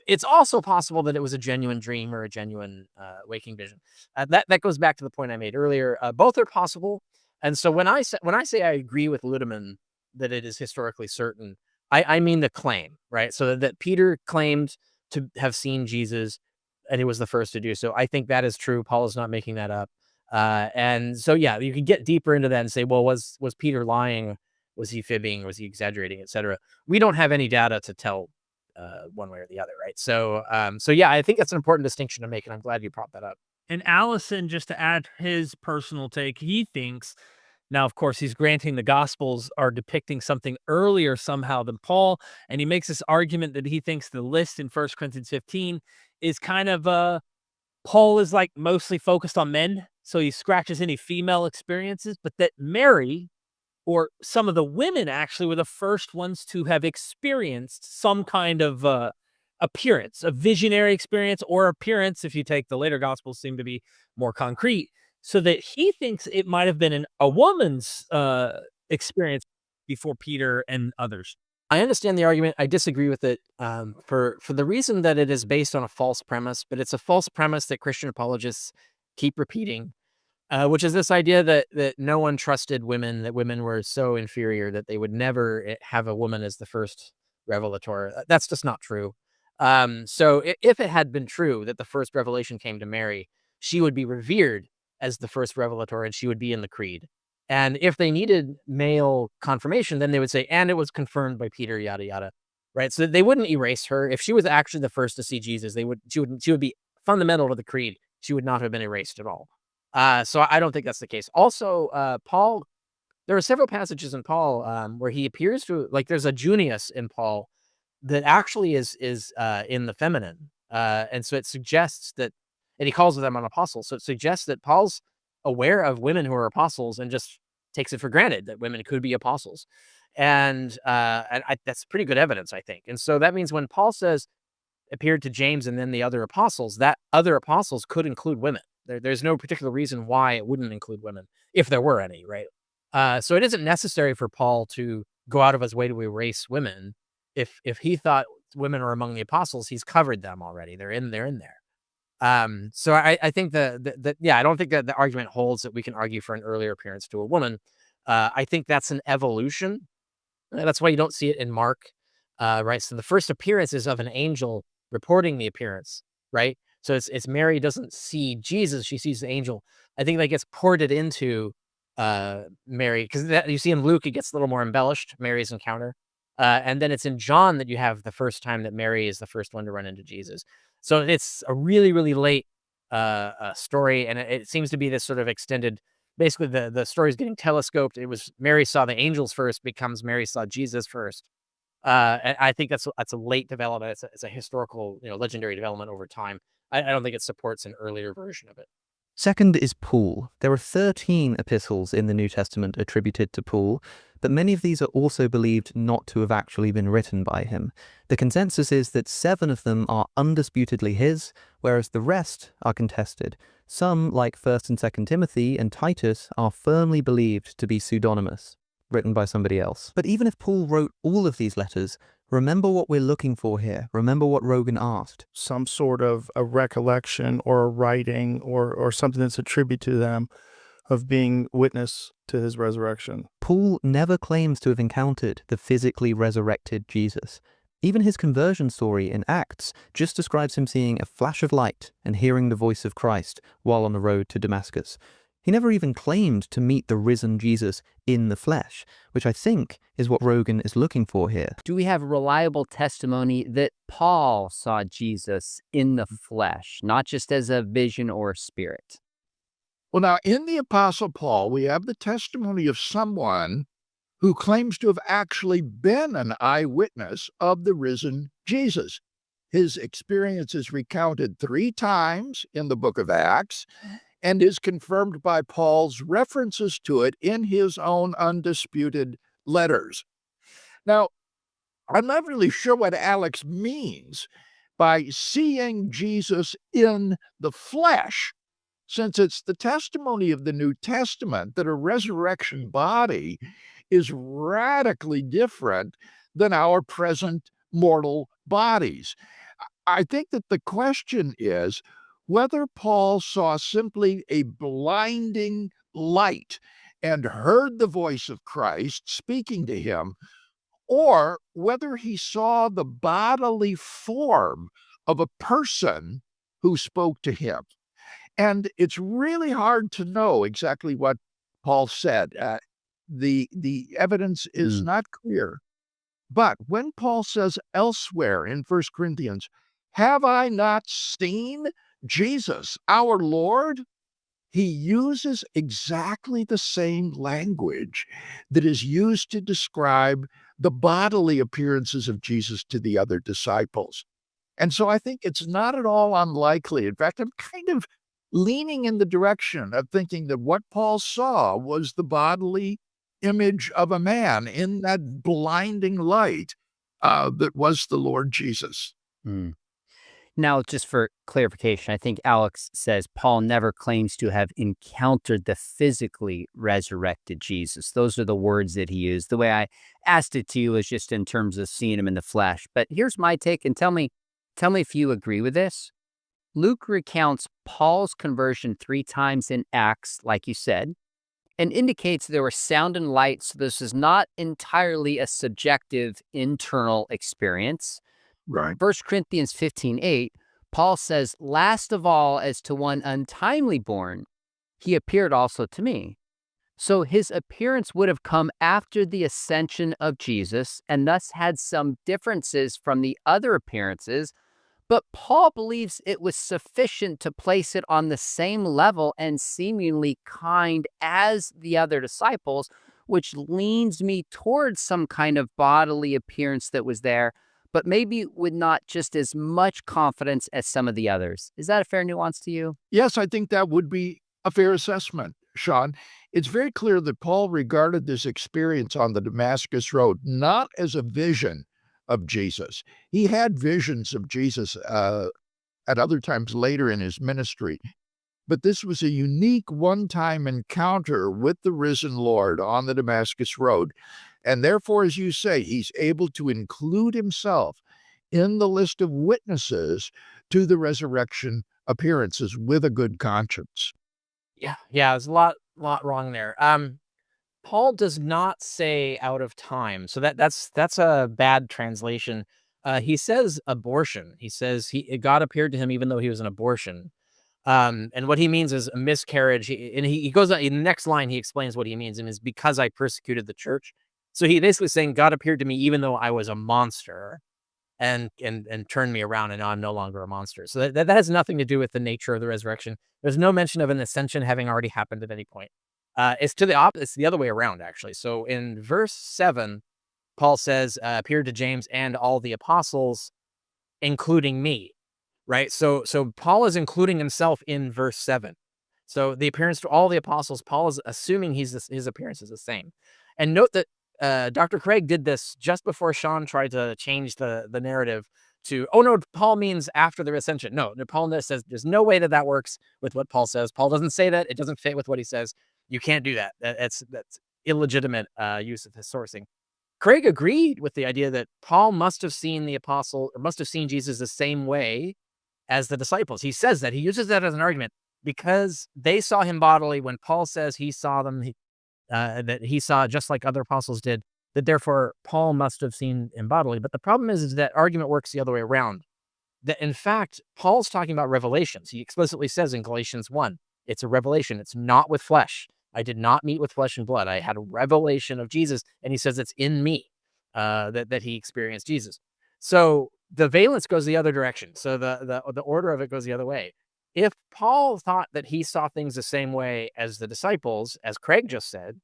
Speaker 2: It's also possible that it was a genuine dream or a genuine waking vision. That goes back to the point I made earlier. Both are possible. And so when I say I agree with Ludeman that it is historically certain, I mean the claim, right? So that Peter claimed to have seen Jesus and he was the first to do so. I think that is true. Paul is not making that up. And so, yeah, you can get deeper into that and say, well, was Peter lying? Was he fibbing? Was he exaggerating, etc.? We don't have any data to tell one way or the other, right? So yeah, I think that's an important distinction to make, and I'm glad you brought that up.
Speaker 4: And Allison, just to add his personal take, he thinks Now, of course, he's granting the Gospels are depicting something earlier somehow than Paul, and he makes this argument that he thinks the list in 1 Corinthians 15 is kind of Paul is like mostly focused on men, so he scratches any female experiences, but that Mary or some of the women actually were the first ones to have experienced some kind of appearance, a visionary experience or appearance, if you take the later Gospels, seem to be more concrete, so that he thinks it might have been a woman's experience before Peter and others.
Speaker 2: I understand the argument. I disagree with it for the reason that it is based on a false premise, but it's a false premise that Christian apologists keep repeating, which is this idea that no one trusted women, that women were so inferior that they would never have a woman as the first revelator. That's just not true. So if it had been true that the first revelation came to Mary, she would be revered as the first revelator and she would be in the creed. And if they needed male confirmation, then they would say, and it was confirmed by Peter, yada, yada. Right. So they wouldn't erase her. If she was actually the first to see Jesus, she would be fundamental to the creed. She would not have been erased at all. So I don't think that's the case. Also, Paul, there are several passages in Paul where he appears to, like there's a Junius in Paul that actually is in the feminine. And so it suggests that, and he calls them an apostle. So it suggests that Paul's aware of women who are apostles and just takes it for granted that women could be apostles. And that's pretty good evidence, I think. And so that means when Paul says appeared to James and then the other apostles, that other apostles could include women. There's no particular reason why it wouldn't include women, if there were any, right? So it isn't necessary for Paul to go out of his way to erase women. If he thought women are among the apostles, he's covered them already. They're in there. So I think I don't think that the argument holds that we can argue for an earlier appearance to a woman. I think that's an evolution. That's why you don't see it in Mark, right? So the first appearance is of an angel reporting the appearance, right? So it's Mary doesn't see Jesus, she sees the angel. I think that gets ported into Mary, because you see in Luke, it gets a little more embellished, Mary's encounter. And then it's in John that you have the first time that Mary is the first one to run into Jesus. So it's a really, really late story, and it seems to be this sort of extended, basically the story is getting telescoped. It was Mary saw the angels first, becomes Mary saw Jesus first. And I think that's a late development. It's a historical, legendary development over time. I don't think it supports an earlier version of it.
Speaker 1: Second is Paul. There are 13 epistles in the New Testament attributed to Paul, but many of these are also believed not to have actually been written by him. The consensus is that 7 of them are undisputedly his, whereas the rest are contested. Some, like 1st and 2nd Timothy and Titus, are firmly believed to be pseudonymous, written by somebody else. But even if Paul wrote all of these letters, remember what we're looking for here. Remember what Rogan asked.
Speaker 7: Some sort of a recollection or a writing or something that's attributed to them of being witness to his resurrection.
Speaker 1: Paul never claims to have encountered the physically resurrected Jesus. Even his conversion story in Acts just describes him seeing a flash of light and hearing the voice of Christ while on the road to Damascus. He never even claimed to meet the risen Jesus in the flesh, which I think is what Rogan is looking for here.
Speaker 5: Do we have reliable testimony that Paul saw Jesus in the flesh, not just as a vision or a spirit?
Speaker 3: Well, now, in the Apostle Paul, we have the testimony of someone who claims to have actually been an eyewitness of the risen Jesus. His experience is recounted 3 times in the book of Acts and is confirmed by Paul's references to it in his own undisputed letters. Now, I'm not really sure what Alex means by seeing Jesus in the flesh, since it's the testimony of the New Testament that a resurrection body is radically different than our present mortal bodies. I think that the question is whether Paul saw simply a blinding light and heard the voice of Christ speaking to him, or whether he saw the bodily form of a person who spoke to him. And it's really hard to know exactly what Paul said. The evidence is not clear. But when Paul says elsewhere in 1 Corinthians, "Have I not seen Jesus, our Lord?" he uses exactly the same language that is used to describe the bodily appearances of Jesus to the other disciples. And so I think it's not at all unlikely. In fact, I'm kind of leaning in the direction of thinking that what Paul saw was the bodily image of a man in that blinding light that was the Lord Jesus.
Speaker 5: Mm. Now, just for clarification, I think Alex says Paul never claims to have encountered the physically resurrected Jesus. Those are the words that he used. The way I asked it to you is just in terms of seeing him in the flesh. But here's my take, and tell me if you agree with this. Luke recounts Paul's conversion 3 times in Acts, like you said, and indicates there was sound and light. So this is not entirely a subjective internal experience.
Speaker 3: Right.
Speaker 5: 1 Corinthians 15:8, Paul says, last of all, as to one untimely born, he appeared also to me. So his appearance would have come after the ascension of Jesus and thus had some differences from the other appearances. But Paul believes it was sufficient to place it on the same level and seemingly kind as the other disciples, which leans me towards some kind of bodily appearance that was there, but maybe with not just as much confidence as some of the others. Is that a fair nuance to you?
Speaker 3: Yes, I think that would be a fair assessment, Sean. It's very clear that Paul regarded this experience on the Damascus Road not as a vision of Jesus. He had visions of Jesus at other times later in his ministry, but this was a unique one-time encounter with the risen Lord on the Damascus Road. And therefore, as you say, he's able to include himself in the list of witnesses to the resurrection appearances with a good conscience.
Speaker 2: Yeah, there's a lot wrong there. Paul does not say out of time, so that's a bad translation. He says abortion. He says God appeared to him even though he was an abortion. And what he means is a miscarriage. He goes on in the next line. He explains what he means, and is because I persecuted the church. So he basically saying God appeared to me even though I was a monster, and turned me around, and now I'm no longer a monster. So that has nothing to do with the nature of the resurrection. There's no mention of an ascension having already happened at any point. It's the other way around, actually. So in verse 7, Paul says, appeared to James and all the apostles, including me. Right? So Paul is including himself in verse 7. So the appearance to all the apostles, Paul is assuming his appearance is the same. And note that Dr. Craig did this just before Sean tried to change the narrative to, oh no, Paul means after the ascension. No, Paul says there's no way that works with what Paul says. Paul doesn't say that. It doesn't fit with what he says. You can't do that. That's illegitimate use of his sourcing. Craig agreed with the idea that Paul must have seen Jesus the same way as the disciples. He says that. He uses that as an argument because they saw him bodily. When Paul says he saw them, that he saw just like other apostles did, that therefore Paul must have seen him bodily. But the problem is that argument works the other way around. That in fact, Paul's talking about revelations. He explicitly says in Galatians 1, it's a revelation. It's not with flesh. I did not meet with flesh and blood. I had a revelation of Jesus. And he says it's in me that he experienced Jesus. So the valence goes the other direction. So the order of it goes the other way. If Paul thought that he saw things the same way as the disciples, as Craig just said,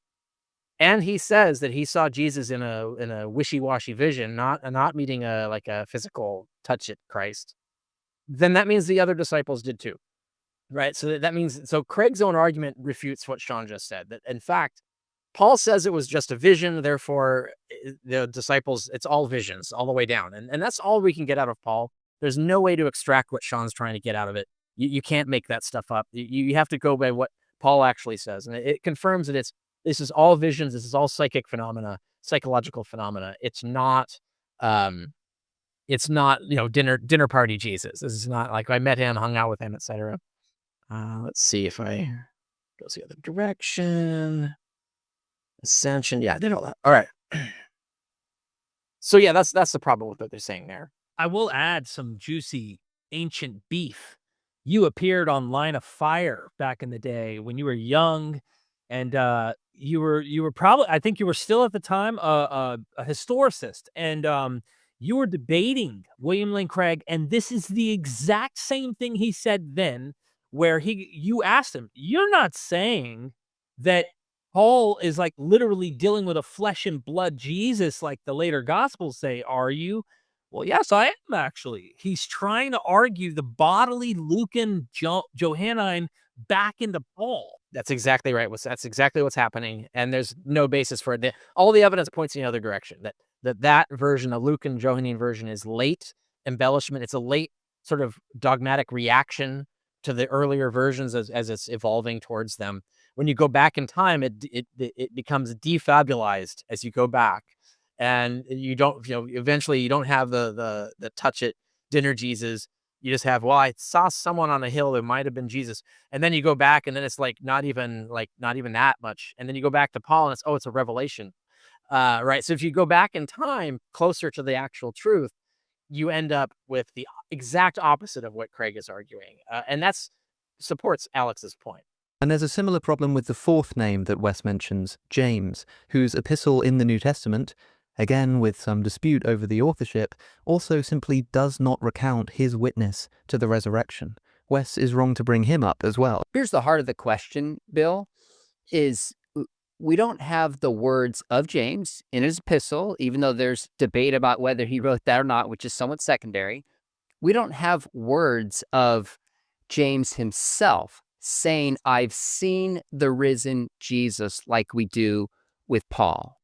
Speaker 2: and he says that he saw Jesus in a wishy-washy vision, not meeting a physical touch at Christ, then that means the other disciples did too, right? So that means Craig's own argument refutes what Sean just said. That in fact, Paul says it was just a vision, therefore the disciples, it's all visions all the way down. And that's all we can get out of Paul. There's no way to extract what Sean's trying to get out of it. You can't make that stuff up. You have to go by what Paul actually says. And it confirms that this is all visions. This is all psychological phenomena. It's not, dinner party Jesus. This is not like I met him, hung out with him, etc. Let's see if I go the other direction. Ascension. Yeah, I did all that. All right. So yeah, that's the problem with what they're saying there.
Speaker 4: I will add some juicy ancient beef. You appeared on Line of Fire back in the day when you were young, and you were probably, I think you were still at the time a historicist, and you were debating William Lane Craig, and this is the exact same thing he said then where you asked him, you're not saying that Paul is like literally dealing with a flesh and blood Jesus like the later gospels say, are you? Well, yes, I am actually. He's trying to argue the bodily Lucan Johannine back into Paul.
Speaker 2: That's exactly right. That's exactly what's happening, and there's no basis for it. All the evidence points in the other direction. That version, the Lucan Johannine version, is late embellishment. It's a late sort of dogmatic reaction to the earlier versions as it's evolving towards them. When you go back in time, it becomes defabulized as you go back, and you don't, eventually you don't have the touch it dinner Jesus. You just have, well, I saw someone on a hill that might have been Jesus. And then you go back and then it's like not even that much. And then you go back to Paul and it's a revelation. Right. So if you go back in time closer to the actual truth, you end up with the exact opposite of what Craig is arguing. And that's supports Alex's point.
Speaker 1: And there's a similar problem with the fourth name that Wes mentions, James, whose epistle in the New Testament, again with some dispute over the authorship, also simply does not recount his witness to the resurrection. Wes is wrong to bring him up as well.
Speaker 5: Here's the heart of the question, Bill, is we don't have the words of James in his epistle, even though there's debate about whether he wrote that or not, which is somewhat secondary. We don't have words of James himself saying, I've seen the risen Jesus, like we do with Paul.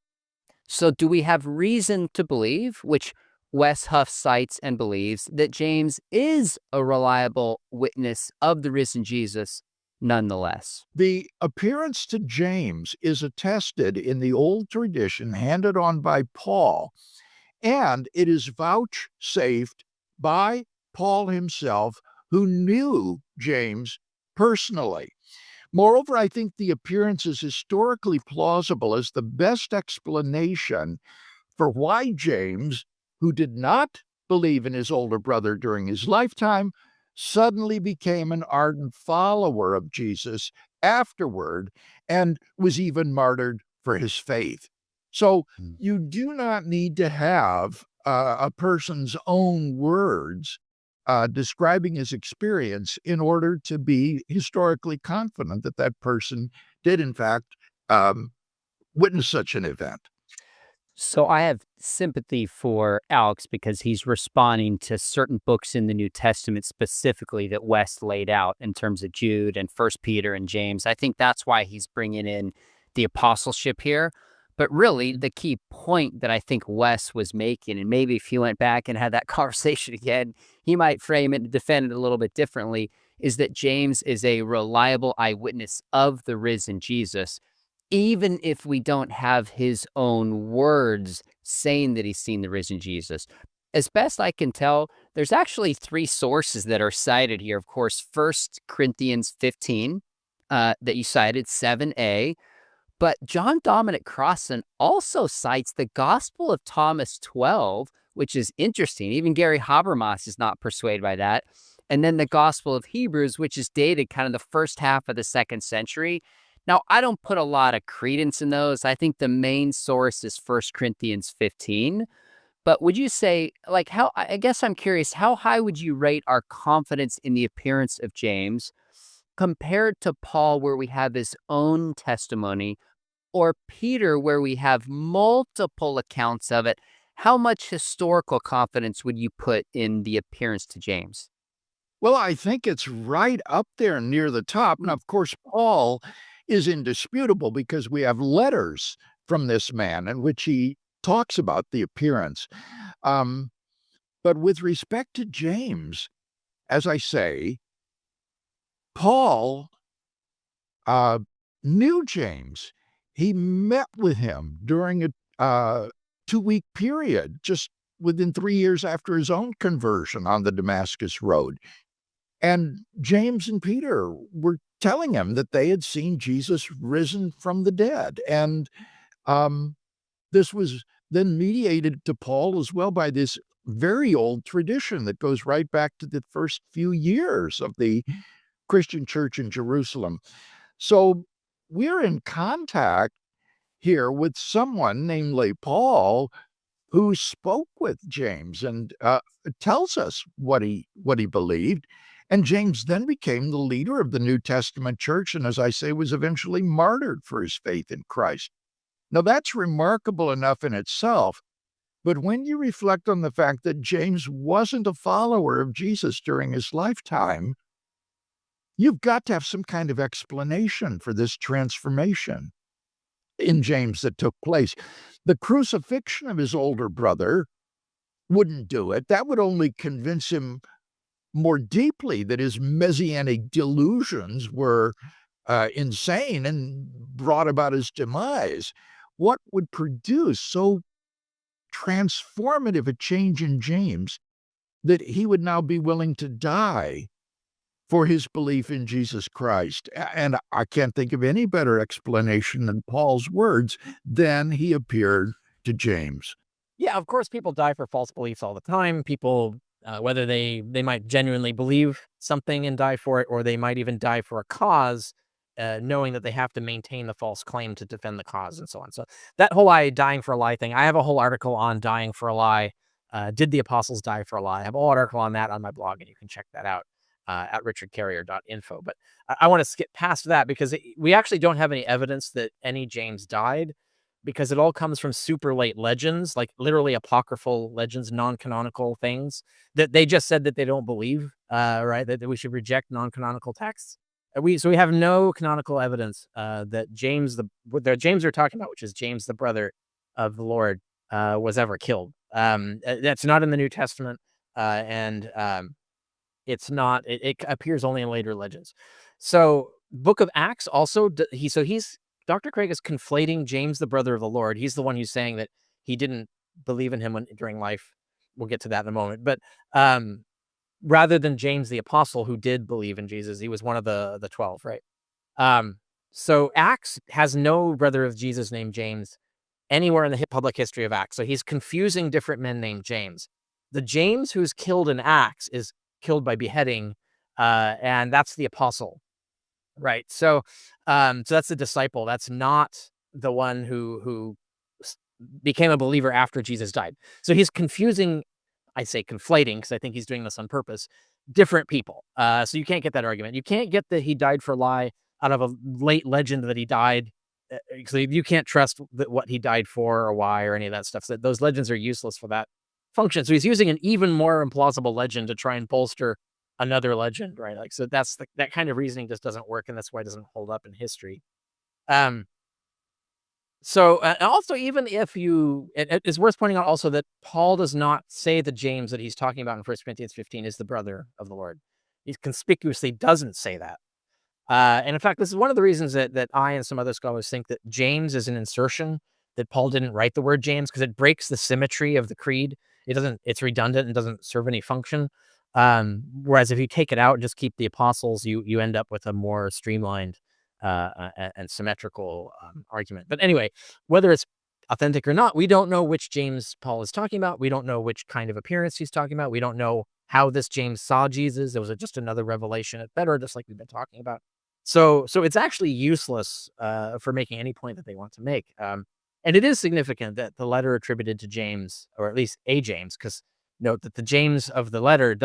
Speaker 5: So do we have reason to believe, which Wes Huff cites and believes, that James is a reliable witness of the risen Jesus nonetheless?
Speaker 3: The appearance to James is attested in the old tradition handed on by Paul, and it is vouchsafed by Paul himself, who knew James personally. Moreover, I think the appearance is historically plausible as the best explanation for why James, who did not believe in his older brother during his lifetime, suddenly became an ardent follower of Jesus afterward and was even martyred for his faith. So you do not need to have a person's own words describing his experience in order to be historically confident that that person did, in fact, witness such an event.
Speaker 5: So I have sympathy for Alex because he's responding to certain books in the New Testament specifically that Wes laid out in terms of Jude and 1 Peter and James. I think that's why he's bringing in the apostleship here. But really, the key point that I think Wes was making, and maybe if he went back and had that conversation again, he might frame it and defend it a little bit differently, is that James is a reliable eyewitness of the risen Jesus, even if we don't have his own words saying that he's seen the risen Jesus. As best I can tell, there's actually three sources that are cited here. Of course, 1 Corinthians 15 that you cited, 7a. But John Dominic Crossan also cites the Gospel of Thomas 12, which is interesting. Even Gary Habermas is not persuaded by that. And then the Gospel of Hebrews, which is dated kind of the first half of the 2nd century. Now, I don't put a lot of credence in those. I think the main source is 1 Corinthians 15. But would you say, like, I guess I'm curious, how high would you rate our confidence in the appearance of James compared to Paul, where we have his own testimony, or Peter, where we have multiple accounts of it? How much historical confidence would you put in the appearance to James?
Speaker 3: Well, I think it's right up there near the top. And of course, Paul is indisputable because we have letters from this man in which he talks about the appearance. But with respect to James, as I say, Paul knew James. He met with him during a 2-week period, just within 3 years after his own conversion on the Damascus Road. And James and Peter were telling him that they had seen Jesus risen from the dead. And this was then mediated to Paul as well by this very old tradition that goes right back to the first few years of the Christian church in Jerusalem. So we're in contact here with someone, namely Paul, who spoke with James and tells us what he believed. And James then became the leader of the New Testament church, and as I say, was eventually martyred for his faith in Christ. Now, that's remarkable enough in itself, but when you reflect on the fact that James wasn't a follower of Jesus during his lifetime, you've got to have some kind of explanation for this transformation in James that took place. The crucifixion of his older brother wouldn't do it. That would only convince him more deeply that his messianic delusions were insane and brought about his demise. What would produce so transformative a change in James that he would now be willing to die for his belief in Jesus Christ? And I can't think of any better explanation than Paul's words, "Then he appeared to James."
Speaker 2: Yeah, of course, people die for false beliefs all the time. People, whether they might genuinely believe something and die for it, or they might even die for a cause, knowing that they have to maintain the false claim to defend the cause and so on. So that whole dying for a lie thing, I have a whole article on dying for a lie. Did the apostles die for a lie? I have a whole article on that on my blog, and you can check that out at richardcarrier.info. But I want to skip past that because we actually don't have any evidence that any James died, because it all comes from super late legends, like literally apocryphal legends, non-canonical things that they just said that they don't believe, right? That we should reject non-canonical texts. So we have no canonical evidence that James, the James we're talking about, which is James, the brother of the Lord, was ever killed. That's not in the New Testament, and it's not. It appears only in later legends. So Book of Acts also, Dr. Craig is conflating James, the brother of the Lord. He's the one who's saying that he didn't believe in him during life. We'll get to that in a moment. But rather than James the apostle, who did believe in Jesus, he was one of the 12, right? So Acts has no brother of Jesus named James anywhere in the public history of Acts. So he's confusing different men named James. The James who's killed in Acts is killed by beheading, and that's the apostle. Right. So that's the disciple. That's not the one who became a believer after Jesus died. So he's confusing, I say conflating, because I think he's doing this on purpose, different people. So you can't get that argument. You can't get that he died for a lie out of a late legend that he died. So you can't trust what he died for or why or any of that stuff. So those legends are useless for that function. So he's using an even more implausible legend to try and bolster another legend, right? Like, so that's that kind of reasoning just doesn't work, and that's why it doesn't hold up in history. So also, even if it's worth pointing out also that Paul does not say the James that he's talking about in 1 Corinthians 15 is the brother of the Lord. He conspicuously doesn't say that. And in fact, this is one of the reasons that I and some other scholars think that James is an insertion, that Paul didn't write the word James, because it breaks the symmetry of the creed. It's redundant and doesn't serve any function. Whereas if you take it out and just keep the apostles, you end up with a more streamlined and symmetrical argument. But anyway, whether it's authentic or not, we don't know which James Paul is talking about. We don't know which kind of appearance he's talking about. We don't know how this James saw Jesus. It was just another revelation at better, just like we've been talking about. So it's actually useless for making any point that they want to make. And it is significant that the letter attributed to James, or at least a James, because note that the James of the letter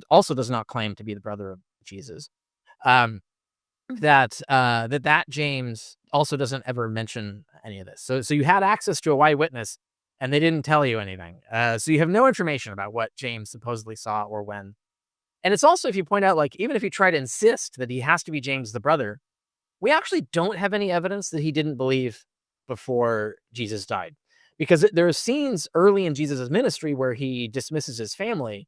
Speaker 2: also does not claim to be the brother of Jesus. That James also doesn't ever mention any of this. So you had access to a eyewitness, and they didn't tell you anything. So you have no information about what James supposedly saw or when. And it's also, if you point out, like, even if you try to insist that he has to be James the brother, we actually don't have any evidence that he didn't believe before Jesus died. Because there are scenes early in Jesus' ministry where he dismisses his family,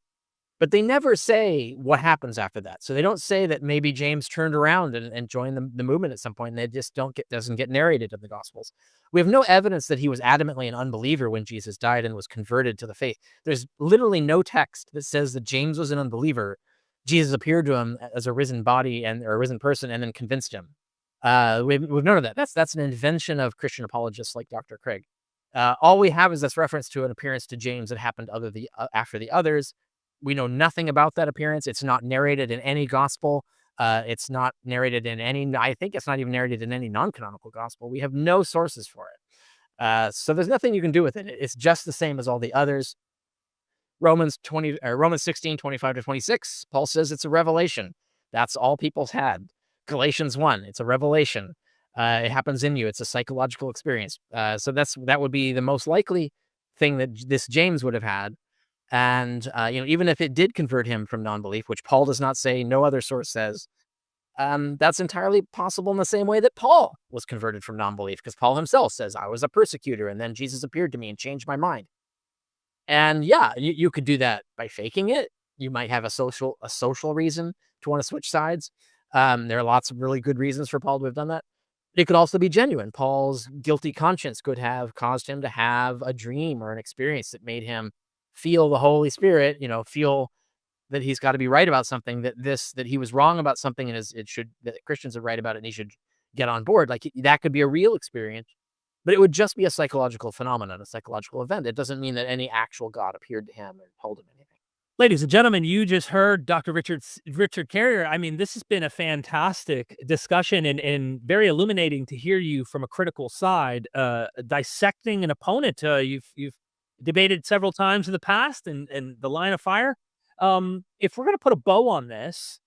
Speaker 2: but they never say what happens after that. So they don't say that maybe James turned around and joined the movement at some point, and they just doesn't get narrated in the Gospels. We have no evidence that he was adamantly an unbeliever when Jesus died and was converted to the faith. There's literally no text that says that James was an unbeliever. Jesus appeared to him as a risen body or a risen person and then convinced him. We've none of that. That's an invention of Christian apologists like Dr. Craig. All we have is this reference to an appearance to James that happened after the others. We know nothing about that appearance. It's not narrated in any gospel. It's not narrated in any, I think it's not even narrated in any non-canonical gospel. We have no sources for it. So there's nothing you can do with it. It's just the same as all the others. Romans 16:25-26, Paul says it's a revelation. That's all people's had. Galatians 1, it's a revelation. It happens in you. It's a psychological experience. So that would be the most likely thing that this James would have had. And even if it did convert him from non-belief, which Paul does not say, no other source says, that's entirely possible in the same way that Paul was converted from non-belief, because Paul himself says, I was a persecutor, and then Jesus appeared to me and changed my mind. And yeah, you could do that by faking it. You might have a social reason to want to switch sides. There are lots of really good reasons for Paul to have done that. It could also be genuine. Paul's guilty conscience could have caused him to have a dream or an experience that made him feel the Holy Spirit, feel that he's got to be right about something, that he was wrong about something, and that Christians are right about it, and he should get on board. Like, that could be a real experience, but it would just be a psychological phenomenon, a psychological event. It doesn't mean that any actual God appeared to him and told him anything.
Speaker 4: Ladies and gentlemen, you just heard Dr. Richard Carrier. I mean, this has been a fantastic discussion and very illuminating to hear you from a critical side, dissecting an opponent. You've debated several times in the past, and the line of fire. If we're going to put a bow on this,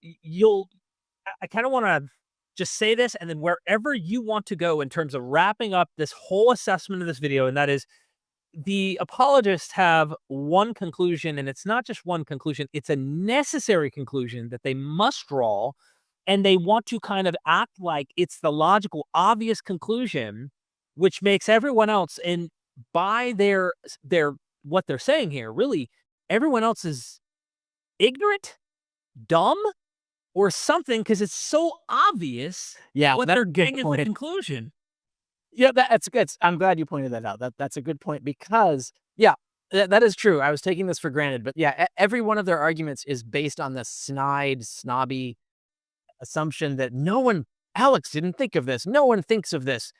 Speaker 4: I kind of want to just say this, and then wherever you want to go in terms of wrapping up this whole assessment of this video, and that is, the apologists have one conclusion, and it's not just one conclusion, it's a necessary conclusion that they must draw, and they want to kind of act like it's the logical, obvious conclusion, which makes everyone else, and by their what they're saying here, really, everyone else is ignorant, dumb, or something, because it's so obvious what they're getting as the conclusion.
Speaker 2: Yeah, that's good. I'm glad you pointed that out. That's a good point, because, that is true. I was taking this for granted, but every one of their arguments is based on this snide, snobby assumption that Alex didn't think of this. No one thinks of this.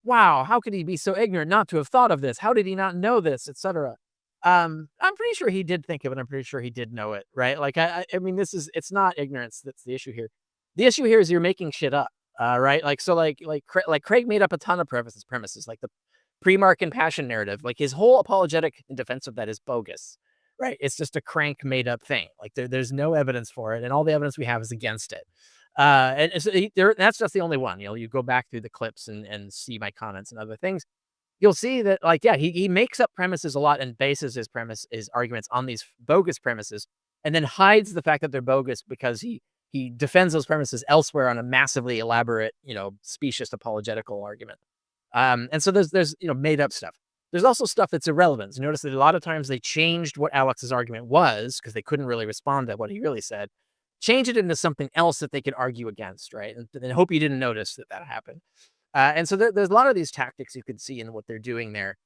Speaker 2: Wow, how could he be so ignorant not to have thought of this? How did he not know this, etc.? I'm pretty sure he did think of it. I'm pretty sure he did know it, right? Like, I mean, it's not ignorance that's the issue here. The issue here is you're making shit up. Right? Like Craig made up a ton of premises, like the pre-Mark and passion narrative. Like, his whole apologetic in defense of that is bogus, right? It's just a crank made up thing. Like, there's no evidence for it, and all the evidence we have is against it. And so that's just the only one. You go back through the clips and see my comments and other things. You'll see that, he makes up premises a lot and bases his arguments on these bogus premises, and then hides the fact that they're bogus because he defends those premises elsewhere on a massively elaborate, specious apologetical argument. And so there's made up stuff. There's also stuff that's irrelevant. So notice that a lot of times they changed what Alex's argument was because they couldn't really respond to what he really said. Change it into something else that they could argue against, right? And hope you didn't notice that happened. And so there's a lot of these tactics you could see in what they're doing there,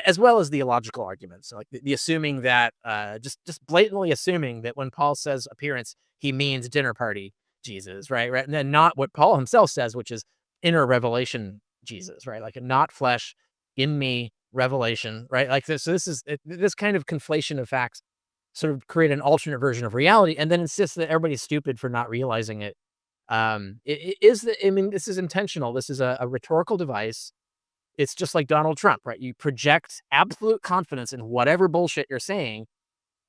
Speaker 2: as well as the illogical arguments. So, like the assuming that, just blatantly assuming that when Paul says appearance, he means dinner party Jesus, right? And then not what Paul himself says, which is inner revelation Jesus, right? Like a not flesh, in me revelation, right? Like this. So this kind of conflation of facts sort of create an alternate version of reality, and then insist that everybody's stupid for not realizing it. This is intentional. This is a rhetorical device. It's just like Donald Trump, right? You project absolute confidence in whatever bullshit you're saying,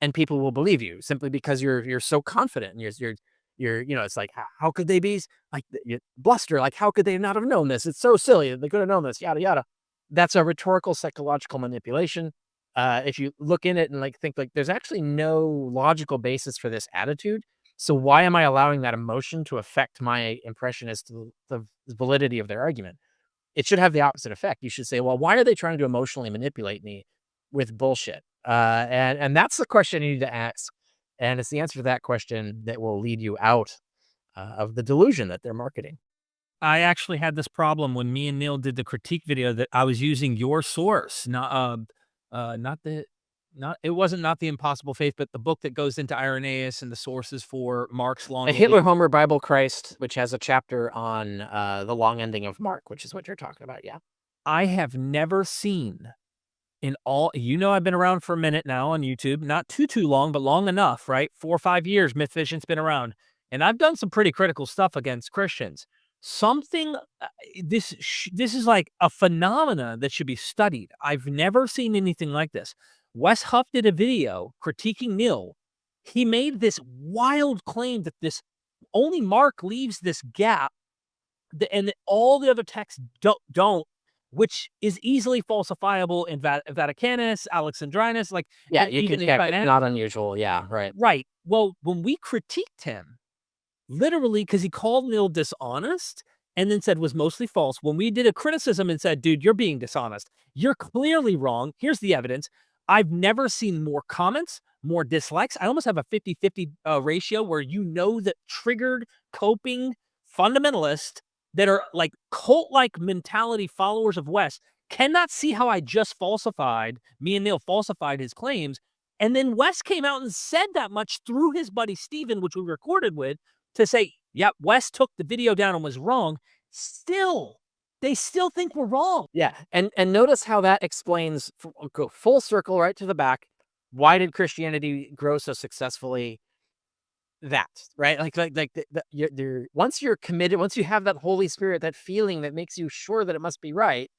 Speaker 2: and people will believe you simply because you're so confident, and you're it's like, how could they be like, you bluster? Like, how could they not have known this? It's so silly. They could have known this, yada, yada. That's a rhetorical psychological manipulation. If you look in it and think there's actually no logical basis for this attitude. So why am I allowing that emotion to affect my impression as to the validity of their argument? It should have the opposite effect. You should say, well, why are they trying to emotionally manipulate me with bullshit? And that's the question you need to ask. And it's the answer to that question that will lead you out of the delusion that they're marketing.
Speaker 4: I actually had this problem when me and Neil did the critique video, that I was using your source, it wasn't Not the Impossible Faith, but the book that goes into Irenaeus and the sources for Mark's long.
Speaker 2: A Hitler, Homer, Bible, Christ, which has a chapter on the long ending of Mark, which is what you're talking about. Yeah.
Speaker 4: I have never seen I've been around for a minute now on YouTube, not too long, but long enough, right? 4 or 5 years, Myth Vision's been around, and I've done some pretty critical stuff against Christians. This is like a phenomena that should be studied. I've never seen anything like this. Wes Huff did a video critiquing Neil. He made this wild claim that this only Mark leaves this gap, and that all the other texts don't, which is easily falsifiable in Vaticanus, Alexandrinus. Like,
Speaker 2: Yeah,
Speaker 4: and
Speaker 2: you
Speaker 4: even
Speaker 2: could.
Speaker 4: in
Speaker 2: Yeah,
Speaker 4: Vatican-
Speaker 2: not unusual. Yeah, right.
Speaker 4: Right. Well, when we critiqued him, literally, because he called Neil dishonest and then said was mostly false, when we did a criticism and said, dude, you're being dishonest. You're clearly wrong. Here's the evidence. I've never seen more comments, more dislikes. I almost have a 50-50 ratio where you know that triggered, coping fundamentalists that are like cult-like mentality followers of West cannot see how I just falsified, me and Neil falsified his claims. And then West came out and said that much through his buddy Steven, which we recorded with, to say, yep, West took the video down and was wrong. Still, they still think we're wrong.
Speaker 2: Yeah, and notice how that explains, go full circle right to the back. Why did Christianity grow so successfully? That, right? Once you're committed, once you have that Holy Spirit, that feeling that makes you sure that it must be right,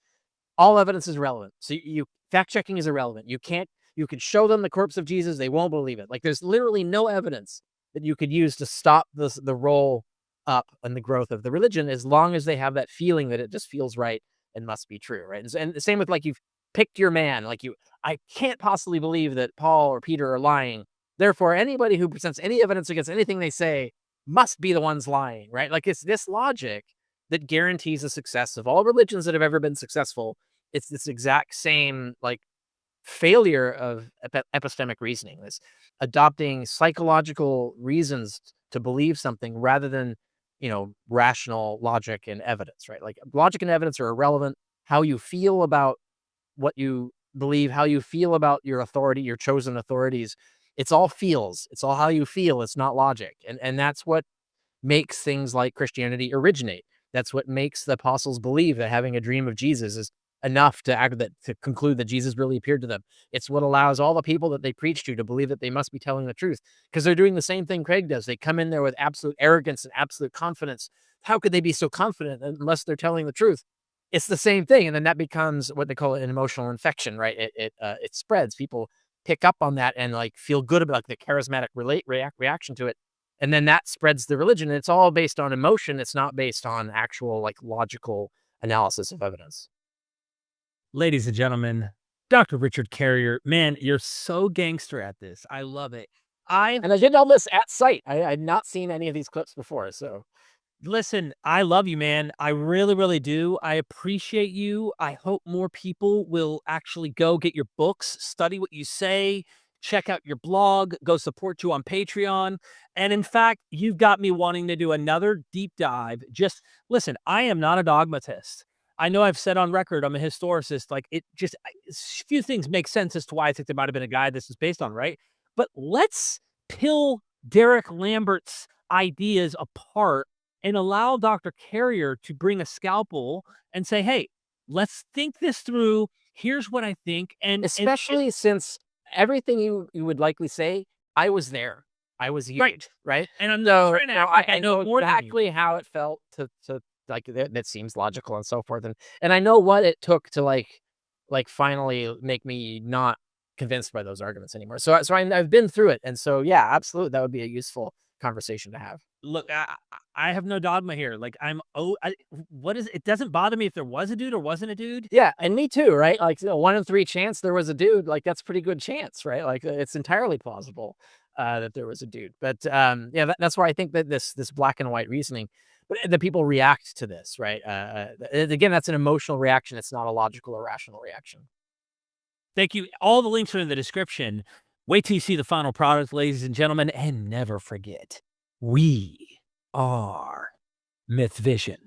Speaker 2: all evidence is relevant. So you fact checking is irrelevant. You could show them the corpse of Jesus, they won't believe it. Like, there's literally no evidence that you could use to stop the roll up and the growth of the religion, as long as they have that feeling that it just feels right and must be true, right? And the same with, like, you've picked your man. Like, I can't possibly believe that Paul or Peter are lying. Therefore, anybody who presents any evidence against anything they say must be the ones lying, right? Like, it's this logic that guarantees the success of all religions that have ever been successful. It's this exact same, like, failure of epistemic reasoning, this adopting psychological reasons to believe something rather than, rational logic and evidence, right? Like, logic and evidence are irrelevant. How you feel about what you believe, how you feel about your authority, your chosen authorities, it's all feels. It's all how you feel. It's not logic. And that's what makes things like Christianity originate. That's what makes the apostles believe that having a dream of Jesus is enough to conclude that Jesus really appeared to them. It's what allows all the people that they preach to believe that they must be telling the truth, because they're doing the same thing Craig does. They come in there with absolute arrogance and absolute confidence. How could they be so confident unless they're telling the truth? It's the same thing. And then that becomes what they call an emotional infection, right? It spreads. People pick up on that and, like, feel good about, like, the charismatic reaction to it. And then that spreads the religion. And it's all based on emotion. It's not based on actual, like, logical analysis of evidence.
Speaker 4: Ladies and gentlemen, Dr. Richard Carrier, man, you're so gangster at this. I love it.
Speaker 2: And I did all this at sight. I had not seen any of these clips before, so.
Speaker 4: Listen, I love you, man. I really, really do. I appreciate you. I hope more people will actually go get your books, study what you say, check out your blog, go support you on Patreon. And in fact, you've got me wanting to do another deep dive. Just listen, I am not a dogmatist. I know I've said on record I'm a historicist. Like, a few things make sense as to why I think there might have been a guy this is based on, right? But let's peel Derek Lambert's ideas apart and allow Dr. Carrier to bring a scalpel and say, hey, let's think this through. Here's what I think. And
Speaker 2: especially since everything you would likely say, I was there. I was here, right?
Speaker 4: And I'm
Speaker 2: so
Speaker 4: now
Speaker 2: now I know exactly how it felt to like, that seems logical and so forth. And I know what it took to like finally make me not convinced by those arguments anymore. So I've been through it. And so, yeah, absolutely. That would be a useful conversation to have.
Speaker 4: Look, I have no dogma here. Like, it doesn't bother me if there was a dude or wasn't a dude.
Speaker 2: Yeah. And me too, right? Like, 1 in 3 chance there was a dude, like, that's pretty good chance, right? Like, it's entirely plausible that there was a dude. But yeah, that's why I think that this black and white reasoning, but the people react to this, right? Again, that's an emotional reaction. It's not a logical or rational reaction.
Speaker 4: Thank you. All the links are in the description. Wait till you see the final product, ladies and gentlemen, and never forget, we are Myth Vision.